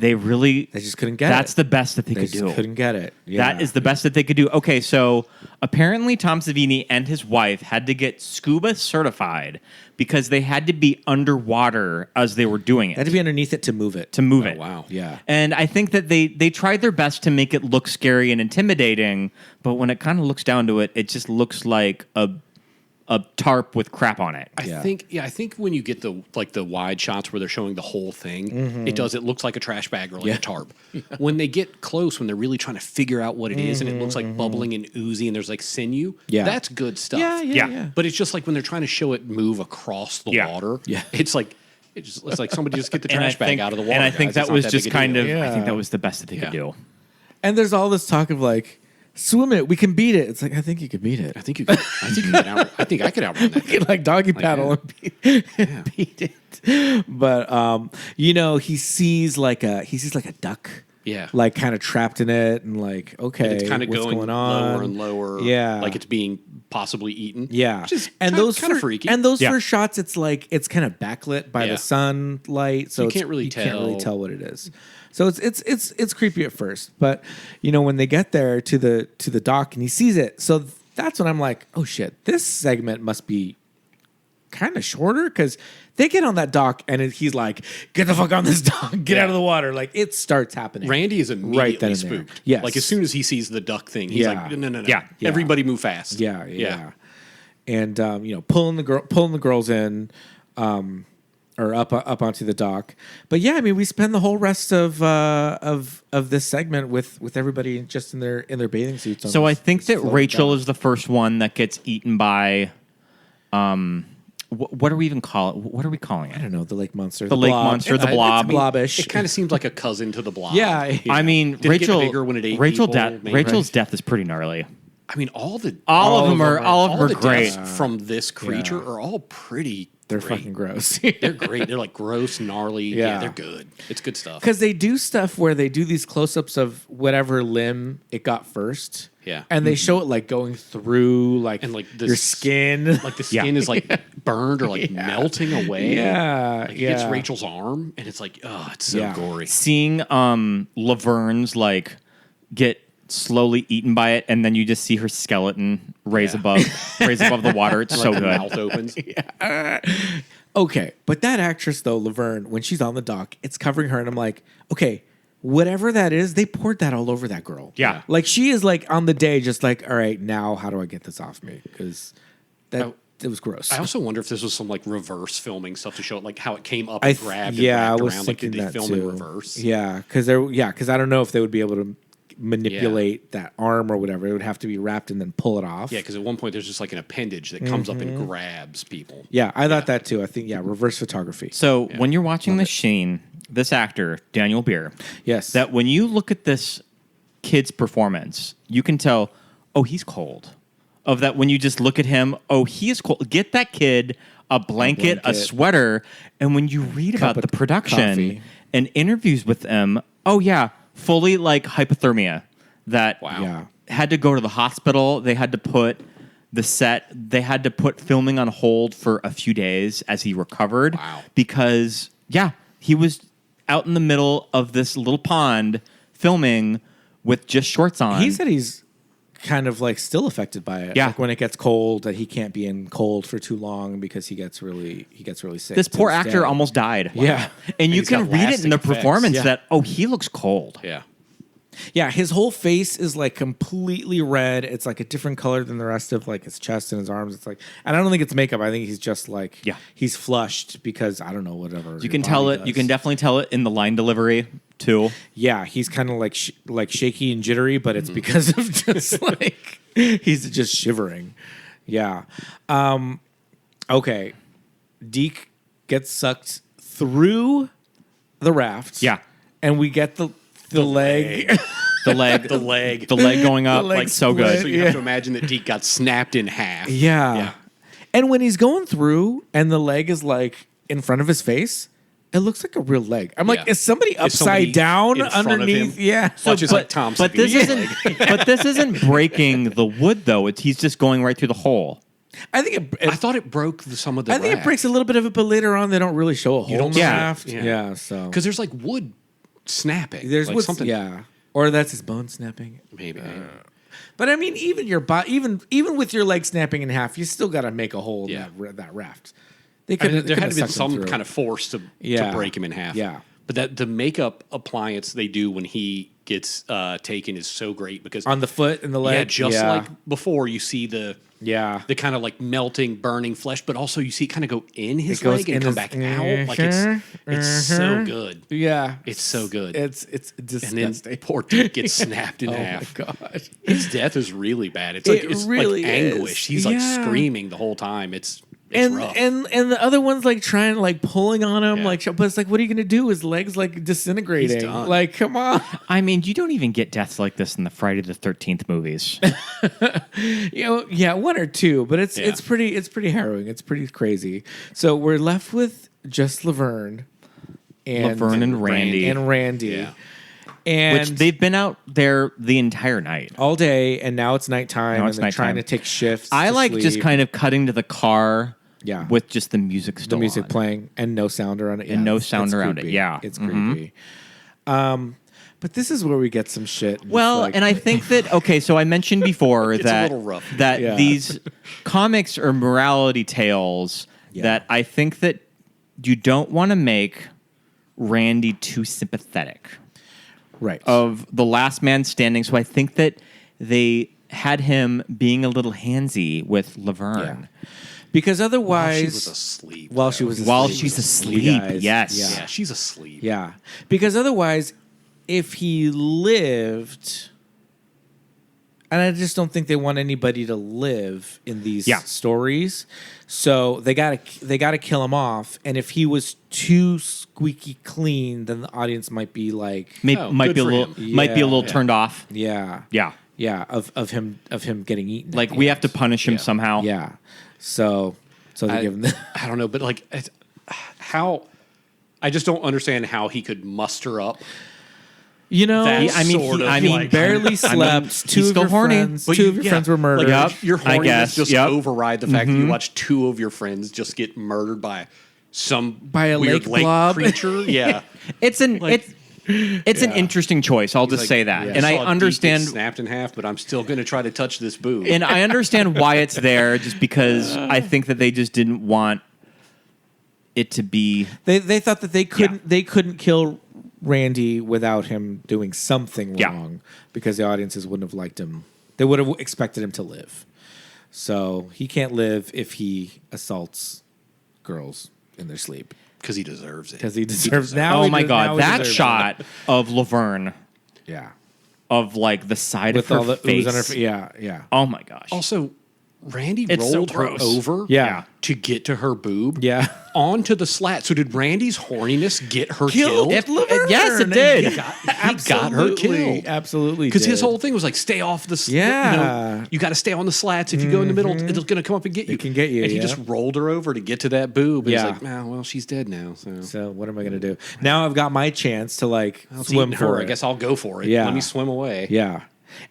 [SPEAKER 5] They
[SPEAKER 4] just couldn't get it.
[SPEAKER 5] That's the best that they
[SPEAKER 4] They
[SPEAKER 5] could
[SPEAKER 4] just
[SPEAKER 5] do.
[SPEAKER 4] couldn't get it. Yeah.
[SPEAKER 5] That is the best that they could do. Okay, so apparently Tom Savini and his wife had to get scuba certified because they had to be underwater as they were doing it.
[SPEAKER 4] Had to be underneath it to move it.
[SPEAKER 5] to move it.
[SPEAKER 6] Wow.
[SPEAKER 4] Yeah.
[SPEAKER 5] And I think that they tried their best to make it look scary and intimidating, but when it kind of looks down to it, it just looks like a tarp with crap on it.
[SPEAKER 6] I think when you get the wide shots where they're showing the whole thing,
[SPEAKER 4] Mm-hmm.
[SPEAKER 6] it looks like a trash bag or like a tarp. When they get close, when they're really trying to figure out what it is, and it looks like bubbling and oozy, and there's like sinew,
[SPEAKER 4] Mm-hmm. Yeah.
[SPEAKER 6] that's good stuff.
[SPEAKER 5] Yeah.
[SPEAKER 6] But it's just like when they're trying to show it move across the water, it's like it's like somebody just get the
[SPEAKER 5] And I
[SPEAKER 6] trash bag
[SPEAKER 5] think-
[SPEAKER 6] out of the water.
[SPEAKER 5] And I think
[SPEAKER 6] guys.
[SPEAKER 5] that
[SPEAKER 6] It's not
[SPEAKER 5] was
[SPEAKER 6] that
[SPEAKER 5] just
[SPEAKER 6] big a
[SPEAKER 5] kind
[SPEAKER 6] deal.
[SPEAKER 5] of, I
[SPEAKER 4] Yeah.
[SPEAKER 5] think that was the best that they could do.
[SPEAKER 4] And there's all this talk of like, swim it, we can beat it. It's like, I think you could beat it.
[SPEAKER 6] I think you can I think I could outrun that.
[SPEAKER 4] You can, like doggy paddle and beat it. But he sees like a duck.
[SPEAKER 6] Yeah.
[SPEAKER 4] Like kind of trapped in it and like, okay,
[SPEAKER 6] It's kind of
[SPEAKER 4] what's
[SPEAKER 6] going
[SPEAKER 4] on?
[SPEAKER 6] lower and lower.
[SPEAKER 4] Yeah.
[SPEAKER 6] Like it's being possibly eaten.
[SPEAKER 4] Yeah,
[SPEAKER 6] Which is
[SPEAKER 4] and
[SPEAKER 6] kind
[SPEAKER 4] those
[SPEAKER 6] of freaky.
[SPEAKER 4] And those
[SPEAKER 5] Yeah.
[SPEAKER 4] first shots, it's like it's kind of backlit by
[SPEAKER 6] Yeah.
[SPEAKER 4] the sunlight, so
[SPEAKER 6] You
[SPEAKER 4] it's-
[SPEAKER 6] can't really
[SPEAKER 4] you can't really
[SPEAKER 6] tell.
[SPEAKER 4] tell what it is. So it's creepy at first, but when they get there to the dock and he sees it, so that's when I'm like, oh shit, this segment must be kind of shorter because they get on that dock and he's like, get the fuck on this dock, get out of the water, like it starts happening.
[SPEAKER 6] Randy is immediately
[SPEAKER 4] Right then and there.
[SPEAKER 6] spooked.
[SPEAKER 4] Yes.
[SPEAKER 6] Like as soon as he sees the duck thing, he's
[SPEAKER 4] Yeah.
[SPEAKER 6] like, no.
[SPEAKER 5] Yeah.
[SPEAKER 6] Everybody move fast.
[SPEAKER 4] Yeah. And pulling the girls in, or up onto the dock. But yeah, I mean, we spend the whole rest of this segment with everybody just in their bathing suits. On
[SPEAKER 5] So I
[SPEAKER 4] this-
[SPEAKER 5] think
[SPEAKER 4] this
[SPEAKER 5] that
[SPEAKER 4] floating
[SPEAKER 5] Rachel
[SPEAKER 4] dock.
[SPEAKER 5] is the first one that gets eaten by, what do we even call it? What are we calling
[SPEAKER 4] I
[SPEAKER 5] it?
[SPEAKER 4] don't know, the lake monster,
[SPEAKER 5] The lake
[SPEAKER 4] blob.
[SPEAKER 5] monster, the
[SPEAKER 4] It's
[SPEAKER 5] blob.
[SPEAKER 4] blobbish.
[SPEAKER 6] It kind of seems like a cousin to the blob.
[SPEAKER 4] Yeah.
[SPEAKER 6] you know?
[SPEAKER 5] I mean,
[SPEAKER 6] Did it get
[SPEAKER 5] Rachel.
[SPEAKER 6] bigger when it ate
[SPEAKER 5] Rachel
[SPEAKER 6] people,
[SPEAKER 5] death.
[SPEAKER 6] maybe?
[SPEAKER 5] Rachel's death is pretty gnarly.
[SPEAKER 6] I mean, all of them
[SPEAKER 5] All of them
[SPEAKER 6] all
[SPEAKER 5] are
[SPEAKER 6] the
[SPEAKER 5] great.
[SPEAKER 6] deaths from this creature
[SPEAKER 4] Yeah.
[SPEAKER 6] are all pretty.
[SPEAKER 4] They're
[SPEAKER 6] great.
[SPEAKER 4] fucking gross.
[SPEAKER 6] They're great. They're like gross, gnarly.
[SPEAKER 4] Yeah.
[SPEAKER 6] Yeah, they're good. It's good stuff.
[SPEAKER 4] Because they do stuff where they do these close-ups of whatever limb it got first.
[SPEAKER 6] Yeah.
[SPEAKER 4] And they show it like going through like,
[SPEAKER 6] And, like,
[SPEAKER 4] your skin.
[SPEAKER 6] Like the skin is like burned or like melting away.
[SPEAKER 4] Yeah.
[SPEAKER 6] Like it hits Rachel's arm, and it's like, oh, it's so
[SPEAKER 4] Yeah.
[SPEAKER 6] gory.
[SPEAKER 5] Seeing Laverne's like get slowly eaten by it, and then you just see her skeleton raise above the water. It's so
[SPEAKER 6] Like the
[SPEAKER 5] good.
[SPEAKER 6] mouth opens.
[SPEAKER 4] Okay, but that actress though, Laverne, when she's on the dock, it's covering her, and I'm like, okay, whatever that is, they poured that all over that girl.
[SPEAKER 5] Yeah.
[SPEAKER 4] like she is like on the day, just like, all right, now how do I get this off me? Because it was gross.
[SPEAKER 6] I also wonder if this was some like reverse filming stuff to show it, like how it came up
[SPEAKER 4] I
[SPEAKER 6] and
[SPEAKER 4] th-
[SPEAKER 6] grabbed
[SPEAKER 4] yeah,
[SPEAKER 6] and
[SPEAKER 4] I
[SPEAKER 6] wrapped
[SPEAKER 4] was
[SPEAKER 6] around. Like,
[SPEAKER 4] thinking
[SPEAKER 6] did they
[SPEAKER 4] that
[SPEAKER 6] film
[SPEAKER 4] too.
[SPEAKER 6] in reverse?
[SPEAKER 4] Yeah, because I don't know if they would be able to manipulate that arm or whatever. It would have to be wrapped and then pull it off.
[SPEAKER 6] Yeah, because at one point there's just like an appendage that comes up and grabs people.
[SPEAKER 4] Yeah, I thought that too. I think reverse photography.
[SPEAKER 5] So when you're watching this scene, this actor Daniel Beer,
[SPEAKER 4] Yes,
[SPEAKER 5] that when you look at this kid's performance, you can tell, oh, he's cold. Of that, when you just look at him, oh, he is cold. Get that kid a blanket, a sweater, and when you read about
[SPEAKER 4] of
[SPEAKER 5] the production
[SPEAKER 4] coffee.
[SPEAKER 5] and interviews with them, oh yeah, fully like hypothermia. That
[SPEAKER 4] Yeah.
[SPEAKER 5] had to go to the hospital. They had to put the set. They had to put filming on hold for a few days as he recovered.
[SPEAKER 6] Wow.
[SPEAKER 5] Because he was out in the middle of this little pond filming with just shorts on.
[SPEAKER 4] he said he's kind of like still affected by it.
[SPEAKER 5] Yeah.
[SPEAKER 4] Like when it gets cold, that he can't be in cold for too long because he gets really sick.
[SPEAKER 5] this
[SPEAKER 4] to
[SPEAKER 5] poor
[SPEAKER 4] this
[SPEAKER 5] actor
[SPEAKER 4] day.
[SPEAKER 5] almost died.
[SPEAKER 4] Yeah.
[SPEAKER 5] And you
[SPEAKER 6] he's got
[SPEAKER 5] can read it in the
[SPEAKER 6] lasting effects.
[SPEAKER 5] performance
[SPEAKER 4] Yeah.
[SPEAKER 5] that, oh, he looks cold.
[SPEAKER 6] Yeah.
[SPEAKER 4] Yeah, his whole face is like completely red. It's like a different color than the rest of like his chest and his arms. It's like, and I don't think it's makeup. I think he's just like, he's flushed because I don't know, whatever.
[SPEAKER 5] You can tell it. You can definitely tell it in the line delivery too.
[SPEAKER 4] Yeah, he's kind of like like shaky and jittery, but it's because of just like he's just shivering. Yeah. Okay. Deke gets sucked through the raft.
[SPEAKER 5] Yeah.
[SPEAKER 4] And we get the leg.
[SPEAKER 5] The leg,
[SPEAKER 6] The leg.
[SPEAKER 5] the leg going up,
[SPEAKER 4] leg
[SPEAKER 5] like so
[SPEAKER 4] split.
[SPEAKER 5] good.
[SPEAKER 6] So you have to imagine that Deke got snapped in half.
[SPEAKER 4] Yeah.
[SPEAKER 6] Yeah.
[SPEAKER 4] And when he's going through and the leg is like in front of his face, it looks like a real leg. I'm like,
[SPEAKER 6] Yeah.
[SPEAKER 4] is somebody
[SPEAKER 6] somebody
[SPEAKER 4] upside down
[SPEAKER 6] in front of
[SPEAKER 4] underneath?
[SPEAKER 6] him?
[SPEAKER 4] Yeah.
[SPEAKER 6] Much as like Tom
[SPEAKER 5] But this
[SPEAKER 6] Savini's
[SPEAKER 5] isn't.
[SPEAKER 6] leg.
[SPEAKER 5] But this isn't breaking the wood though. He's just going right through the hole.
[SPEAKER 4] I think
[SPEAKER 6] I thought it broke some of the
[SPEAKER 4] I think it breaks a little bit of it, but later on they don't really show a hole in
[SPEAKER 6] don't
[SPEAKER 4] the
[SPEAKER 6] see it.
[SPEAKER 4] raft.
[SPEAKER 6] Yeah.
[SPEAKER 4] Yeah, so
[SPEAKER 6] because there's like wood snapping.
[SPEAKER 4] There's
[SPEAKER 6] like
[SPEAKER 4] what's,
[SPEAKER 6] something.
[SPEAKER 4] yeah, or that's his bone snapping.
[SPEAKER 6] Maybe.
[SPEAKER 4] But I mean, even your even with your leg snapping in half, you still got to make a hole in
[SPEAKER 6] Yeah.
[SPEAKER 4] that raft. They
[SPEAKER 6] I mean,
[SPEAKER 4] could
[SPEAKER 6] there had to be some kind of force to break him in half.
[SPEAKER 4] Yeah.
[SPEAKER 6] But that the makeup appliance they do when he gets taken is so great because
[SPEAKER 4] on the foot and the leg.
[SPEAKER 6] yeah, just like before you see the kind of like melting, burning flesh, but also you see it kind of go in his leg and come back out. Like it's so good.
[SPEAKER 4] Yeah,
[SPEAKER 6] It's so good.
[SPEAKER 4] It's disgusting.
[SPEAKER 6] And then poor Dick gets snapped in
[SPEAKER 4] Oh
[SPEAKER 6] half.
[SPEAKER 4] my god,
[SPEAKER 6] His death is really bad. It's
[SPEAKER 4] It
[SPEAKER 6] like it's
[SPEAKER 4] really
[SPEAKER 6] like
[SPEAKER 4] is.
[SPEAKER 6] anguish. He's like
[SPEAKER 4] Yeah.
[SPEAKER 6] screaming the whole time. It's
[SPEAKER 4] and
[SPEAKER 6] rough.
[SPEAKER 4] and the other one's like trying like pulling on him,
[SPEAKER 6] Yeah.
[SPEAKER 4] like, but it's like, what are you gonna do? His legs like disintegrating.
[SPEAKER 6] He's done.
[SPEAKER 4] Like, come on.
[SPEAKER 5] I mean, you don't even get deaths like this in the Friday the 13th movies.
[SPEAKER 4] Yeah, one or two, but it's pretty harrowing. It's pretty crazy. So we're left with just Laverne and
[SPEAKER 5] Randy.
[SPEAKER 4] and Randy.
[SPEAKER 6] Yeah.
[SPEAKER 4] And
[SPEAKER 5] Which they've been out there the entire night.
[SPEAKER 4] all day, and now it's nighttime,
[SPEAKER 5] Now
[SPEAKER 4] and
[SPEAKER 5] it's
[SPEAKER 4] they're trying
[SPEAKER 5] nighttime.
[SPEAKER 4] to take shifts.
[SPEAKER 5] I
[SPEAKER 4] to
[SPEAKER 5] like just
[SPEAKER 4] sleep.
[SPEAKER 5] kind of cutting to the car
[SPEAKER 4] Yeah.
[SPEAKER 5] with just the music still
[SPEAKER 4] the music
[SPEAKER 5] on.
[SPEAKER 4] playing and no sound around it.
[SPEAKER 5] And no
[SPEAKER 4] it's
[SPEAKER 5] sound around it,
[SPEAKER 4] creepy.
[SPEAKER 5] yeah.
[SPEAKER 4] It's
[SPEAKER 5] Mhm.
[SPEAKER 4] creepy. But this is where we get some shit. It's
[SPEAKER 5] Well,
[SPEAKER 4] like-
[SPEAKER 5] and I think that okay, so I mentioned before
[SPEAKER 6] It's a
[SPEAKER 5] that
[SPEAKER 6] little rough.
[SPEAKER 5] that
[SPEAKER 4] Yeah.
[SPEAKER 5] these comics are morality tales that I think that you don't want to make Randy too sympathetic
[SPEAKER 4] right.
[SPEAKER 5] of the last man standing. So I think that they had him being a little handsy with Laverne.
[SPEAKER 4] Because otherwise,
[SPEAKER 6] she was asleep.
[SPEAKER 4] While she was asleep,
[SPEAKER 5] While she's asleep,
[SPEAKER 4] guys.
[SPEAKER 5] yes.
[SPEAKER 6] Yeah, she's asleep.
[SPEAKER 4] Yeah. Because otherwise, if he lived, and I just don't think they want anybody to live in these
[SPEAKER 5] Yeah.
[SPEAKER 4] stories, so they gotta kill him off. And if he was too squeaky clean, then the audience might be like,
[SPEAKER 6] Oh,
[SPEAKER 5] might
[SPEAKER 6] good
[SPEAKER 5] be a
[SPEAKER 6] for
[SPEAKER 5] little
[SPEAKER 6] him.
[SPEAKER 5] might be a little
[SPEAKER 4] Yeah.
[SPEAKER 5] turned off.
[SPEAKER 4] yeah,
[SPEAKER 5] Yeah.
[SPEAKER 4] of him getting eaten.
[SPEAKER 5] Like
[SPEAKER 4] at the
[SPEAKER 5] we
[SPEAKER 4] end.
[SPEAKER 5] have to punish him somehow.
[SPEAKER 4] Yeah. So they give him the
[SPEAKER 6] I don't know, but like how I just don't understand how he could muster up.
[SPEAKER 4] You know,
[SPEAKER 6] That
[SPEAKER 5] I mean,
[SPEAKER 6] sort
[SPEAKER 5] he-
[SPEAKER 6] of
[SPEAKER 5] I mean,
[SPEAKER 6] like-
[SPEAKER 4] barely slept.
[SPEAKER 5] he's
[SPEAKER 4] two of
[SPEAKER 5] still
[SPEAKER 4] your
[SPEAKER 5] horny.
[SPEAKER 4] friends,
[SPEAKER 6] But
[SPEAKER 4] two
[SPEAKER 6] you-
[SPEAKER 4] of your
[SPEAKER 6] yeah,
[SPEAKER 4] friends were murdered.
[SPEAKER 6] Like, your
[SPEAKER 5] I
[SPEAKER 6] horniness
[SPEAKER 5] guess,
[SPEAKER 6] just
[SPEAKER 5] yep.
[SPEAKER 6] override the fact that you watch two of your friends just get murdered by some
[SPEAKER 4] By a
[SPEAKER 6] weird
[SPEAKER 4] lake blob.
[SPEAKER 6] creature. Yeah,
[SPEAKER 5] It's an
[SPEAKER 6] Like-
[SPEAKER 5] it's an interesting choice. I'll just
[SPEAKER 6] Like,
[SPEAKER 5] say that,
[SPEAKER 6] yeah,
[SPEAKER 5] and I
[SPEAKER 6] saw a
[SPEAKER 5] understand.
[SPEAKER 6] geek get snapped in half, but I'm still going to try to touch this boob.
[SPEAKER 5] And I understand why it's there, just because I think that they just didn't want it to be.
[SPEAKER 4] They thought that they couldn't kill Randy without him doing something
[SPEAKER 5] Yeah.
[SPEAKER 4] wrong because the audiences wouldn't have liked him. They would have expected him to live. So he can't live if he assaults girls in their sleep
[SPEAKER 6] Because he deserves it.
[SPEAKER 4] because he deserves. Now,
[SPEAKER 5] Oh
[SPEAKER 4] he
[SPEAKER 5] my
[SPEAKER 4] now
[SPEAKER 5] god,
[SPEAKER 4] he
[SPEAKER 5] that
[SPEAKER 4] deserves
[SPEAKER 5] shot of Laverne
[SPEAKER 4] it. Yeah,
[SPEAKER 5] of like the side
[SPEAKER 4] with
[SPEAKER 5] of her
[SPEAKER 4] all the
[SPEAKER 5] face.
[SPEAKER 4] ooze on her. Yeah.
[SPEAKER 5] Oh my gosh.
[SPEAKER 6] Also, Randy
[SPEAKER 5] It's so
[SPEAKER 6] rolled her
[SPEAKER 5] gross.
[SPEAKER 6] over
[SPEAKER 4] Yeah.
[SPEAKER 6] to get to her boob
[SPEAKER 4] Yeah.
[SPEAKER 6] onto the slat. So did Randy's horniness get her killed?
[SPEAKER 5] If- yes, it did.
[SPEAKER 6] He got her killed.
[SPEAKER 4] Absolutely.
[SPEAKER 6] Because his
[SPEAKER 4] did.
[SPEAKER 6] whole thing was like, stay off the
[SPEAKER 4] Yeah.
[SPEAKER 6] you got to stay on the slats. If you go in the middle, it's going to come up and get you.
[SPEAKER 4] can get you,
[SPEAKER 6] And he
[SPEAKER 4] yeah.
[SPEAKER 6] just rolled her over to get to that boob. And
[SPEAKER 4] Yeah.
[SPEAKER 6] he's like, well, she's dead now. So,
[SPEAKER 4] So what am I gonna do? Now I've got my chance to like
[SPEAKER 6] it's
[SPEAKER 4] swim
[SPEAKER 6] eating
[SPEAKER 4] for
[SPEAKER 6] her.
[SPEAKER 4] it.
[SPEAKER 6] I guess I'll go for it.
[SPEAKER 4] Yeah.
[SPEAKER 6] Let me swim away.
[SPEAKER 4] Yeah.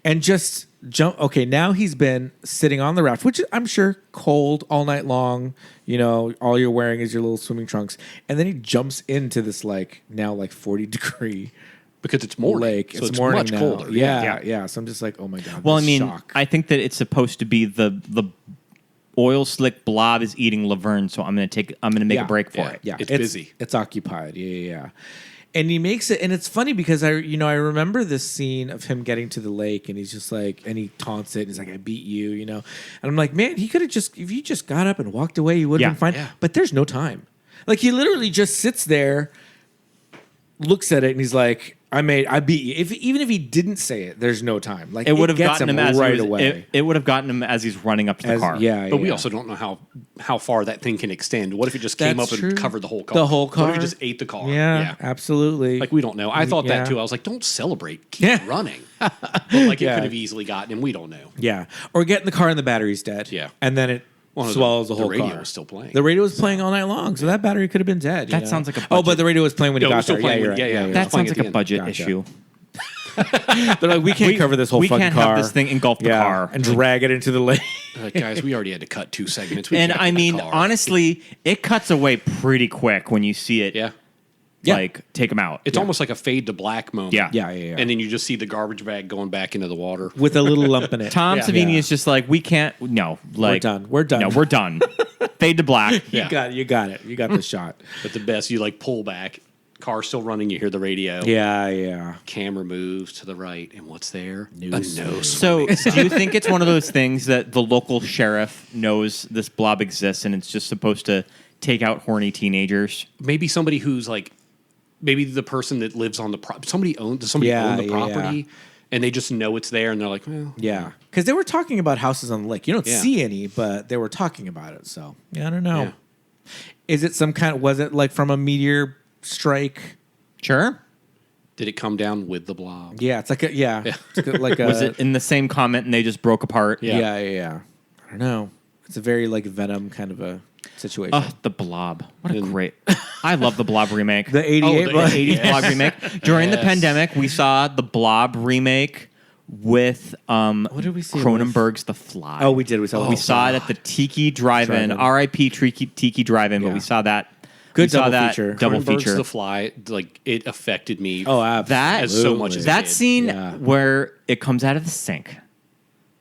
[SPEAKER 4] And just jump. Okay, now he's been sitting on the raft, which I'm sure cold all night long. You know, all you're wearing is your little swimming trunks. And then he jumps into this now 40-degree
[SPEAKER 6] Because it's morning.
[SPEAKER 4] lake.
[SPEAKER 6] So it's
[SPEAKER 4] morning
[SPEAKER 6] much
[SPEAKER 4] now.
[SPEAKER 6] colder.
[SPEAKER 4] Yeah. So I'm just like, oh my God.
[SPEAKER 5] Well, I
[SPEAKER 4] this
[SPEAKER 5] mean,
[SPEAKER 4] shock.
[SPEAKER 5] I think that it's supposed to be the oil slick blob is eating Laverne, so I'm gonna make a break for it.
[SPEAKER 4] Yeah,
[SPEAKER 6] It's busy.
[SPEAKER 4] It's occupied. Yeah. And he makes it, and it's funny because I remember this scene of him getting to the lake, and he's just like, and he taunts it, and he's like, "I beat you," and I'm like, man, he could have if you just got up and walked away, you would have
[SPEAKER 5] Yeah.
[SPEAKER 4] been fine.
[SPEAKER 6] Yeah.
[SPEAKER 4] But there's no time. Like he literally just sits there, looks at it, and he's like, I beat you. Even if he didn't say it, there's no time. Like
[SPEAKER 5] It would have
[SPEAKER 4] gets
[SPEAKER 5] gotten him as
[SPEAKER 4] right
[SPEAKER 5] he was,
[SPEAKER 4] away.
[SPEAKER 5] It would have gotten him as he's running up to the car.
[SPEAKER 4] Yeah,
[SPEAKER 6] But we also don't know how far that thing can extend. What if it just came
[SPEAKER 4] That's
[SPEAKER 6] up
[SPEAKER 4] true.
[SPEAKER 6] and covered the whole car?
[SPEAKER 4] The whole
[SPEAKER 6] What
[SPEAKER 4] car?
[SPEAKER 6] if it just ate the car?
[SPEAKER 4] Yeah, absolutely.
[SPEAKER 6] Like we don't know. I thought
[SPEAKER 4] Yeah.
[SPEAKER 6] that too. I was like, don't celebrate. Keep
[SPEAKER 4] Yeah.
[SPEAKER 6] running. But like it
[SPEAKER 4] Yeah.
[SPEAKER 6] could have easily gotten him. We don't know.
[SPEAKER 4] Yeah, or get in the car and the battery's dead.
[SPEAKER 6] Yeah.
[SPEAKER 4] and then it
[SPEAKER 6] Well, no,
[SPEAKER 4] swallows
[SPEAKER 6] the
[SPEAKER 4] the whole
[SPEAKER 6] radio
[SPEAKER 4] car.
[SPEAKER 6] was still playing.
[SPEAKER 4] The radio was playing all night long, so that battery could have been dead.
[SPEAKER 5] That sounds like a
[SPEAKER 4] Oh,
[SPEAKER 5] budget-
[SPEAKER 4] but the radio was playing when he
[SPEAKER 6] No, it
[SPEAKER 4] got
[SPEAKER 6] was still
[SPEAKER 4] there.
[SPEAKER 6] playing
[SPEAKER 4] Yeah,
[SPEAKER 6] when-
[SPEAKER 4] you're right.
[SPEAKER 6] yeah, yeah.
[SPEAKER 5] That
[SPEAKER 6] It's playing
[SPEAKER 5] sounds
[SPEAKER 6] at
[SPEAKER 5] like
[SPEAKER 6] the
[SPEAKER 5] a
[SPEAKER 6] end.
[SPEAKER 5] budget
[SPEAKER 4] Gotcha.
[SPEAKER 5] issue.
[SPEAKER 4] They're like, we can't cover this whole
[SPEAKER 5] we
[SPEAKER 4] fucking
[SPEAKER 5] can't
[SPEAKER 4] car.
[SPEAKER 5] have this thing engulf the car.
[SPEAKER 4] and drag it into the lake.
[SPEAKER 6] Like, guys, we already had to cut 2 segments. We
[SPEAKER 5] And
[SPEAKER 6] can't
[SPEAKER 5] I
[SPEAKER 6] cut the
[SPEAKER 5] mean,
[SPEAKER 6] car.
[SPEAKER 5] honestly, it cuts away pretty quick when you see it.
[SPEAKER 6] yeah.
[SPEAKER 4] Yeah.
[SPEAKER 5] like take him out.
[SPEAKER 6] It's almost like a fade to black moment.
[SPEAKER 5] Yeah.
[SPEAKER 4] Yeah.
[SPEAKER 6] And then you just see the garbage bag going back into the water.
[SPEAKER 4] With a little lump in it.
[SPEAKER 5] Tom Savini is just like, we can't. No, like
[SPEAKER 4] We're done.
[SPEAKER 5] No, we're done. Fade to black.
[SPEAKER 6] Yeah.
[SPEAKER 4] You got it. You got the shot.
[SPEAKER 6] But the best, you like pull back, car still running, you hear the radio.
[SPEAKER 4] Yeah.
[SPEAKER 6] Camera moves to the right, and what's there?
[SPEAKER 4] News.
[SPEAKER 6] A nose.
[SPEAKER 5] So, do you think it's one of those things that the local sheriff knows this blob exists and it's just supposed to take out horny teenagers?
[SPEAKER 6] Maybe somebody who's like, maybe the person that lives on the property, does somebody own the property? And they just know it's there, and they're like, well.
[SPEAKER 4] Yeah. Because they were talking about houses on the lake. You don't
[SPEAKER 6] Yeah.
[SPEAKER 4] see any, but they were talking about it. So, yeah, I don't know.
[SPEAKER 6] Yeah.
[SPEAKER 4] Is it was it like from a meteor strike?
[SPEAKER 5] Sure.
[SPEAKER 6] Did it come down with the blob?
[SPEAKER 4] Yeah, it's like it's like a,
[SPEAKER 5] Was it in the same comment and they just broke apart?
[SPEAKER 6] Yeah.
[SPEAKER 4] yeah. I don't know. It's a very like Venom kind of a situation.
[SPEAKER 5] Oh, the Blob. What a great. I love the Blob remake.
[SPEAKER 4] The 88
[SPEAKER 6] the
[SPEAKER 4] one.
[SPEAKER 5] 80s Blob remake. During the pandemic, we saw the Blob remake with
[SPEAKER 4] What did we see it
[SPEAKER 5] Cronenberg's The Fly.
[SPEAKER 4] Oh, we did. We saw
[SPEAKER 5] it at the Tiki Drive-In.
[SPEAKER 4] Drive-In.
[SPEAKER 5] R.I.P. Tiki Drive-In, but
[SPEAKER 4] Yeah.
[SPEAKER 5] we saw that.
[SPEAKER 4] Good
[SPEAKER 5] we saw
[SPEAKER 4] double
[SPEAKER 5] that
[SPEAKER 4] feature.
[SPEAKER 5] Double
[SPEAKER 6] Cronenberg's
[SPEAKER 5] feature.
[SPEAKER 6] The Fly, like, it affected me.
[SPEAKER 4] Oh,
[SPEAKER 5] That
[SPEAKER 6] As so much as
[SPEAKER 5] that
[SPEAKER 6] it did.
[SPEAKER 5] scene
[SPEAKER 4] Yeah.
[SPEAKER 5] where it comes out of the sink.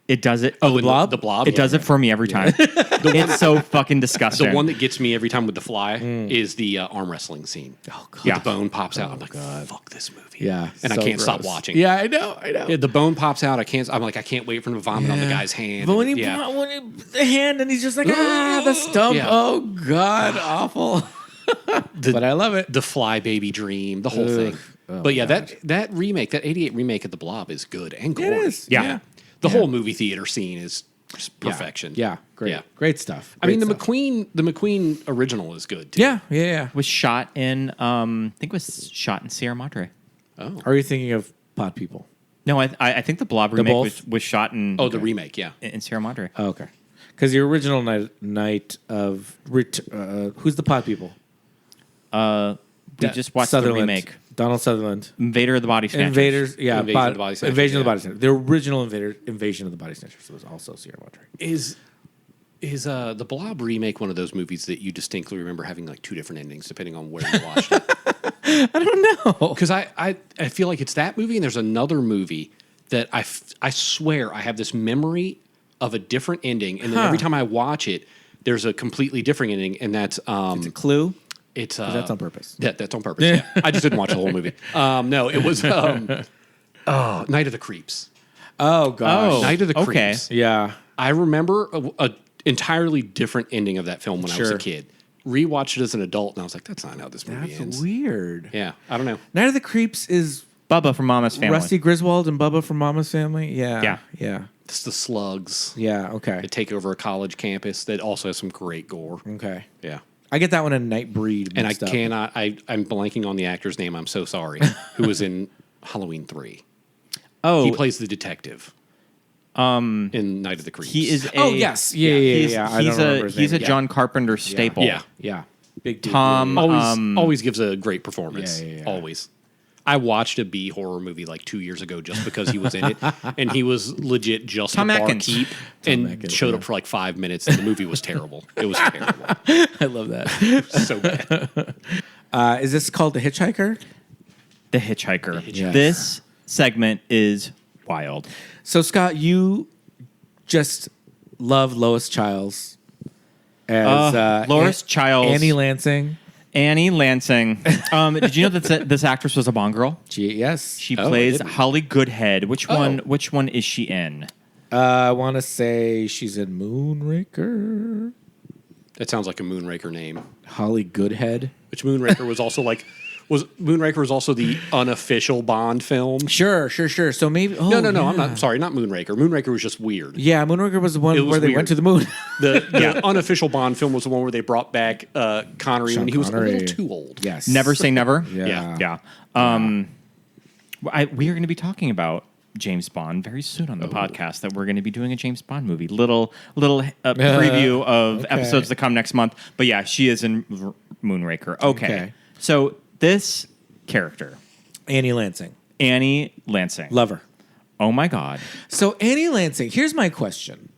[SPEAKER 5] It does it.
[SPEAKER 6] Oh, the
[SPEAKER 4] Blob?
[SPEAKER 6] The blob.
[SPEAKER 5] It does it for me every time. It's so fucking disgusting.
[SPEAKER 6] The one that gets me every time with The Fly is the arm wrestling scene.
[SPEAKER 4] Oh god.
[SPEAKER 5] Yeah.
[SPEAKER 6] The bone pops out. I'm like, fuck this movie.
[SPEAKER 4] Yeah.
[SPEAKER 6] And
[SPEAKER 4] so
[SPEAKER 6] I can't stop
[SPEAKER 4] gross.
[SPEAKER 6] watching.
[SPEAKER 4] Yeah, I know.
[SPEAKER 6] Yeah, the bone pops out. I'm like, I can't wait for him to vomit on the guy's hand.
[SPEAKER 4] But when he
[SPEAKER 6] yeah.
[SPEAKER 4] the hand and he's just like the stump.
[SPEAKER 6] Yeah.
[SPEAKER 4] Oh god, awful. But I love it.
[SPEAKER 6] The Fly Baby Dream, the whole thing.
[SPEAKER 4] Oh,
[SPEAKER 6] But yeah, that remake, that 88 remake of The Blob is good and gory.
[SPEAKER 4] It is.
[SPEAKER 5] Yeah.
[SPEAKER 6] The whole movie theater scene is just perfection.
[SPEAKER 4] Yeah, great.
[SPEAKER 6] Yeah.
[SPEAKER 4] Great stuff.
[SPEAKER 6] I mean, the
[SPEAKER 4] Great stuff.
[SPEAKER 6] McQueen original is good too.
[SPEAKER 4] Yeah.
[SPEAKER 5] was shot in I think it was shot in Sierra Madre.
[SPEAKER 4] Are you thinking of Pod People?
[SPEAKER 5] No, I think the Blob remake
[SPEAKER 4] both?
[SPEAKER 5] was shot in
[SPEAKER 6] The remake, yeah.
[SPEAKER 5] in Sierra Madre.
[SPEAKER 4] Oh, okay. Because the original night of who's the Pod People?
[SPEAKER 5] We just watched
[SPEAKER 4] Sutherland.
[SPEAKER 5] the remake.
[SPEAKER 4] Donald Sutherland.
[SPEAKER 5] Invader of the Body Snatchers.
[SPEAKER 4] Invaders. Yeah.
[SPEAKER 6] Invasion of the Body Snatchers,
[SPEAKER 4] Invasion of the
[SPEAKER 6] yeah.
[SPEAKER 4] Body Snatchers. The original Invasion of the Body Snatchers was also Sierra Madre.
[SPEAKER 6] Is the Blob remake one of those movies that you distinctly remember having like two different endings depending on where you watched it?
[SPEAKER 4] I don't know.
[SPEAKER 6] Because I feel like it's that movie, and there's another movie that I swear I have this memory of a different ending, and then every time I watch it, there's a completely different ending, and that's
[SPEAKER 4] It's a clue.
[SPEAKER 6] it's
[SPEAKER 4] That's on purpose.
[SPEAKER 6] Yeah, that's on purpose. Yeah. I just didn't watch the whole movie. No, it was Night of the Creeps.
[SPEAKER 4] Oh gosh.
[SPEAKER 5] Oh,
[SPEAKER 6] Night of the
[SPEAKER 5] okay.
[SPEAKER 6] Creeps.
[SPEAKER 4] Yeah.
[SPEAKER 6] I remember a entirely different ending of that film when I was a
[SPEAKER 4] Sure.
[SPEAKER 6] kid. Rewatched it as an adult, and I was like, "That's not how this movie
[SPEAKER 4] That's
[SPEAKER 6] ends."
[SPEAKER 4] weird.
[SPEAKER 6] Yeah, I don't know.
[SPEAKER 4] Night of the Creeps is
[SPEAKER 5] Bubba from Mama's Family.
[SPEAKER 4] Rusty Griswold and Bubba from Mama's Family. Yeah.
[SPEAKER 5] Yeah.
[SPEAKER 4] Yeah.
[SPEAKER 6] It's the slugs
[SPEAKER 4] Yeah. Okay.
[SPEAKER 6] that take over a college campus that also has some great gore.
[SPEAKER 4] Okay.
[SPEAKER 6] Yeah.
[SPEAKER 4] I get that one in Nightbreed.
[SPEAKER 6] And I
[SPEAKER 4] mixed up.
[SPEAKER 6] cannot, I'm blanking on the actor's name. I'm so sorry. Who was in Halloween 3.
[SPEAKER 5] Oh,
[SPEAKER 6] He plays the detective in Night of the Creeps.
[SPEAKER 5] he is. A,
[SPEAKER 4] Oh yes. Yeah.
[SPEAKER 5] He's,
[SPEAKER 4] Yeah. I
[SPEAKER 5] he's
[SPEAKER 4] don't remember
[SPEAKER 5] a
[SPEAKER 4] his
[SPEAKER 5] he's
[SPEAKER 4] name.
[SPEAKER 5] a John Carpenter staple.
[SPEAKER 6] Yeah.
[SPEAKER 4] Yeah. Big dude.
[SPEAKER 5] Tom.
[SPEAKER 6] Always gives a great performance.
[SPEAKER 4] Yeah.
[SPEAKER 6] Always. I watched a B horror movie like 2 years ago just because he was in it, and he was legit just
[SPEAKER 5] Tom
[SPEAKER 6] a
[SPEAKER 5] Atkins.
[SPEAKER 6] barkeep and
[SPEAKER 4] Atkins,
[SPEAKER 6] showed
[SPEAKER 4] yeah.
[SPEAKER 6] up for like 5 minutes, and the movie was terrible. It was terrible.
[SPEAKER 4] I love that.
[SPEAKER 6] So bad.
[SPEAKER 4] Is this called The Hitchhiker?
[SPEAKER 5] The Hitchhiker.
[SPEAKER 4] Yes.
[SPEAKER 5] This segment is wild.
[SPEAKER 4] So Scott, you just love Lois Childs as
[SPEAKER 5] Lois Childs.
[SPEAKER 4] Annie Lansing.
[SPEAKER 5] Annie Lansing. Did you know that this actress was a Bond girl?
[SPEAKER 4] Yes.
[SPEAKER 5] She
[SPEAKER 6] Oh, I
[SPEAKER 5] plays
[SPEAKER 6] didn't.
[SPEAKER 5] Holly Goodhead. Which
[SPEAKER 6] Oh.
[SPEAKER 5] one? Which one is she in?
[SPEAKER 4] I want to say she's in Moonraker.
[SPEAKER 6] That sounds like a Moonraker name.
[SPEAKER 4] Holly Goodhead.
[SPEAKER 6] Which Moonraker was also like Moonraker was also the unofficial Bond film.
[SPEAKER 4] Sure. So maybe. Oh,
[SPEAKER 6] No,
[SPEAKER 4] yeah.
[SPEAKER 6] I'm not sorry, not Moonraker. Moonraker was just weird.
[SPEAKER 4] Yeah, Moonraker was the one
[SPEAKER 6] It was
[SPEAKER 4] where they
[SPEAKER 6] weird.
[SPEAKER 4] went to the moon.
[SPEAKER 6] The unofficial Bond film was the one where they brought back Connery
[SPEAKER 4] Sean
[SPEAKER 6] when he was a
[SPEAKER 4] Connery.
[SPEAKER 6] little too old.
[SPEAKER 4] Yes.
[SPEAKER 5] Never Say Never.
[SPEAKER 4] Yeah.
[SPEAKER 5] Yeah. We are going to be talking about James Bond very soon on the podcast. That we're going to be doing a James Bond movie. Little preview of
[SPEAKER 4] Okay.
[SPEAKER 5] episodes that come next month. But yeah, she is in Moonraker. Okay. So this character,
[SPEAKER 4] Annie Lansing.
[SPEAKER 5] Annie Lansing.
[SPEAKER 4] Love her.
[SPEAKER 5] Oh my God.
[SPEAKER 4] So Annie Lansing, here's my question.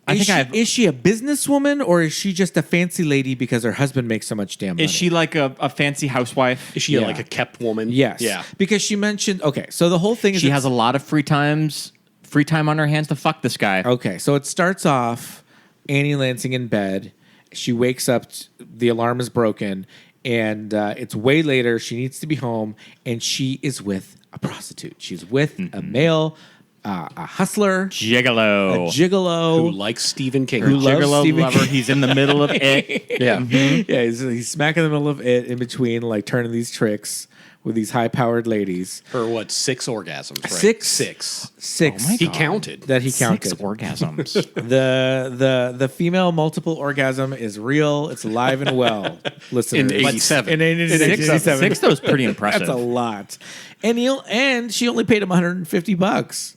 [SPEAKER 4] Is she a businesswoman or is she just a fancy lady because her husband makes so much damn money?
[SPEAKER 5] Is she like a fancy housewife?
[SPEAKER 6] Is she like a kept woman?
[SPEAKER 4] Yes.
[SPEAKER 6] Yeah.
[SPEAKER 4] Because she mentioned, okay, so the whole thing is
[SPEAKER 5] She has a lot of free time on her hands to fuck this guy.
[SPEAKER 4] Okay, so it starts off Annie Lansing in bed. She wakes up, the alarm is broken, and it's way later. She needs to be home, and she is with a prostitute. She's with a male, a hustler,
[SPEAKER 5] Gigolo.
[SPEAKER 4] a gigolo.
[SPEAKER 6] Who likes Stephen King?
[SPEAKER 4] Who loves
[SPEAKER 5] Gigolo
[SPEAKER 4] Stephen
[SPEAKER 5] lover.
[SPEAKER 4] King.
[SPEAKER 5] He's in the middle of it.
[SPEAKER 6] yeah.
[SPEAKER 4] Yeah, he's smack in the middle of it, in between, like turning these tricks with these high-powered ladies.
[SPEAKER 6] For what, 6 orgasms, right?
[SPEAKER 4] Six.
[SPEAKER 5] Oh my
[SPEAKER 6] He
[SPEAKER 5] God.
[SPEAKER 6] counted.
[SPEAKER 4] That he
[SPEAKER 5] 6
[SPEAKER 4] counted.
[SPEAKER 5] orgasms.
[SPEAKER 4] The female multiple orgasm is real. It's alive and well. Listeners.
[SPEAKER 6] In 87.
[SPEAKER 4] In 1987.
[SPEAKER 5] Six, though, is pretty impressive.
[SPEAKER 4] That's a lot. And she only paid him $150.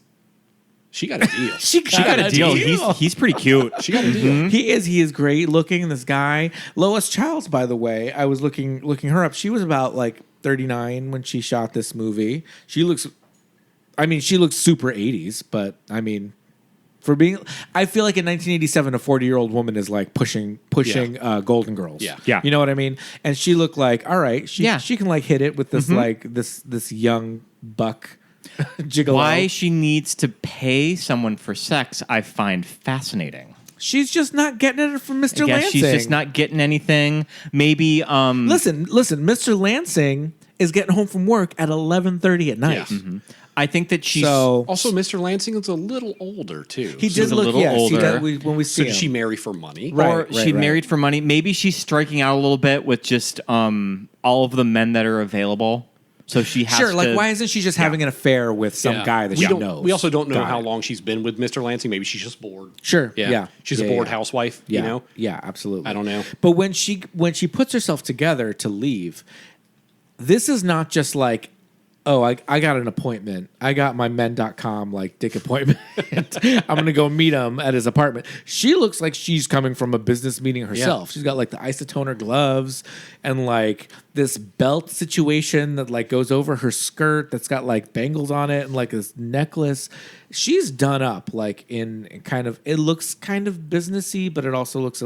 [SPEAKER 6] She got a deal.
[SPEAKER 4] She
[SPEAKER 5] got a deal. He's pretty cute.
[SPEAKER 6] She got a deal.
[SPEAKER 4] He is great looking. This guy, Lois Childs, by the way, I was looking her up. She was about like 39 when she shot this movie. She looks super 80s, but I mean, for being, I feel like in 1987, a 40-year-old woman is like pushing Golden Girls.
[SPEAKER 5] Yeah.
[SPEAKER 4] You know what I mean? And she looked like, all right, she can like hit it with this like this young buck gigolo.
[SPEAKER 5] Why she needs to pay someone for sex, I find fascinating.
[SPEAKER 4] She's just not getting it from Mr.
[SPEAKER 5] I guess
[SPEAKER 4] Lansing.
[SPEAKER 5] she's just not getting anything. Maybe
[SPEAKER 4] Listen, Mr. Lansing is getting home from work at 11:30 at night.
[SPEAKER 6] Yeah.
[SPEAKER 5] I think that she's
[SPEAKER 4] So
[SPEAKER 6] Also, Mr. Lansing is a little older, too.
[SPEAKER 4] he
[SPEAKER 5] she's
[SPEAKER 4] did
[SPEAKER 5] a
[SPEAKER 4] look
[SPEAKER 5] little
[SPEAKER 4] yes, he
[SPEAKER 5] older.
[SPEAKER 4] did, when we
[SPEAKER 6] So
[SPEAKER 4] see
[SPEAKER 6] did
[SPEAKER 4] him.
[SPEAKER 6] she marry for money?
[SPEAKER 4] Right.
[SPEAKER 5] or she married for money. Maybe she's striking out a little bit with just all of the men that are available. So she has
[SPEAKER 4] Sure,
[SPEAKER 5] to,
[SPEAKER 4] like why isn't she just having an affair with some
[SPEAKER 6] Yeah.
[SPEAKER 4] guy that
[SPEAKER 6] we
[SPEAKER 4] she
[SPEAKER 6] don't,
[SPEAKER 4] knows?
[SPEAKER 6] We also don't know
[SPEAKER 4] Got
[SPEAKER 6] how
[SPEAKER 4] it.
[SPEAKER 6] long she's been with Mr. Lansing. Maybe she's just bored.
[SPEAKER 4] Sure. Yeah.
[SPEAKER 6] She's
[SPEAKER 4] Yeah,
[SPEAKER 6] a bored
[SPEAKER 4] yeah.
[SPEAKER 6] housewife,
[SPEAKER 4] Yeah.
[SPEAKER 6] you know?
[SPEAKER 4] Yeah, absolutely.
[SPEAKER 6] I don't know.
[SPEAKER 4] But when she puts herself together to leave, this is not just like, oh, I got an appointment. I got my men.com like dick appointment. I'm going to go meet him at his apartment. She looks like she's coming from a business meeting herself. She's got like the isotoner gloves and like this belt situation that like goes over her skirt that's got like bangles on it and like this necklace. She's done up like in kind of, it looks kind of businessy, but it also looks,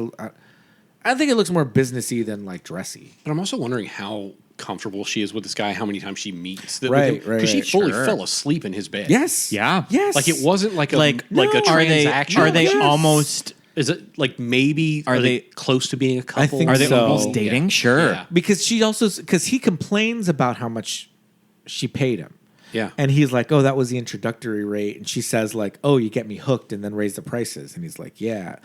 [SPEAKER 4] I think it looks more businessy than like dressy.
[SPEAKER 6] But I'm also wondering how comfortable she is with this guy, how many times she meets
[SPEAKER 4] Right,
[SPEAKER 6] Because she
[SPEAKER 4] right.
[SPEAKER 6] fully
[SPEAKER 5] Sure.
[SPEAKER 6] fell asleep in his bed.
[SPEAKER 4] Yes.
[SPEAKER 5] Yeah.
[SPEAKER 4] Yes.
[SPEAKER 6] Like it wasn't like a
[SPEAKER 5] like
[SPEAKER 6] like a
[SPEAKER 5] are they
[SPEAKER 6] transaction.
[SPEAKER 5] are they
[SPEAKER 4] Yes.
[SPEAKER 5] almost
[SPEAKER 6] Is it like maybe
[SPEAKER 5] Are
[SPEAKER 6] are they
[SPEAKER 5] they-
[SPEAKER 6] close to being a couple?
[SPEAKER 4] think
[SPEAKER 5] are they
[SPEAKER 4] So-
[SPEAKER 5] almost dating?
[SPEAKER 6] Yeah.
[SPEAKER 5] Sure.
[SPEAKER 6] Yeah.
[SPEAKER 4] because he complains about how much she paid him.
[SPEAKER 6] Yeah.
[SPEAKER 4] And he's like, oh, that was the introductory rate. And she says like, oh, you get me hooked and then raise the prices. And he's like, yeah.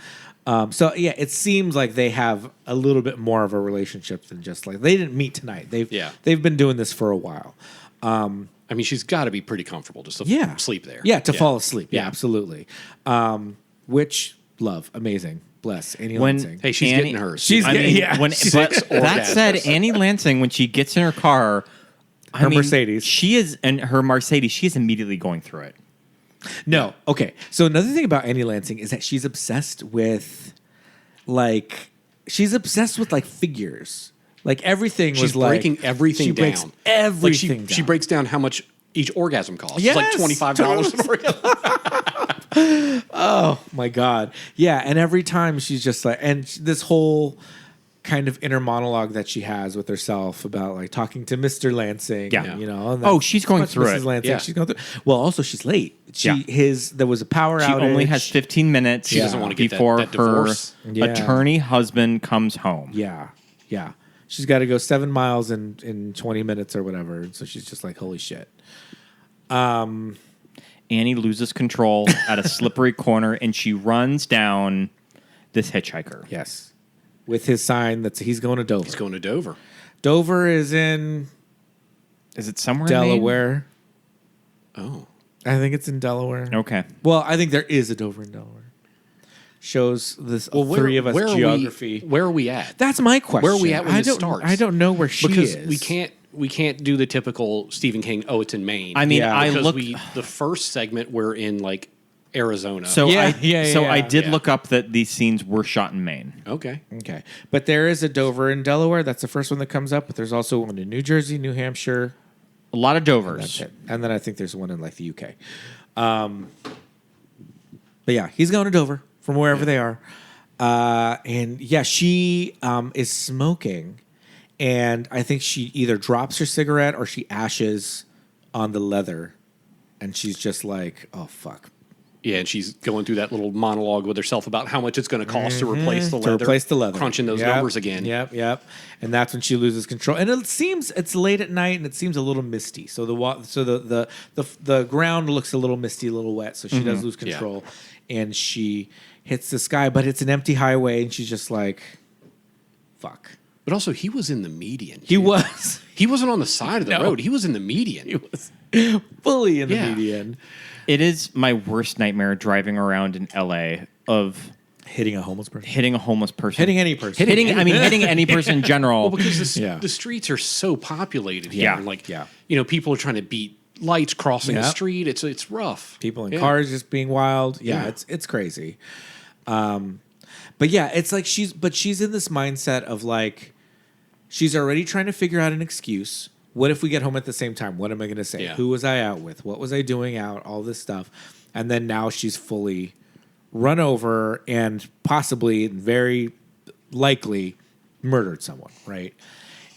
[SPEAKER 4] So yeah, it seems like they have a little bit more of a relationship than just like, they didn't meet tonight. They've been doing this for a while.
[SPEAKER 6] I mean, she's got to be pretty comfortable just to
[SPEAKER 4] Yeah.
[SPEAKER 6] sleep there.
[SPEAKER 4] Yeah. To fall asleep. Yeah,
[SPEAKER 6] Yeah.
[SPEAKER 4] absolutely. Which love. Amazing. Bless. Annie
[SPEAKER 5] When
[SPEAKER 4] Lansing.
[SPEAKER 6] Hey, she's
[SPEAKER 5] Annie-
[SPEAKER 6] getting hers.
[SPEAKER 4] She's
[SPEAKER 5] I
[SPEAKER 4] getting-
[SPEAKER 5] mean,
[SPEAKER 4] yeah.
[SPEAKER 5] when,
[SPEAKER 6] Six
[SPEAKER 5] but that said,
[SPEAKER 6] orgasms.
[SPEAKER 5] Annie Lansing, when she gets in her car,
[SPEAKER 4] Her Mercedes.
[SPEAKER 5] she is, and her Mercedes, she is immediately going through it.
[SPEAKER 4] No. Okay. So another thing about Annie Lansing is that she's obsessed with like figures. Like everything
[SPEAKER 6] She's
[SPEAKER 4] was like
[SPEAKER 6] breaking everything
[SPEAKER 4] she
[SPEAKER 6] down.
[SPEAKER 4] breaks everything
[SPEAKER 6] like
[SPEAKER 4] down.
[SPEAKER 6] she breaks down how much each orgasm costs.
[SPEAKER 4] Yes,
[SPEAKER 6] It's like $25 an orgasm.
[SPEAKER 4] Oh my god. Yeah, and every time she's just like and this whole kind of inner monologue that she has with herself about like talking to Mr. Lansing,
[SPEAKER 5] Yeah.
[SPEAKER 4] you know. And
[SPEAKER 5] Oh, she's going
[SPEAKER 4] much
[SPEAKER 5] through
[SPEAKER 4] Mrs.
[SPEAKER 5] it.
[SPEAKER 4] Lansing,
[SPEAKER 6] Yeah.
[SPEAKER 4] she's going through. Well, also she's late.
[SPEAKER 5] Yeah.
[SPEAKER 4] There was a power
[SPEAKER 5] She
[SPEAKER 4] outage.
[SPEAKER 5] only has 15 minutes
[SPEAKER 6] She doesn't wanna get that-
[SPEAKER 5] before
[SPEAKER 6] that
[SPEAKER 5] her
[SPEAKER 6] divorce.
[SPEAKER 4] Yeah.
[SPEAKER 5] attorney husband comes home.
[SPEAKER 4] Yeah. Yeah. She's got to go 7 miles in 20 minutes or whatever. So she's just like, holy shit.
[SPEAKER 5] Annie loses control at a slippery corner and she runs down this hitchhiker.
[SPEAKER 4] Yes. With his sign that he's going to Dover.
[SPEAKER 6] He's going to Dover.
[SPEAKER 4] Dover is in
[SPEAKER 5] Is it somewhere in Maine?
[SPEAKER 4] Delaware.
[SPEAKER 6] Oh.
[SPEAKER 4] I think it's in Delaware.
[SPEAKER 5] Okay.
[SPEAKER 4] Well, I think there is a Dover in Delaware. Shows this
[SPEAKER 6] Well,
[SPEAKER 4] three of us
[SPEAKER 6] where
[SPEAKER 4] geography.
[SPEAKER 6] where are we at?
[SPEAKER 4] That's my question.
[SPEAKER 6] Where are we at when
[SPEAKER 4] I
[SPEAKER 6] this
[SPEAKER 4] don't,
[SPEAKER 6] starts?
[SPEAKER 4] I don't know where she
[SPEAKER 6] Because
[SPEAKER 4] is.
[SPEAKER 6] we can't do the typical Stephen King. Oh, it's in Maine.
[SPEAKER 5] I mean,
[SPEAKER 4] Yeah.
[SPEAKER 5] I
[SPEAKER 6] because
[SPEAKER 5] looked.
[SPEAKER 6] the first segment we're in like Arizona.
[SPEAKER 5] So
[SPEAKER 4] Yeah,
[SPEAKER 5] I
[SPEAKER 4] yeah.
[SPEAKER 5] did look up that these scenes were shot in Maine.
[SPEAKER 6] okay,
[SPEAKER 4] Okay. But there is a Dover in Delaware. That's the first one that comes up. But there's also one in New Jersey, New Hampshire.
[SPEAKER 5] A lot of Dovers.
[SPEAKER 4] That's it. And then I think there's one in like the UK. But yeah, he's going to Dover. from wherever they are. And yeah, she is smoking, and I think she either drops her cigarette or she ashes on the leather, and she's just like, "Oh fuck."
[SPEAKER 6] Yeah, and she's going through that little monologue with herself about how much it's going to cost to replace the leather.
[SPEAKER 4] To replace the leather.
[SPEAKER 6] Crunching those
[SPEAKER 4] Yep,
[SPEAKER 6] numbers again.
[SPEAKER 4] Yep. And that's when she loses control. And it seems it's late at night and it seems a little misty. So the ground looks a little misty, a little wet. So she does lose control. And she hits the sky, but it's an empty highway and she's just like, fuck.
[SPEAKER 6] But also, he was in the median.
[SPEAKER 4] He was.
[SPEAKER 6] He wasn't on the side of the road. He was in the median.
[SPEAKER 4] He was fully in the
[SPEAKER 6] Yeah.
[SPEAKER 4] median.
[SPEAKER 5] It is my worst nightmare driving around in LA of
[SPEAKER 4] Hitting a homeless person.
[SPEAKER 5] hitting a homeless person.
[SPEAKER 4] Hitting any person.
[SPEAKER 5] Hitting any person in general.
[SPEAKER 6] Well, because
[SPEAKER 4] Yeah.
[SPEAKER 6] the streets are so populated here.
[SPEAKER 5] Yeah.
[SPEAKER 6] And like,
[SPEAKER 4] Yeah.
[SPEAKER 6] people are trying to beat lights crossing the
[SPEAKER 4] Yep.
[SPEAKER 6] street. It's rough.
[SPEAKER 4] People in
[SPEAKER 6] Yeah.
[SPEAKER 4] cars just being wild. Yeah,
[SPEAKER 6] Yeah.
[SPEAKER 4] it's crazy. But yeah, it's like she's in this mindset of like she's already trying to figure out an excuse. What if we get home at the same time? What am I going to say?
[SPEAKER 6] Yeah.
[SPEAKER 4] Who was I out with? What was I doing out? All this stuff. And then now she's fully run over and possibly, very likely, murdered someone, right?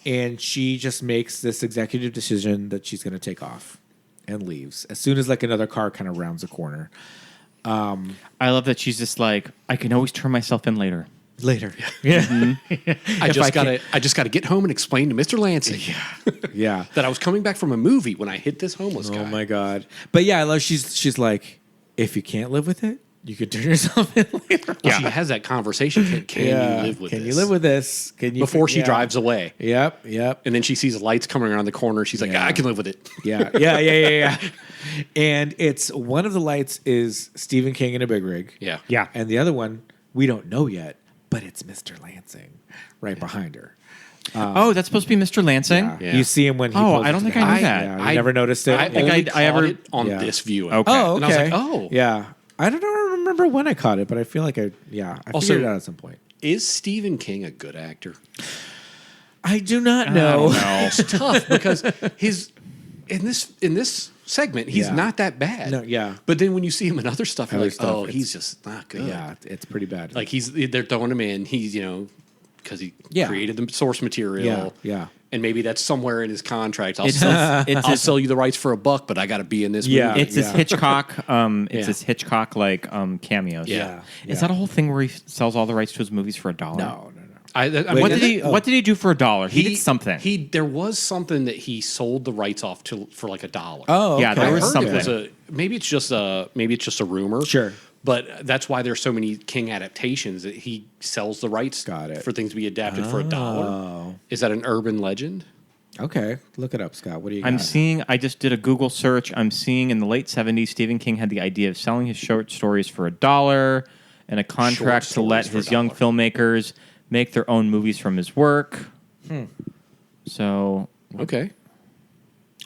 [SPEAKER 4] And she just makes this executive decision that she's going to take off and leaves as soon as like another car kind of rounds a corner.
[SPEAKER 5] I love that she's just like, I can always turn myself in later.
[SPEAKER 4] Later. Yeah.
[SPEAKER 6] I just gotta get home and explain to Mr. Lansing
[SPEAKER 4] Yeah.
[SPEAKER 6] that I was coming back from a movie when I hit this homeless guy.
[SPEAKER 4] Oh my God. But yeah, I love she's like, if you can't live with it, you could turn yourself in later.
[SPEAKER 6] Well, she has that conversation. Can you live with this?
[SPEAKER 4] Can you live with this? Can you
[SPEAKER 6] Before she
[SPEAKER 4] yeah.
[SPEAKER 6] drives away.
[SPEAKER 4] Yep.
[SPEAKER 6] And then she sees the lights coming around the corner. She's like,
[SPEAKER 4] Yeah.
[SPEAKER 6] I can live with it.
[SPEAKER 4] Yeah. And it's one of the lights is Stephen King in a big rig.
[SPEAKER 6] Yeah.
[SPEAKER 5] Yeah.
[SPEAKER 4] And the other one, we don't know yet, but it's Mr. Lansing right behind her.
[SPEAKER 5] Oh, that's supposed to be Mr. Lansing?
[SPEAKER 6] Yeah.
[SPEAKER 4] You see him when he
[SPEAKER 5] Oh,
[SPEAKER 4] pulls
[SPEAKER 5] I don't
[SPEAKER 4] into
[SPEAKER 5] think
[SPEAKER 4] the
[SPEAKER 5] I knew
[SPEAKER 4] house.
[SPEAKER 5] that.
[SPEAKER 4] Yeah, you never noticed it?
[SPEAKER 6] I
[SPEAKER 5] think
[SPEAKER 6] only
[SPEAKER 5] I ever-
[SPEAKER 6] caught it on
[SPEAKER 4] Yeah.
[SPEAKER 6] this viewing.
[SPEAKER 5] Okay.
[SPEAKER 4] Oh, okay.
[SPEAKER 6] And I was like, oh.
[SPEAKER 4] Yeah. I don't remember when I caught it, but I feel like I
[SPEAKER 6] Also-
[SPEAKER 4] figured it out at some point.
[SPEAKER 6] Is Stephen King a good actor?
[SPEAKER 4] I do not know.
[SPEAKER 6] It's tough because in this segment, he's
[SPEAKER 4] Yeah.
[SPEAKER 6] not that bad.
[SPEAKER 4] No, yeah.
[SPEAKER 6] But then when you see him in other stuff, you're
[SPEAKER 4] Other
[SPEAKER 6] like,
[SPEAKER 4] stuff,
[SPEAKER 6] oh,
[SPEAKER 4] it's-
[SPEAKER 6] he's just not good.
[SPEAKER 4] Yeah, it's pretty bad.
[SPEAKER 6] Like they're throwing him in. He's because he
[SPEAKER 4] Yeah.
[SPEAKER 6] created the source material.
[SPEAKER 4] Yeah.
[SPEAKER 6] And maybe that's somewhere in his contract.
[SPEAKER 5] It's his,
[SPEAKER 6] Sell you the rights for $1, but I got to be in this
[SPEAKER 4] Yeah.
[SPEAKER 6] movie.
[SPEAKER 5] it's his
[SPEAKER 4] Yeah.
[SPEAKER 5] Hitchcock. It's
[SPEAKER 6] Yeah.
[SPEAKER 5] his Hitchcock like cameos.
[SPEAKER 6] Yeah.
[SPEAKER 5] Is that a whole thing where he sells all the rights to his movies for $1?
[SPEAKER 4] No.
[SPEAKER 5] What
[SPEAKER 4] is
[SPEAKER 5] did he
[SPEAKER 4] it? Oh.
[SPEAKER 5] What did he do for $1? He did something.
[SPEAKER 6] There was something that he sold the rights off for like $1.
[SPEAKER 4] Oh,
[SPEAKER 5] Yeah,
[SPEAKER 4] okay.
[SPEAKER 5] there
[SPEAKER 6] I
[SPEAKER 5] was
[SPEAKER 6] heard
[SPEAKER 5] something.
[SPEAKER 6] it was maybe it's just a rumor.
[SPEAKER 4] Sure.
[SPEAKER 6] But that's why there's so many King adaptations that he sells the rights
[SPEAKER 4] Got it.
[SPEAKER 6] for things to be adapted for $1.
[SPEAKER 4] Oh.
[SPEAKER 6] Is that an urban legend?
[SPEAKER 4] Okay, look it up, Scott. What do you got?
[SPEAKER 5] I'm seeing. I just did a Google search. I'm seeing in the late '70s, Stephen King had the idea of selling his short stories for $1 and a contract to let
[SPEAKER 6] stories for
[SPEAKER 5] his young
[SPEAKER 6] $1.
[SPEAKER 5] filmmakers make their own movies from his work. So
[SPEAKER 6] Okay.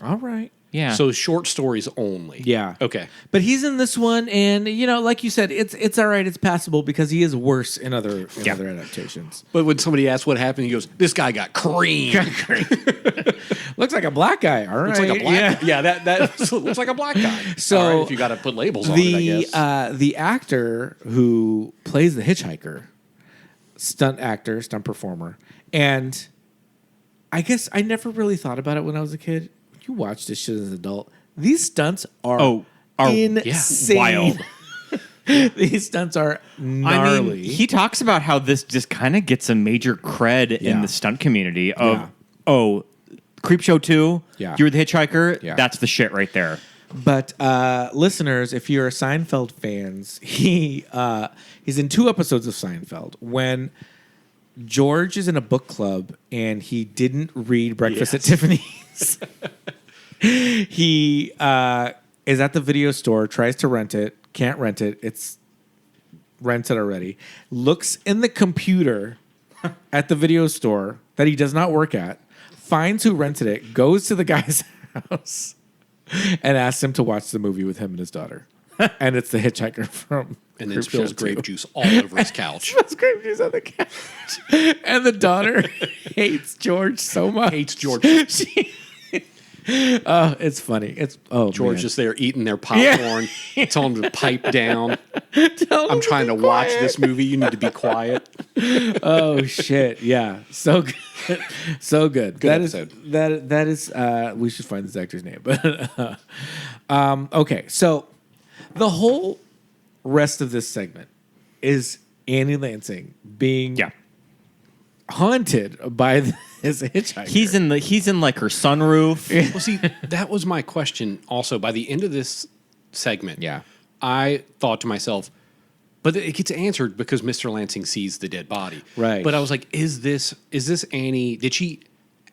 [SPEAKER 4] All right.
[SPEAKER 5] yeah.
[SPEAKER 6] So short stories only.
[SPEAKER 4] Yeah.
[SPEAKER 6] Okay.
[SPEAKER 4] But he's in this one, and like you said, it's all right. It's passable because he is worse in other adaptations.
[SPEAKER 6] But when somebody asks what happened, he goes, "This guy got creamed."
[SPEAKER 4] Looks like a black guy. All right.
[SPEAKER 6] Looks like a black
[SPEAKER 4] Yeah.
[SPEAKER 6] guy. Yeah, that looks like a black guy.
[SPEAKER 4] So,
[SPEAKER 6] All right, if you got to put labels on it, I guess.
[SPEAKER 4] The actor who plays the hitchhiker, stunt actor, stunt performer, and I guess I never really thought about it when I was a kid. You watch this shit as an adult. These stunts are insane.
[SPEAKER 5] wild.
[SPEAKER 4] These stunts are gnarly.
[SPEAKER 5] I mean, he talks about how this just kind of gets a major cred in
[SPEAKER 4] Yeah.
[SPEAKER 5] the stunt community of,
[SPEAKER 4] Yeah.
[SPEAKER 5] Creepshow 2,
[SPEAKER 4] Yeah.
[SPEAKER 5] you're the hitchhiker,
[SPEAKER 4] Yeah.
[SPEAKER 5] that's the shit right there.
[SPEAKER 4] But listeners, if you're Seinfeld fans, he's in 2 episodes of Seinfeld when George is in a book club and he didn't read Breakfast at Tiffany's. He is at the video store, tries to rent it, can't rent it. It's rented already. Looks in the computer at the video store that he does not work at, finds who rented it, goes to the guy's house, and asks him to watch the movie with him and his daughter. And it's the hitchhiker from
[SPEAKER 6] And then
[SPEAKER 4] Creepshow
[SPEAKER 6] spills
[SPEAKER 4] 2.
[SPEAKER 6] grape juice all over his couch.
[SPEAKER 4] Spills grape juice on the couch. And the daughter hates George so much.
[SPEAKER 6] Hates George.
[SPEAKER 4] It's funny. It's
[SPEAKER 6] George
[SPEAKER 4] man.
[SPEAKER 6] is there eating their popcorn. Tell him to pipe down. I'm trying to watch this movie. You need to be quiet.
[SPEAKER 4] Oh shit! Yeah, so good, so good.
[SPEAKER 6] Good
[SPEAKER 4] That
[SPEAKER 6] episode.
[SPEAKER 4] that is. We should find this actor's name, but okay. So the whole rest of this segment is Annie Lansing being haunted by this hitchhiker.
[SPEAKER 5] He's in like her sunroof.
[SPEAKER 6] Well, see, that was my question. Also, by the end of this segment,
[SPEAKER 4] Yeah.
[SPEAKER 6] I thought to myself, but it gets answered because Mr. Lansing sees the dead body,
[SPEAKER 4] Right.
[SPEAKER 6] But I was like, is this Annie? Did she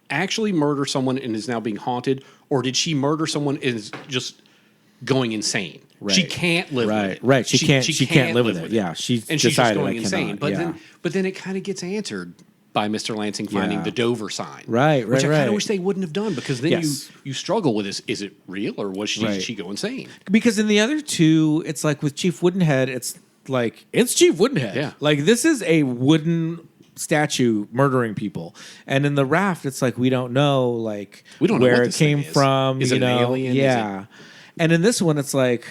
[SPEAKER 6] actually murder someone and is now being haunted, or did she murder someone and is just going insane?
[SPEAKER 4] Right.
[SPEAKER 6] She can't live with it.
[SPEAKER 4] Right. She can't live with it. Yeah, she's
[SPEAKER 6] and she's just
[SPEAKER 4] decided,
[SPEAKER 6] going
[SPEAKER 4] I
[SPEAKER 6] insane.
[SPEAKER 4] cannot.
[SPEAKER 6] But then it kind of gets answered by Mr. Lansing finding
[SPEAKER 4] Yeah.
[SPEAKER 6] the Dover sign.
[SPEAKER 4] Right,
[SPEAKER 6] Which I kind
[SPEAKER 4] right.
[SPEAKER 6] of wish they wouldn't have done, because then
[SPEAKER 4] Yes.
[SPEAKER 6] you struggle with this. Is it real, or was she
[SPEAKER 4] Right.
[SPEAKER 6] did she go insane?
[SPEAKER 4] Because in the other two, it's like with Chief Woodenhead, it's like it's Chief Woodenhead.
[SPEAKER 6] Yeah.
[SPEAKER 4] Like this is a wooden statue murdering people, and in the Raft, it's like we don't know like
[SPEAKER 6] We don't know
[SPEAKER 4] where
[SPEAKER 6] what
[SPEAKER 4] it
[SPEAKER 6] this thing
[SPEAKER 4] came
[SPEAKER 6] is.
[SPEAKER 4] from.
[SPEAKER 6] Is
[SPEAKER 4] you
[SPEAKER 6] it an
[SPEAKER 4] know,
[SPEAKER 6] alien? Is
[SPEAKER 4] yeah. And in this one, it's like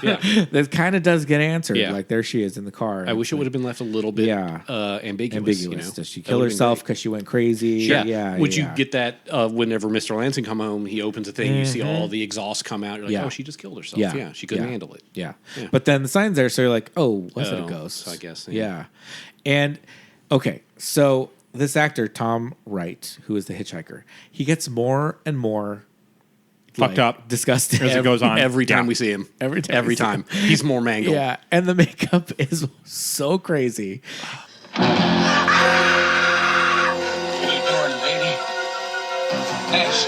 [SPEAKER 6] Yeah.
[SPEAKER 4] that kind of does get answered.
[SPEAKER 6] Yeah.
[SPEAKER 4] Like there she is in the car.
[SPEAKER 6] I wish it would have been left a little bit ambiguous.
[SPEAKER 4] ambiguous.
[SPEAKER 6] You know?
[SPEAKER 4] Does she
[SPEAKER 6] That
[SPEAKER 4] kill
[SPEAKER 6] would've been
[SPEAKER 4] herself
[SPEAKER 6] great.
[SPEAKER 4] because she went crazy?
[SPEAKER 6] Yeah.
[SPEAKER 4] Yeah.
[SPEAKER 6] Would you
[SPEAKER 4] yeah.
[SPEAKER 6] get that whenever Mr. Lansing come home, he opens a thing, you see all the exhaust come out, you're like,
[SPEAKER 4] Yeah.
[SPEAKER 6] oh, she just killed herself.
[SPEAKER 4] Yeah.
[SPEAKER 6] Yeah, she couldn't
[SPEAKER 4] Yeah.
[SPEAKER 6] handle it.
[SPEAKER 4] Yeah.
[SPEAKER 6] Yeah.
[SPEAKER 4] But then the sign's there, so you're like, oh, was it a
[SPEAKER 6] Oh,
[SPEAKER 4] ghost?
[SPEAKER 6] so I guess,
[SPEAKER 4] Yeah.
[SPEAKER 6] yeah.
[SPEAKER 4] And okay, so this actor, Tom Wright, who is the hitchhiker, he gets more and more
[SPEAKER 5] Fucked up.
[SPEAKER 4] disgusting
[SPEAKER 5] As it goes on.
[SPEAKER 6] Every time
[SPEAKER 5] Yeah.
[SPEAKER 6] we see him.
[SPEAKER 4] Every time
[SPEAKER 6] Every
[SPEAKER 4] we see
[SPEAKER 6] time. He's more mangled.
[SPEAKER 4] Yeah, and the makeup is so crazy.
[SPEAKER 3] What are you doing, lady? Thanks.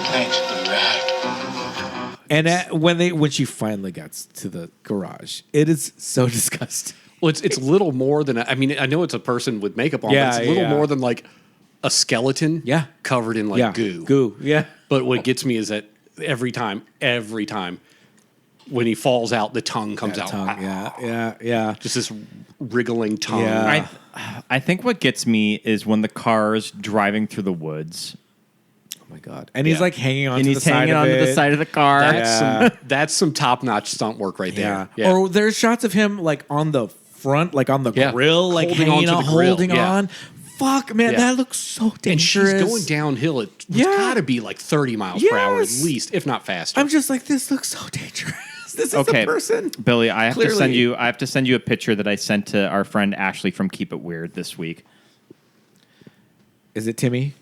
[SPEAKER 3] Thanks for the ride.
[SPEAKER 4] And when she finally gets to the garage, it is so disgusting.
[SPEAKER 6] Well, it's little more than I mean, I know it's a person with makeup on,
[SPEAKER 4] Yeah,
[SPEAKER 6] but it's a little
[SPEAKER 4] yeah.
[SPEAKER 6] more than like a skeleton
[SPEAKER 4] Yeah.
[SPEAKER 6] covered in like
[SPEAKER 4] Yeah,
[SPEAKER 6] goo.
[SPEAKER 4] Yeah.
[SPEAKER 6] But what gets me is that every time when he falls out, the tongue comes out.
[SPEAKER 4] Tongue, yeah.
[SPEAKER 6] Just this wriggling tongue.
[SPEAKER 4] Yeah.
[SPEAKER 5] I think what gets me is when the car's driving through the woods
[SPEAKER 4] Oh my god! And he's
[SPEAKER 6] Yeah.
[SPEAKER 4] like hanging on
[SPEAKER 5] and
[SPEAKER 4] to
[SPEAKER 5] he's
[SPEAKER 4] the side
[SPEAKER 5] hanging
[SPEAKER 4] of
[SPEAKER 5] onto
[SPEAKER 4] it.
[SPEAKER 5] the side of the car.
[SPEAKER 6] That's some top-notch stunt work right
[SPEAKER 4] Yeah.
[SPEAKER 6] there.
[SPEAKER 4] Or there's shots of him like on the front, like on the
[SPEAKER 6] Yeah.
[SPEAKER 4] grill, like
[SPEAKER 6] Holding
[SPEAKER 4] hanging
[SPEAKER 6] onto
[SPEAKER 4] on,
[SPEAKER 6] the grill.
[SPEAKER 4] holding
[SPEAKER 6] Yeah.
[SPEAKER 4] on. Fuck, man,
[SPEAKER 6] Yeah.
[SPEAKER 4] that looks so
[SPEAKER 6] And
[SPEAKER 4] dangerous.
[SPEAKER 6] she's going downhill. It's
[SPEAKER 4] Yeah.
[SPEAKER 6] got to be like 30 miles per hour at
[SPEAKER 4] Yes.
[SPEAKER 6] least, if not faster.
[SPEAKER 4] I'm just like, this looks so dangerous. This is
[SPEAKER 5] Okay,
[SPEAKER 4] a person.
[SPEAKER 5] Billy, I have to send
[SPEAKER 4] Clearly.
[SPEAKER 5] you. I have to send you a picture that I sent to our friend Ashley from Keep It Weird this week.
[SPEAKER 4] Is it Timmy?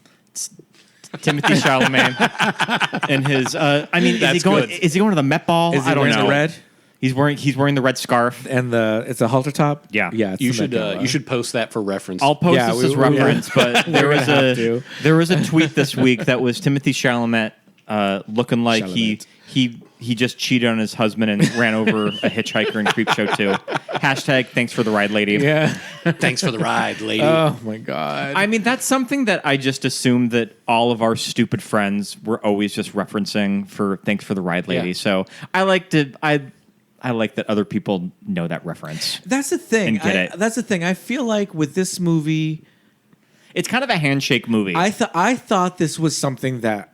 [SPEAKER 5] Timothy Chalamet and his. I mean, is he
[SPEAKER 6] That's
[SPEAKER 5] going?
[SPEAKER 6] good.
[SPEAKER 5] Is he going to the Met Ball?
[SPEAKER 4] Is he
[SPEAKER 5] I don't
[SPEAKER 4] wearing
[SPEAKER 5] know.
[SPEAKER 4] the red?
[SPEAKER 5] He's wearing the red scarf.
[SPEAKER 4] And it's a halter top.
[SPEAKER 5] Yeah.
[SPEAKER 4] yeah. It's
[SPEAKER 6] you
[SPEAKER 4] the Met Gala.
[SPEAKER 6] should post that for reference.
[SPEAKER 5] I'll post
[SPEAKER 4] Yeah,
[SPEAKER 5] this
[SPEAKER 4] we-
[SPEAKER 5] as
[SPEAKER 4] we-
[SPEAKER 5] reference, but there
[SPEAKER 4] We're
[SPEAKER 5] was
[SPEAKER 4] gonna have to.
[SPEAKER 5] there was a tweet this week that was Timothy Chalamet looking like
[SPEAKER 4] Chalamet.
[SPEAKER 5] he just cheated on his husband and ran over a hitchhiker in Creepshow 2. Hashtag thanks for the ride, lady.
[SPEAKER 4] Yeah.
[SPEAKER 6] Thanks for the ride, lady.
[SPEAKER 4] Oh my god.
[SPEAKER 5] I mean, that's something that I just assumed that all of our stupid friends were always just referencing for thanks for the ride, lady.
[SPEAKER 6] Yeah.
[SPEAKER 5] So I like that other people know that reference.
[SPEAKER 4] That's the thing.
[SPEAKER 5] And get it.
[SPEAKER 4] That's the thing. I feel like with this movie,
[SPEAKER 5] It's kind of a handshake movie.
[SPEAKER 4] I thought this was something that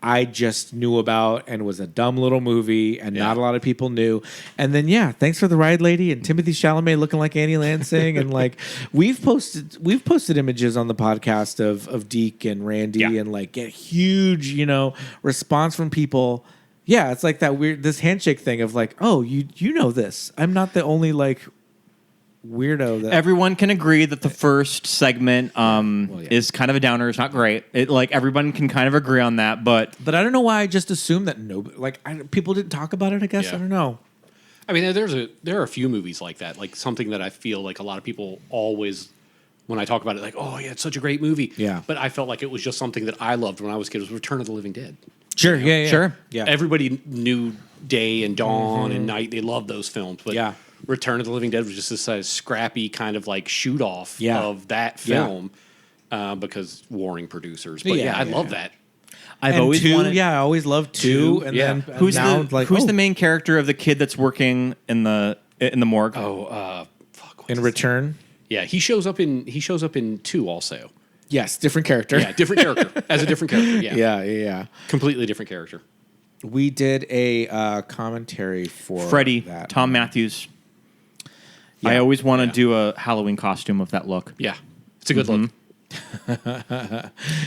[SPEAKER 4] I just knew about and was a dumb little movie and not a lot of people knew. And then thanks for the ride, lady, and Timothy Chalamet looking like Annie Lansing, and like we've posted images on the podcast of Deke and Randy and like get huge response from people. Yeah, it's like that weird this handshake thing of like, oh, you know this. I'm not the only like weirdo that
[SPEAKER 5] Everyone can agree that the first segment
[SPEAKER 4] yeah.
[SPEAKER 5] is kind of a downer. It's not great. Everyone can kind of agree on that, but
[SPEAKER 4] But I don't know why I just assumed that people didn't talk about it. I guess
[SPEAKER 6] Yeah.
[SPEAKER 4] I don't know.
[SPEAKER 6] I mean, there are a few movies like that, like something that I feel like a lot of people always, when I talk about it, like, oh yeah, it's such a great movie.
[SPEAKER 4] Yeah.
[SPEAKER 6] But I felt like it was just something that I loved when I was a kid. It was Return of the Living Dead.
[SPEAKER 4] Sure, yeah,
[SPEAKER 5] Sure.
[SPEAKER 4] yeah.
[SPEAKER 6] Everybody knew Day and Dawn and Night. They loved those films. But
[SPEAKER 4] Yeah.
[SPEAKER 6] Return of the Living Dead was just this scrappy kind of like shoot off
[SPEAKER 4] Yeah.
[SPEAKER 6] of that
[SPEAKER 4] Yeah.
[SPEAKER 6] film because warring producers. But
[SPEAKER 4] Yeah,
[SPEAKER 6] I
[SPEAKER 4] yeah,
[SPEAKER 6] love
[SPEAKER 4] yeah.
[SPEAKER 6] that.
[SPEAKER 5] I've
[SPEAKER 4] And
[SPEAKER 5] always
[SPEAKER 4] two,
[SPEAKER 5] wanted.
[SPEAKER 4] I always loved two, and
[SPEAKER 6] yeah.
[SPEAKER 4] then
[SPEAKER 5] Who's
[SPEAKER 4] now,
[SPEAKER 5] the main character of the kid that's working in the morgue?
[SPEAKER 6] Oh, fuck. What's
[SPEAKER 4] in
[SPEAKER 6] his-
[SPEAKER 4] return?
[SPEAKER 6] Yeah, he shows up in 2 also.
[SPEAKER 4] Yes, different character.
[SPEAKER 6] Yeah, different character. As a different character, yeah.
[SPEAKER 4] Yeah.
[SPEAKER 6] Completely different character.
[SPEAKER 4] We did a commentary for
[SPEAKER 5] Freddie,
[SPEAKER 4] that.
[SPEAKER 5] Tom Matthews.
[SPEAKER 4] Yeah.
[SPEAKER 5] I always want to do a Halloween costume of that look.
[SPEAKER 6] Yeah. It's a good look.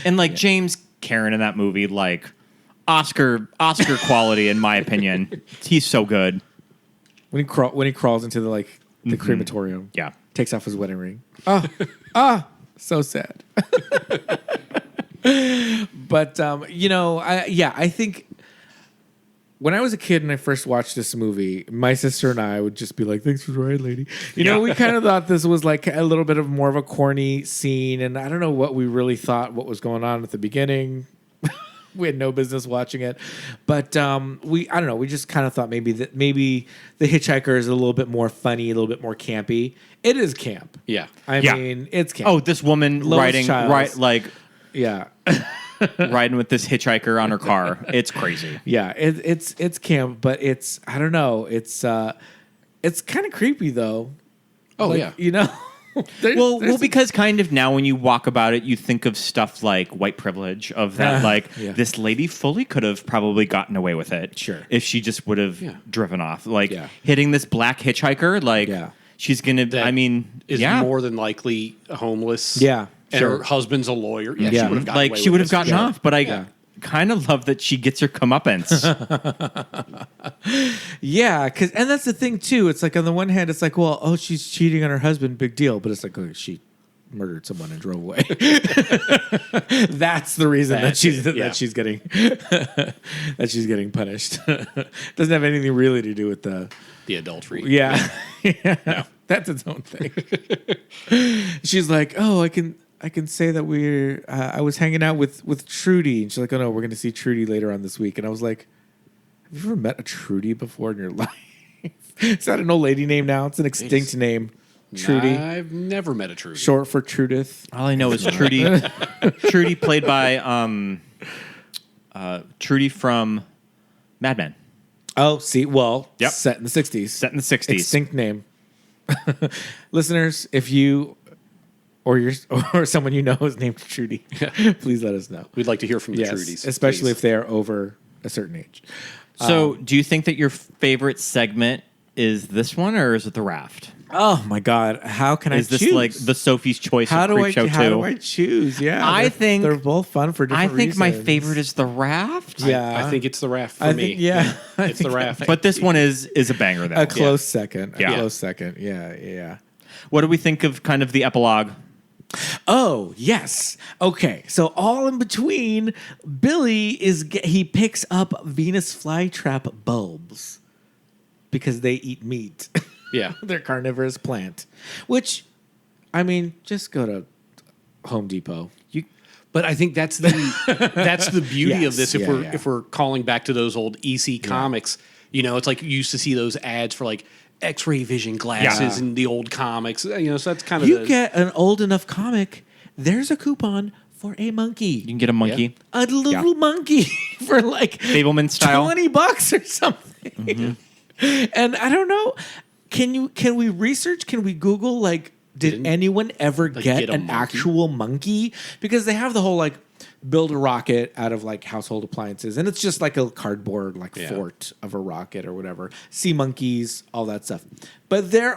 [SPEAKER 5] And like James Karen in that movie, like Oscar quality in my opinion. He's so good.
[SPEAKER 4] When he crawls into the crematorium.
[SPEAKER 5] Yeah.
[SPEAKER 4] Takes off his wedding ring. So sad. But I think when I was a kid and I first watched this movie, my sister and I would just be like, "Thanks for the ride, lady." We kind of thought this was like a little bit of more of a corny scene, and I don't know what we really thought what was going on at the beginning. We had no business watching it, but I don't know. We just kind of thought maybe the Hitchhiker is a little bit more funny, a little bit more campy. It is camp.
[SPEAKER 6] Yeah.
[SPEAKER 4] I
[SPEAKER 5] Yeah.
[SPEAKER 4] mean, it's camp.
[SPEAKER 5] Oh, this woman
[SPEAKER 4] Lois Childs. Yeah.
[SPEAKER 5] riding with this hitchhiker on her car. It's crazy.
[SPEAKER 4] Yeah, it's camp, but I don't know. It's kind of creepy though.
[SPEAKER 6] Oh,
[SPEAKER 4] Like,
[SPEAKER 6] yeah.
[SPEAKER 5] Well, because kind of now when you walk about it, you think of stuff like white privilege of that,
[SPEAKER 4] Yeah.
[SPEAKER 5] this lady fully could have probably gotten away with it.
[SPEAKER 4] Sure.
[SPEAKER 5] If she just would have driven off. Like
[SPEAKER 4] Yeah.
[SPEAKER 5] hitting this black hitchhiker, she's going to,
[SPEAKER 6] That is more than likely homeless.
[SPEAKER 4] Yeah,
[SPEAKER 6] And
[SPEAKER 4] sure.
[SPEAKER 6] her husband's a lawyer. Yeah,
[SPEAKER 4] Yeah.
[SPEAKER 6] she would have gotten
[SPEAKER 5] Like
[SPEAKER 6] away
[SPEAKER 5] she
[SPEAKER 6] with
[SPEAKER 5] would have
[SPEAKER 6] this,
[SPEAKER 5] gotten
[SPEAKER 6] for sure.
[SPEAKER 5] off, but I kind of love that she gets her comeuppance.
[SPEAKER 4] Yeah, and that's the thing too. It's like on the one hand, it's like, well, she's cheating on her husband, big deal. But it's like, she murdered someone and drove away. That's the reason that she's getting that she's getting punished. Doesn't have anything really to do with the
[SPEAKER 6] adultery.
[SPEAKER 4] Yeah, yeah. That's its own thing. She's like, I can say that I was hanging out with Trudy, and she's like, oh no, we're going to see Trudy later on this week, and I was like, have you ever met a Trudy before in your life? Is that an old lady name now? It's an extinct name. Trudy,
[SPEAKER 6] I've never met a Trudy.
[SPEAKER 4] short for Trudith.
[SPEAKER 5] All I know is Trudy. Trudy played by Trudy from Mad Men.
[SPEAKER 4] Oh, see,
[SPEAKER 5] Yep.
[SPEAKER 4] set in the 60s.
[SPEAKER 5] Set in the 60s.
[SPEAKER 4] Extinct name. Listeners, if you or someone you know is named Trudy, please let us know.
[SPEAKER 6] We'd like to hear from the
[SPEAKER 4] Yes,
[SPEAKER 6] Trudys.
[SPEAKER 4] especially
[SPEAKER 6] please.
[SPEAKER 4] if they are over a certain age.
[SPEAKER 5] So, do you think that your favorite segment is this one, or is it the raft?
[SPEAKER 4] Oh my God! How can
[SPEAKER 5] Is
[SPEAKER 4] I
[SPEAKER 5] this
[SPEAKER 4] choose?
[SPEAKER 5] like the Sophie's Choice
[SPEAKER 4] how
[SPEAKER 5] of
[SPEAKER 4] do
[SPEAKER 5] Creepshow 2?
[SPEAKER 4] How do I choose? Yeah,
[SPEAKER 5] I think
[SPEAKER 4] they're both fun for different reasons.
[SPEAKER 5] my favorite is the raft.
[SPEAKER 4] Yeah,
[SPEAKER 6] I think it's the raft for
[SPEAKER 4] I
[SPEAKER 6] me.
[SPEAKER 4] think, yeah, I
[SPEAKER 6] It's the
[SPEAKER 4] think
[SPEAKER 6] raft.
[SPEAKER 5] But this one is a banger, though.
[SPEAKER 4] a close second.
[SPEAKER 5] Yeah.
[SPEAKER 4] A close second. Yeah.
[SPEAKER 5] What do we think of kind of the epilogue?
[SPEAKER 4] Oh, yes. Okay. So all in between, Billy he picks up Venus flytrap bulbs because they eat meat.
[SPEAKER 6] Yeah.
[SPEAKER 4] They're carnivorous plant. Which, I mean, just go to Home Depot.
[SPEAKER 6] But I think that's the beauty
[SPEAKER 4] Yes,
[SPEAKER 6] of this. If we're calling back to those old EC comics, it's like you used to see those ads for like X-ray vision glasses in the old comics. So that's kind of
[SPEAKER 4] Get an old enough comic, there's a coupon for a monkey.
[SPEAKER 5] You can get a monkey,
[SPEAKER 4] A little monkey for like
[SPEAKER 5] Fableman style.
[SPEAKER 4] $20 or something. And I don't know. Can we research? Can we Google did
[SPEAKER 6] Didn't,
[SPEAKER 4] anyone ever get
[SPEAKER 6] get a
[SPEAKER 4] an
[SPEAKER 6] monkey?
[SPEAKER 4] actual monkey? Because they have the whole build a rocket out of household appliances, and it's just like a cardboard fort of a rocket or whatever. Sea monkeys, all that stuff. But there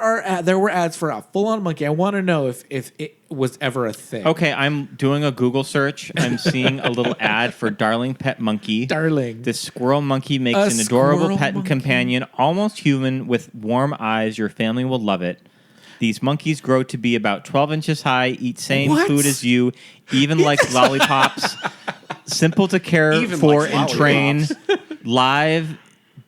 [SPEAKER 4] were ads for a full on monkey. I want to know if it was ever a thing.
[SPEAKER 5] Okay, I'm doing a Google search. I'm seeing a little ad for Darling Pet Monkey.
[SPEAKER 4] Darling.
[SPEAKER 5] This squirrel monkey makes
[SPEAKER 4] A
[SPEAKER 5] an adorable
[SPEAKER 4] squirrel
[SPEAKER 5] pet and
[SPEAKER 4] monkey.
[SPEAKER 5] companion, almost human, with warm eyes. Your family will love it. These monkeys grow to be about 12 inches high, eat same
[SPEAKER 4] What?
[SPEAKER 5] food as you, even like lollipops. Simple to care
[SPEAKER 6] Even
[SPEAKER 5] for
[SPEAKER 6] like
[SPEAKER 5] and train.
[SPEAKER 6] lollipops.
[SPEAKER 5] Live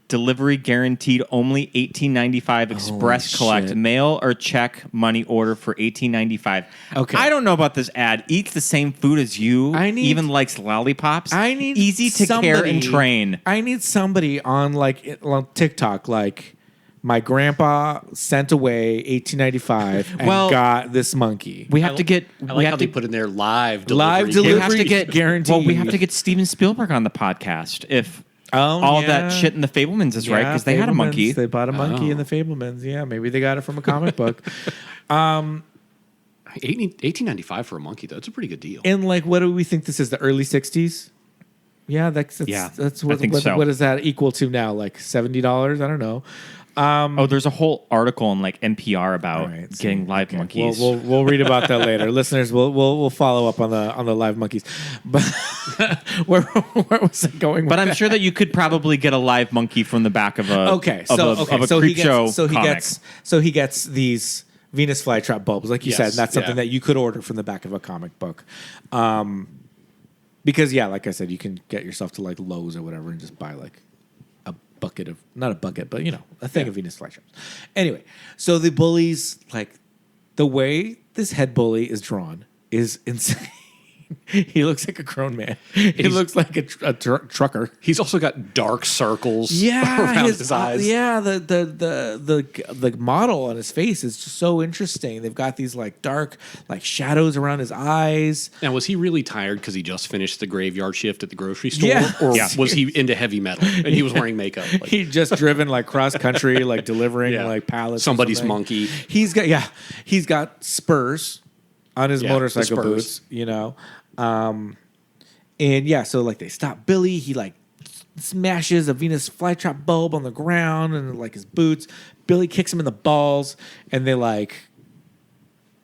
[SPEAKER 5] delivery guaranteed, only $18.95. Express collect,
[SPEAKER 4] shit.
[SPEAKER 5] mail or check, money order for $18.95.
[SPEAKER 4] Okay.
[SPEAKER 5] I don't know about this ad. Eats the same food as you. Even likes lollipops.
[SPEAKER 4] I need
[SPEAKER 5] easy to care and
[SPEAKER 4] somebody-
[SPEAKER 5] train.
[SPEAKER 4] I need somebody on TikTok my grandpa sent away $18.95 and
[SPEAKER 5] Well,
[SPEAKER 4] got this monkey.
[SPEAKER 5] We have to get.
[SPEAKER 6] I
[SPEAKER 5] we
[SPEAKER 6] like
[SPEAKER 5] have
[SPEAKER 6] how
[SPEAKER 5] to
[SPEAKER 6] they put in there live delivery.
[SPEAKER 4] Live
[SPEAKER 5] We
[SPEAKER 4] delivery.
[SPEAKER 5] have to get
[SPEAKER 4] guaranteed.
[SPEAKER 5] Well, we have to get Steven Spielberg on the podcast if all of that shit in the Fablemans is right, because they had a
[SPEAKER 4] Fablemans.
[SPEAKER 5] monkey.
[SPEAKER 4] They bought a monkey in the Fablemans. Yeah, maybe they got it from a comic book.
[SPEAKER 6] $18.95 for a monkey, though. It's a pretty good deal.
[SPEAKER 4] And like, what do we think this is? The early 60s? Yeah, that's
[SPEAKER 5] Yeah,
[SPEAKER 4] That's
[SPEAKER 5] I
[SPEAKER 4] what,
[SPEAKER 5] think so.
[SPEAKER 4] what is that equal to now? Like $70? I don't know.
[SPEAKER 5] There's a whole article in like NPR about
[SPEAKER 4] All right,
[SPEAKER 5] getting live monkeys.
[SPEAKER 4] We'll read about that later, listeners. We'll follow up on the live monkeys. But where was I going?
[SPEAKER 5] But I'm sure that you could probably get a live monkey from the back of a Creepshow
[SPEAKER 4] so he gets these Venus flytrap bulbs, like you
[SPEAKER 6] Yes,
[SPEAKER 4] said. And that's something
[SPEAKER 6] yeah.
[SPEAKER 4] that you could order from the back of a comic book. Because like I said, you can get yourself to like Lowe's or whatever and just buy like a bucket of, not a bucket, but a thing of Venus flytraps. Anyway, so the bullies, like the way this head bully is drawn is insane. He looks like a grown man. He looks like a trucker.
[SPEAKER 6] He's also got dark circles
[SPEAKER 4] Yeah,
[SPEAKER 6] around his eyes.
[SPEAKER 4] Yeah, the model on his face is just so interesting. They've got these like dark like shadows around his eyes.
[SPEAKER 6] Now, was he really tired because he just finished the graveyard shift at the grocery store?
[SPEAKER 4] Yeah.
[SPEAKER 6] Or
[SPEAKER 5] Yeah.
[SPEAKER 6] was he into heavy metal and he was wearing makeup? Like,
[SPEAKER 4] He'd just driven like cross country, like delivering
[SPEAKER 6] Yeah.
[SPEAKER 4] like pallets. or
[SPEAKER 6] Somebody's
[SPEAKER 4] something.
[SPEAKER 6] monkey.
[SPEAKER 4] He's got spurs on his
[SPEAKER 6] Yeah, the
[SPEAKER 4] motorcycle
[SPEAKER 6] spurs.
[SPEAKER 4] boots, and so like they stop Billy. He like smashes a Venus flytrap bulb on the ground and like his boots. Billy kicks him in the balls, and they like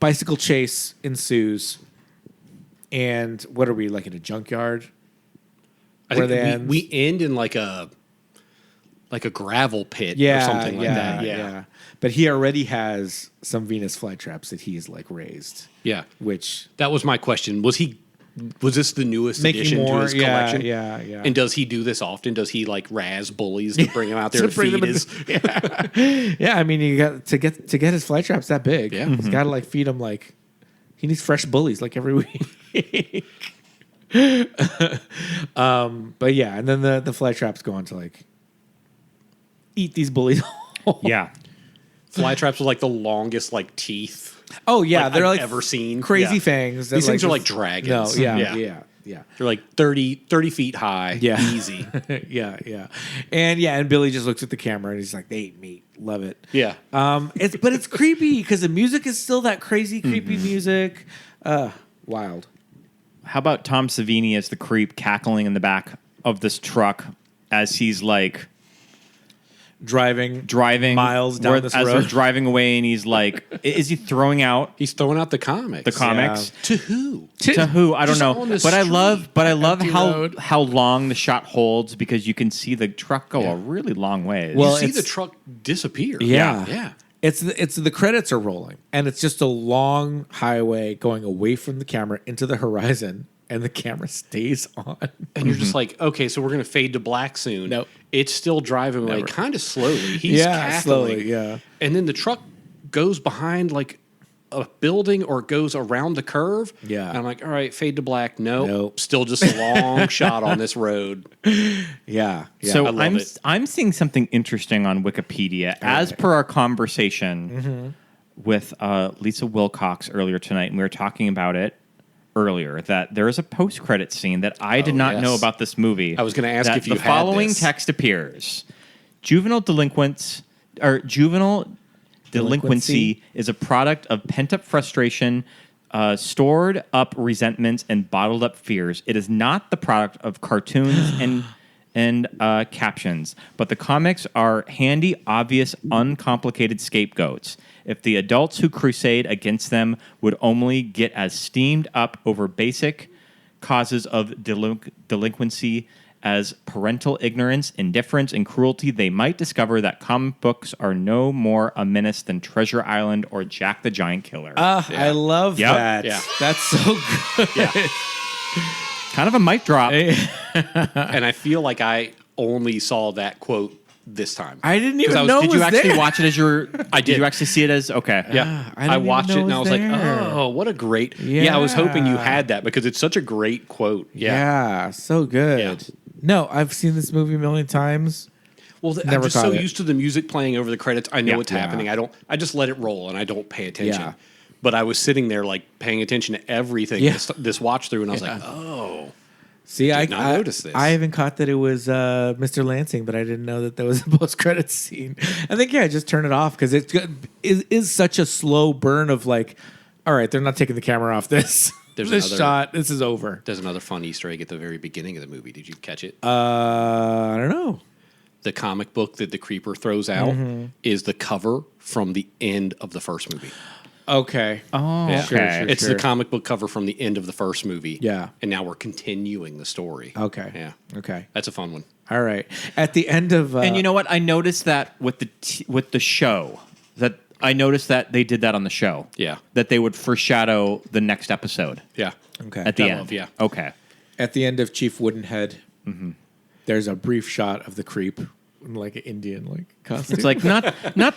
[SPEAKER 4] bicycle chase ensues. And what are we, like in a junkyard?
[SPEAKER 6] I
[SPEAKER 4] Where
[SPEAKER 6] think
[SPEAKER 4] they end?
[SPEAKER 6] we end in like a gravel pit
[SPEAKER 4] Yeah,
[SPEAKER 6] or something like that. Yeah.
[SPEAKER 4] But he already has some Venus flytraps that he's like raised.
[SPEAKER 6] Yeah.
[SPEAKER 4] Which
[SPEAKER 6] That was my question. Was this the newest
[SPEAKER 4] Making
[SPEAKER 6] addition
[SPEAKER 4] more?
[SPEAKER 6] to his
[SPEAKER 4] Yeah,
[SPEAKER 6] collection?
[SPEAKER 4] yeah.
[SPEAKER 6] And does he do this often? Does he like razz bullies to bring him out there
[SPEAKER 4] To
[SPEAKER 6] to
[SPEAKER 4] bring
[SPEAKER 6] feed
[SPEAKER 4] them in
[SPEAKER 6] his?
[SPEAKER 4] yeah, I mean, you got to get his flytraps that big.
[SPEAKER 6] Yeah.
[SPEAKER 4] He's got to like feed him like he needs fresh bullies like every week. But yeah, and then the flytraps go on to like eat these bullies.
[SPEAKER 5] Yeah.
[SPEAKER 6] Fly traps with like the longest like teeth.
[SPEAKER 4] Oh yeah,
[SPEAKER 6] Like
[SPEAKER 4] they're
[SPEAKER 6] I've
[SPEAKER 4] like
[SPEAKER 6] ever seen.
[SPEAKER 4] crazy
[SPEAKER 6] Yeah.
[SPEAKER 4] fangs. that,
[SPEAKER 6] These things are
[SPEAKER 4] just-
[SPEAKER 6] like dragons.
[SPEAKER 4] No, yeah,
[SPEAKER 6] Yeah.
[SPEAKER 4] yeah.
[SPEAKER 6] They're like 30 feet high.
[SPEAKER 4] Yeah.
[SPEAKER 6] Easy.
[SPEAKER 4] yeah. And Billy just looks at the camera and he's like, "They ate meat, love it."
[SPEAKER 6] Yeah.
[SPEAKER 4] It's creepy because the music is still that crazy creepy music. Wild.
[SPEAKER 5] How about Tom Savini as the creep cackling in the back of this truck as he's like
[SPEAKER 4] Driving
[SPEAKER 5] where-
[SPEAKER 4] miles down this
[SPEAKER 5] as
[SPEAKER 4] road.
[SPEAKER 5] they're driving away, and he's like, is he throwing out
[SPEAKER 6] He's throwing out the comics.
[SPEAKER 5] the comics?
[SPEAKER 6] To who?
[SPEAKER 5] To who? I don't
[SPEAKER 6] Just
[SPEAKER 5] know.
[SPEAKER 6] on the
[SPEAKER 5] But I love
[SPEAKER 4] Empty
[SPEAKER 5] how
[SPEAKER 4] road.
[SPEAKER 5] how long the shot holds because you can see the truck go a really long way.
[SPEAKER 4] Well,
[SPEAKER 6] You see
[SPEAKER 4] it's-
[SPEAKER 6] the truck disappear.
[SPEAKER 4] Yeah.
[SPEAKER 6] Yeah.
[SPEAKER 4] It's the credits are rolling, and it's just a long highway going away from the camera into the horizon, and the camera stays on.
[SPEAKER 6] And you're just like, okay, so we're going to fade to black soon.
[SPEAKER 4] Nope.
[SPEAKER 6] It's still driving away
[SPEAKER 4] Never.
[SPEAKER 6] kind of slowly. He's cackling.
[SPEAKER 4] slowly, yeah.
[SPEAKER 6] And then the truck goes behind like a building or goes around the curve.
[SPEAKER 4] Yeah.
[SPEAKER 6] And I'm like, all right, fade to black. Nope.
[SPEAKER 4] Nope.
[SPEAKER 6] Still just a long shot on this road.
[SPEAKER 4] Yeah.
[SPEAKER 5] So
[SPEAKER 6] I love it.
[SPEAKER 5] I'm seeing something interesting on Wikipedia as per our conversation with Lisa Wilcox earlier tonight, and we were talking about it earlier that there is a post-credit scene that I did not
[SPEAKER 6] yes.
[SPEAKER 5] know about this movie.
[SPEAKER 6] I was gonna ask
[SPEAKER 5] that
[SPEAKER 6] if you
[SPEAKER 5] the
[SPEAKER 6] had
[SPEAKER 5] following
[SPEAKER 6] this.
[SPEAKER 5] text appears: juvenile delinquency
[SPEAKER 4] Delinquency.
[SPEAKER 5] is a product of pent-up frustration, stored up resentments, and bottled up fears. It is not the product of cartoons and captions, but the comics are handy, obvious, uncomplicated scapegoats. If the adults who crusade against them would only get as steamed up over basic causes of delinquency as parental ignorance, indifference, and cruelty, they might discover that comic books are no more a menace than Treasure Island or Jack the Giant Killer.
[SPEAKER 4] I love
[SPEAKER 5] Yep.
[SPEAKER 4] that.
[SPEAKER 6] Yeah.
[SPEAKER 4] That's so good.
[SPEAKER 6] Yeah.
[SPEAKER 5] Kind of a mic drop.
[SPEAKER 6] And I feel like I only saw that quote this time.
[SPEAKER 4] I didn't even
[SPEAKER 6] 'Cause I was-
[SPEAKER 4] know
[SPEAKER 5] Did
[SPEAKER 4] it
[SPEAKER 5] you
[SPEAKER 4] was
[SPEAKER 5] actually
[SPEAKER 4] there.
[SPEAKER 5] watch it as your?
[SPEAKER 6] I
[SPEAKER 5] Did
[SPEAKER 6] did.
[SPEAKER 5] you actually see it as okay?
[SPEAKER 6] Yeah,
[SPEAKER 4] I didn't even
[SPEAKER 6] watched
[SPEAKER 4] know
[SPEAKER 6] it
[SPEAKER 4] it
[SPEAKER 6] and I was
[SPEAKER 4] was
[SPEAKER 6] like,
[SPEAKER 4] there.
[SPEAKER 6] "Oh, what a great!" Yeah, I was hoping you
[SPEAKER 4] Yeah.
[SPEAKER 6] had that because it's such a great quote.
[SPEAKER 4] Yeah, so good.
[SPEAKER 6] Yeah.
[SPEAKER 4] No, I've seen this movie a million times.
[SPEAKER 6] Well, I'm
[SPEAKER 4] Never
[SPEAKER 6] just so
[SPEAKER 4] caught it.
[SPEAKER 6] used to the music playing over the credits. I know
[SPEAKER 5] Yeah.
[SPEAKER 6] what's happening. I just let it roll and I don't pay attention.
[SPEAKER 4] Yeah.
[SPEAKER 6] But I was sitting there like paying attention to everything
[SPEAKER 4] Yeah.
[SPEAKER 6] this watch through, and I was like, "Oh,
[SPEAKER 4] See, I
[SPEAKER 6] Did not notice this.
[SPEAKER 4] I even caught that it was Mr. Lansing, but I didn't know that there was a post-credits scene. I think just turn it off because it is such a slow burn of like all right, they're not taking the camera off this.
[SPEAKER 6] There's
[SPEAKER 4] this
[SPEAKER 6] another-
[SPEAKER 4] shot. This is over.
[SPEAKER 6] There's another fun Easter egg at the very beginning of the movie. Did you catch it?
[SPEAKER 4] I don't know.
[SPEAKER 6] The comic book that the creeper throws out
[SPEAKER 4] Mm-hmm.
[SPEAKER 6] is the cover from the end of the first movie.
[SPEAKER 4] Okay.
[SPEAKER 5] Oh,
[SPEAKER 6] Yeah.
[SPEAKER 5] okay.
[SPEAKER 6] It's the comic book cover from the end of the first movie.
[SPEAKER 4] Yeah.
[SPEAKER 6] And now we're continuing the story.
[SPEAKER 4] Okay.
[SPEAKER 6] Yeah.
[SPEAKER 4] Okay.
[SPEAKER 6] That's a fun one.
[SPEAKER 4] All right. At the end of
[SPEAKER 5] And you know what? I noticed that with the show that I noticed that they did that on the show.
[SPEAKER 6] Yeah.
[SPEAKER 5] That they would foreshadow the next episode
[SPEAKER 6] Yeah.
[SPEAKER 4] okay.
[SPEAKER 5] at the
[SPEAKER 6] I
[SPEAKER 5] end.
[SPEAKER 6] love, yeah.
[SPEAKER 5] Okay.
[SPEAKER 4] At the end of Chief Woodenhead, there's a brief shot of the creep in like an Indian like costume.
[SPEAKER 5] It's like not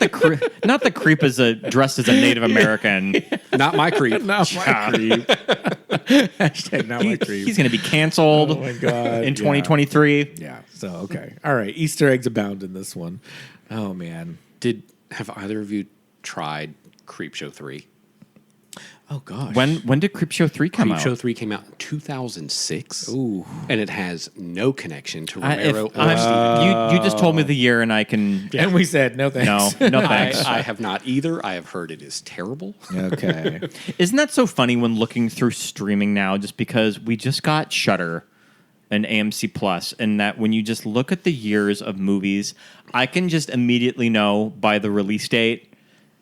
[SPEAKER 5] the creep as dressed as a Native American.
[SPEAKER 6] Not my creep.
[SPEAKER 4] not my creep. Hashtag not my creep.
[SPEAKER 5] He's going to be canceled
[SPEAKER 4] Oh my God,
[SPEAKER 5] in
[SPEAKER 4] yeah.
[SPEAKER 5] 2023.
[SPEAKER 4] Yeah. So okay. All right. Easter eggs abound in this one. Oh man.
[SPEAKER 6] Have either of you tried Creepshow 3?
[SPEAKER 4] Oh gosh.
[SPEAKER 5] When did Creepshow 3 come out?
[SPEAKER 6] Creepshow 3 came out in 2006.
[SPEAKER 4] Ooh.
[SPEAKER 6] And it has no connection to
[SPEAKER 5] If
[SPEAKER 6] Romero or
[SPEAKER 5] I'm-
[SPEAKER 6] Steven.
[SPEAKER 5] you just told me the year and I can.
[SPEAKER 4] And we said no thanks.
[SPEAKER 5] No thanks.
[SPEAKER 6] I have not either. I have heard it is terrible.
[SPEAKER 4] Okay.
[SPEAKER 5] Isn't that so funny when looking through streaming now? Just because we just got Shudder and AMC Plus, and that when you just look at the years of movies, I can just immediately know by the release date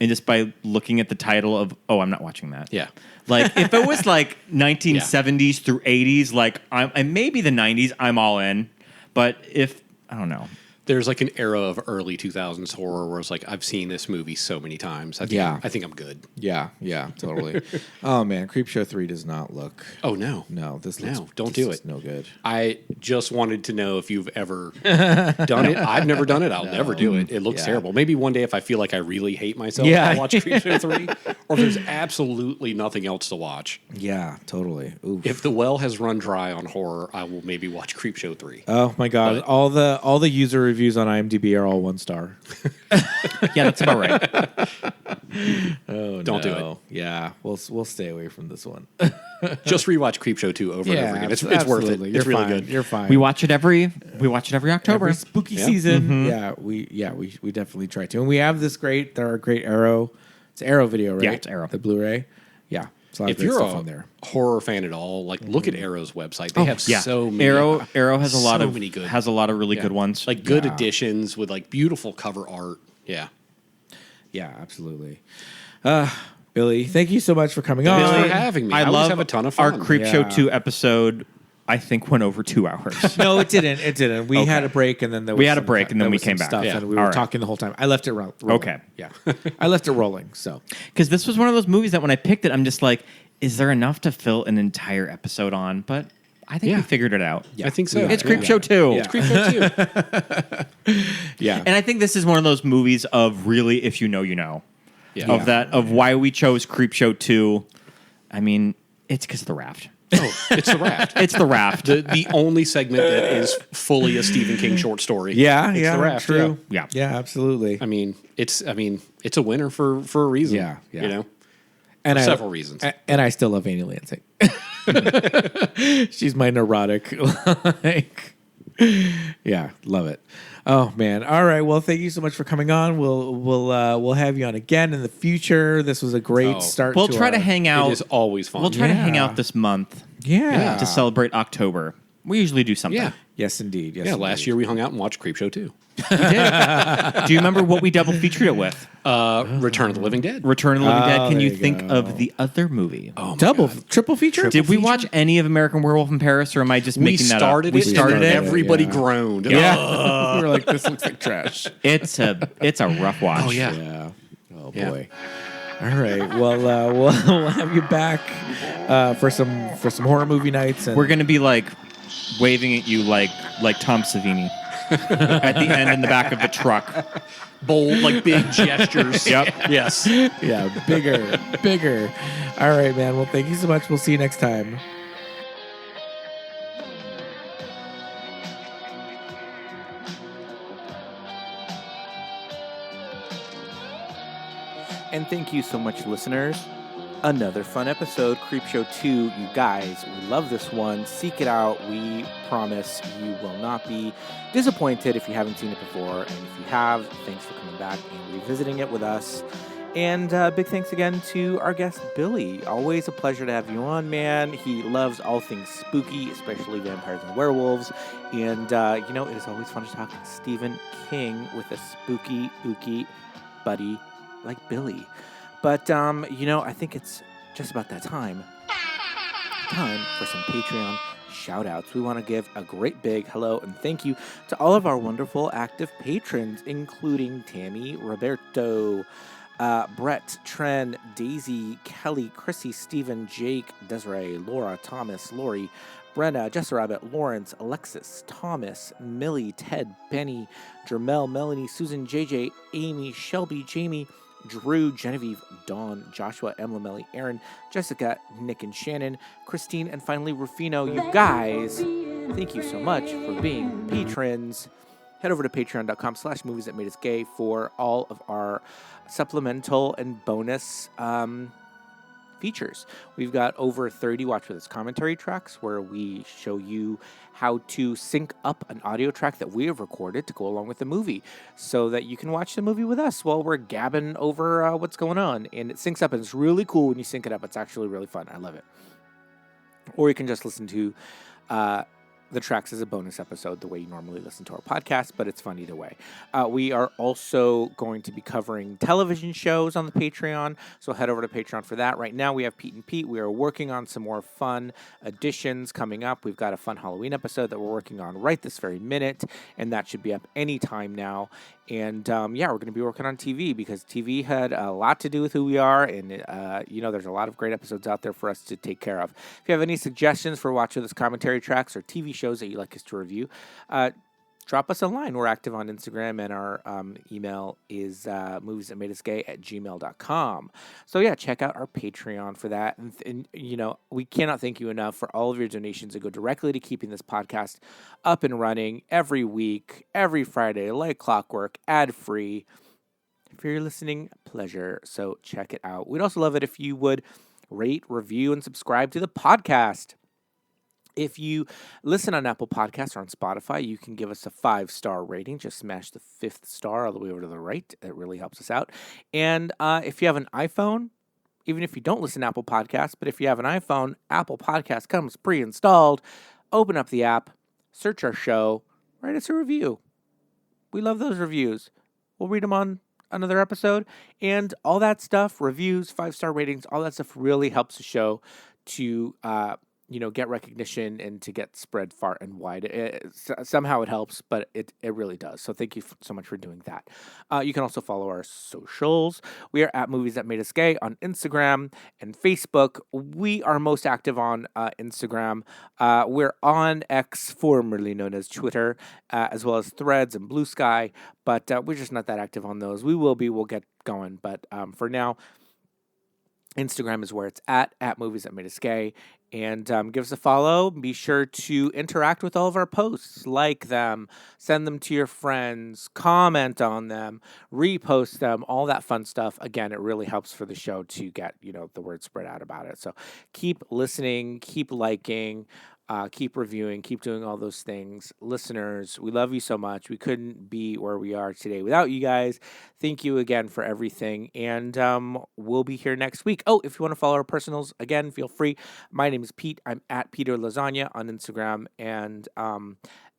[SPEAKER 5] and just by looking at the title of, oh, I'm not watching that.
[SPEAKER 6] Yeah.
[SPEAKER 5] Like if it was like 1970s through 80s, like and maybe the 90s, I'm all in. But if I don't know.
[SPEAKER 6] There's like an era of early 2000s horror where it's like, I've seen this movie so many times. I think I'm good.
[SPEAKER 4] Yeah. Totally. Oh man, Creepshow 3 does not look.
[SPEAKER 6] Oh, no.
[SPEAKER 4] No, this
[SPEAKER 6] No,
[SPEAKER 4] looks.
[SPEAKER 6] don't
[SPEAKER 4] this
[SPEAKER 6] do
[SPEAKER 4] is
[SPEAKER 6] it.
[SPEAKER 4] No good.
[SPEAKER 6] I just wanted to know if you've ever done it. I've never done it. I'll never do it. It looks
[SPEAKER 4] Yeah.
[SPEAKER 6] terrible. Maybe one day if I feel like I really hate myself,
[SPEAKER 4] Yeah.
[SPEAKER 6] I'll watch Creepshow 3. Or if there's absolutely nothing else to watch.
[SPEAKER 4] Yeah. Totally. Oof.
[SPEAKER 6] If the well has run dry on horror, I will maybe watch Creepshow 3.
[SPEAKER 4] Oh my God!
[SPEAKER 6] But-
[SPEAKER 4] all the user reviews on IMDb are all 1 star.
[SPEAKER 5] Yeah, that's about right.
[SPEAKER 4] Oh,
[SPEAKER 6] Don't do it.
[SPEAKER 4] Yeah, we'll stay away from this one.
[SPEAKER 6] Just rewatch Creepshow 2 over and over again. It's worth it.
[SPEAKER 4] absolutely.
[SPEAKER 6] It's
[SPEAKER 4] You're
[SPEAKER 6] really
[SPEAKER 4] fine.
[SPEAKER 6] good.
[SPEAKER 4] You're fine.
[SPEAKER 5] We watch it every October.
[SPEAKER 4] every spooky season. Yeah, we definitely try to, and we have this great. There are great Arrow. It's Arrow video, right?
[SPEAKER 5] Yeah, it's Arrow.
[SPEAKER 4] The Blu-ray. Yeah, it's a lot of
[SPEAKER 6] If
[SPEAKER 4] great
[SPEAKER 6] you're
[SPEAKER 4] stuff
[SPEAKER 6] a
[SPEAKER 4] on there.
[SPEAKER 6] horror fan at all, like look at Arrow's website. They have
[SPEAKER 5] Yeah,
[SPEAKER 6] so many.
[SPEAKER 5] Arrow has a lot
[SPEAKER 6] so
[SPEAKER 5] of
[SPEAKER 6] many good.
[SPEAKER 5] has a lot of really
[SPEAKER 6] Yeah.
[SPEAKER 5] good ones.
[SPEAKER 6] Like good
[SPEAKER 4] Yeah.
[SPEAKER 6] additions with like beautiful cover art. Yeah.
[SPEAKER 4] Yeah, absolutely. Billy, thank you so much for coming on.
[SPEAKER 6] Thanks for having me. I always
[SPEAKER 5] love
[SPEAKER 6] have a ton of
[SPEAKER 5] our
[SPEAKER 6] fun.
[SPEAKER 5] Creepshow
[SPEAKER 4] Yeah.
[SPEAKER 5] 2 episode. I think went over 2 hours.
[SPEAKER 4] No, it didn't. It didn't. We had a break, and then there was
[SPEAKER 5] We had a
[SPEAKER 4] some-
[SPEAKER 5] break, and then
[SPEAKER 4] there
[SPEAKER 5] we
[SPEAKER 4] was
[SPEAKER 5] came
[SPEAKER 4] some
[SPEAKER 5] back.
[SPEAKER 4] Stuff,
[SPEAKER 6] Yeah.
[SPEAKER 4] and we were
[SPEAKER 5] All right.
[SPEAKER 4] talking the whole time. I left it rolling.
[SPEAKER 5] Okay.
[SPEAKER 4] Yeah, I left it rolling. So
[SPEAKER 5] Because this was one of those movies that when I picked it, I'm just like, is there enough to fill an entire episode on? But I think we
[SPEAKER 6] Yeah.
[SPEAKER 5] figured it out.
[SPEAKER 6] I think so.
[SPEAKER 5] It's
[SPEAKER 6] Yeah.
[SPEAKER 5] Creepshow 2.
[SPEAKER 4] Yeah.
[SPEAKER 6] Creepshow 2.
[SPEAKER 4] yeah,
[SPEAKER 5] And I think this is one of those movies of really, if you know, you know.
[SPEAKER 6] Yeah.
[SPEAKER 5] Of why we chose Creepshow 2. I mean, it's because of the raft.
[SPEAKER 6] Oh, it's the raft.
[SPEAKER 5] It's the raft.
[SPEAKER 6] The only segment that is fully a Stephen King short story.
[SPEAKER 4] yeah,
[SPEAKER 6] It's
[SPEAKER 4] yeah,
[SPEAKER 6] the raft.
[SPEAKER 4] true.
[SPEAKER 5] Yeah.
[SPEAKER 4] yeah, absolutely.
[SPEAKER 6] I mean, it's a winner for a reason.
[SPEAKER 4] Yeah, yeah.
[SPEAKER 6] You know?
[SPEAKER 4] And
[SPEAKER 6] for several reasons.
[SPEAKER 4] And I still love Annie Lansing. She's my neurotic. Like, yeah, love it. Oh man! All right. Well, thank you so much for coming on. We'll have you on again in the future. This was a great
[SPEAKER 6] Oh.
[SPEAKER 4] start.
[SPEAKER 5] We'll
[SPEAKER 4] to
[SPEAKER 5] try
[SPEAKER 4] our-
[SPEAKER 5] to hang out.
[SPEAKER 6] It is always fun.
[SPEAKER 5] We'll try to hang
[SPEAKER 4] Yeah.
[SPEAKER 5] out this month
[SPEAKER 4] Yeah.
[SPEAKER 5] to celebrate October. We usually do something.
[SPEAKER 6] Yeah.
[SPEAKER 4] Yes, indeed. Yes,
[SPEAKER 6] Yeah,
[SPEAKER 4] indeed.
[SPEAKER 6] last year we hung out and watched Creepshow 2.
[SPEAKER 5] We did. Do you remember what we double featured it with?
[SPEAKER 6] Return of the Living Dead.
[SPEAKER 5] Return of the Living Dead. Can
[SPEAKER 4] there
[SPEAKER 5] you
[SPEAKER 4] you
[SPEAKER 5] think
[SPEAKER 4] go.
[SPEAKER 5] of the other movie?
[SPEAKER 6] Oh, my
[SPEAKER 4] Double,
[SPEAKER 6] God.
[SPEAKER 4] triple feature.
[SPEAKER 5] Did we watch any of American Werewolf in Paris, or am I just
[SPEAKER 6] We
[SPEAKER 5] making that
[SPEAKER 6] started
[SPEAKER 5] up? We
[SPEAKER 6] it.
[SPEAKER 5] started
[SPEAKER 6] and
[SPEAKER 5] it.
[SPEAKER 6] Everybody
[SPEAKER 4] yeah.
[SPEAKER 6] groaned.
[SPEAKER 4] Yeah. We were like, this looks like trash.
[SPEAKER 5] It's a rough watch.
[SPEAKER 6] Oh, yeah.
[SPEAKER 4] Yeah. Oh
[SPEAKER 6] Yeah.
[SPEAKER 4] boy. All right. Well, we'll have you back for some horror movie nights. And
[SPEAKER 5] We're gonna be like waving at you like Tom Savini at the end in the back of the truck.
[SPEAKER 6] Bold, like big gestures.
[SPEAKER 5] Yep.
[SPEAKER 6] Yes.
[SPEAKER 4] yeah, bigger. All right, man. Well, thank you so much. We'll see you next time.
[SPEAKER 7] And thank you so much, listeners. Another fun episode, Creepshow 2. You guys, we love this one. Seek it out. We promise you will not be disappointed if you haven't seen it before. And if you have, thanks for coming back and revisiting it with us. And big thanks again to our guest, Billy. Always a pleasure to have you on, man. He loves all things spooky, especially vampires and werewolves. And, it is always fun to talk to Stephen King with a spooky, ooky buddy like Billy. But, I think it's just about that time for some Patreon shout-outs. We want to give a great big hello and thank you to all of our wonderful active patrons, including Tammy, Roberto, Brett, Tren, Daisy, Kelly, Chrissy, Stephen, Jake, Desiree, Laura, Thomas, Lori, Brenna, Jessa Rabbit, Lawrence, Alexis, Thomas, Millie, Ted, Benny, Jermel, Melanie, Susan, JJ, Amy, Shelby, Jamie, Drew, Genevieve, Dawn, Joshua, Emma, Melly, Aaron, Jessica, Nick and Shannon, Christine, and finally Rufino. You guys, thank you so much for being patrons. Head over to patreon.com/moviesthatmadeusgay for all of our supplemental and bonus features. We've got over 30 Watch With Us commentary tracks where we show you how to sync up an audio track that we have recorded to go along with the movie so that you can watch the movie with us while we're gabbing over what's going on. And it syncs up, and it's really cool when you sync it up. It's actually really fun. I love it. Or you can just listen to the tracks as a bonus episode the way you normally listen to our podcast, but it's fun either way. We are also going to be covering television shows on the Patreon, so head over to Patreon for that. Right now we have Pete and Pete. We are working on some more fun additions coming up. We've got a fun Halloween episode that we're working on right this very minute, and that should be up anytime now. And we're going to be working on TV because TV had a lot to do with who we are, and there's a lot of great episodes out there for us to take care of. If you have any suggestions for Watch With Us commentary tracks or TV shows that you'd like us to review, drop us a line. We're active on Instagram, and our email is moviesthatmadeusgay@gmail.com. So yeah, check out our Patreon for that. And we cannot thank you enough for all of your donations that go directly to keeping this podcast up and running every week, every Friday, like clockwork, ad-free. For your listening pleasure, so check it out. We'd also love it if you would rate, review, and subscribe to the podcast. If you listen on Apple Podcasts or on Spotify, you can give us a 5-star rating. Just smash the 5th star all the way over to the right. It really helps us out. And if you have an iPhone, even if you don't listen to Apple Podcasts, but if you have an iPhone, Apple Podcast comes pre-installed. Open up the app, search our show, write us a review. We love those reviews. We'll read them on another episode. And all that stuff, reviews, 5-star ratings, all that stuff really helps the show to get recognition and to get spread far and wide. Somehow it helps, but it really does. So thank you so much for doing that. You can also follow our socials. We are at Movies That Made Us Gay on Instagram and Facebook. We are most active on Instagram. We're on X, formerly known as Twitter, as well as Threads and Blue Sky, but we're just not that active on those. We'll get going, but for now, Instagram is where it's at Movies That Made Us Gay. And give us a follow. Be sure to interact with all of our posts. Like them. Send them to your friends. Comment on them. Repost them. All that fun stuff. Again, it really helps for the show to get, the word spread out about it. So keep listening. Keep liking. Keep reviewing, keep doing all those things. Listeners, we love you so much. We couldn't be where we are today without you guys. Thank you again for everything. And we'll be here next week. Oh, if you want to follow our personals, again, feel free. My name is Pete. I'm at Peter Lasagna on Instagram and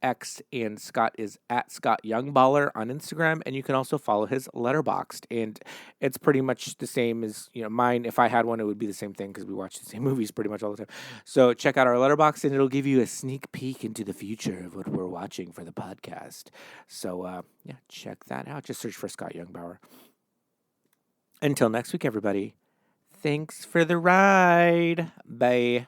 [SPEAKER 7] X, and Scott is at Scott Youngballer on Instagram, and you can also follow his Letterboxd, and it's pretty much the same as mine. If I had one, it would be the same thing because we watch the same movies pretty much all the time. So check out our Letterboxd, and it'll give you a sneak peek into the future of what we're watching for the podcast. So check that out. Just search for Scott Youngbauer. Until next week, everybody. Thanks for the ride. Bye.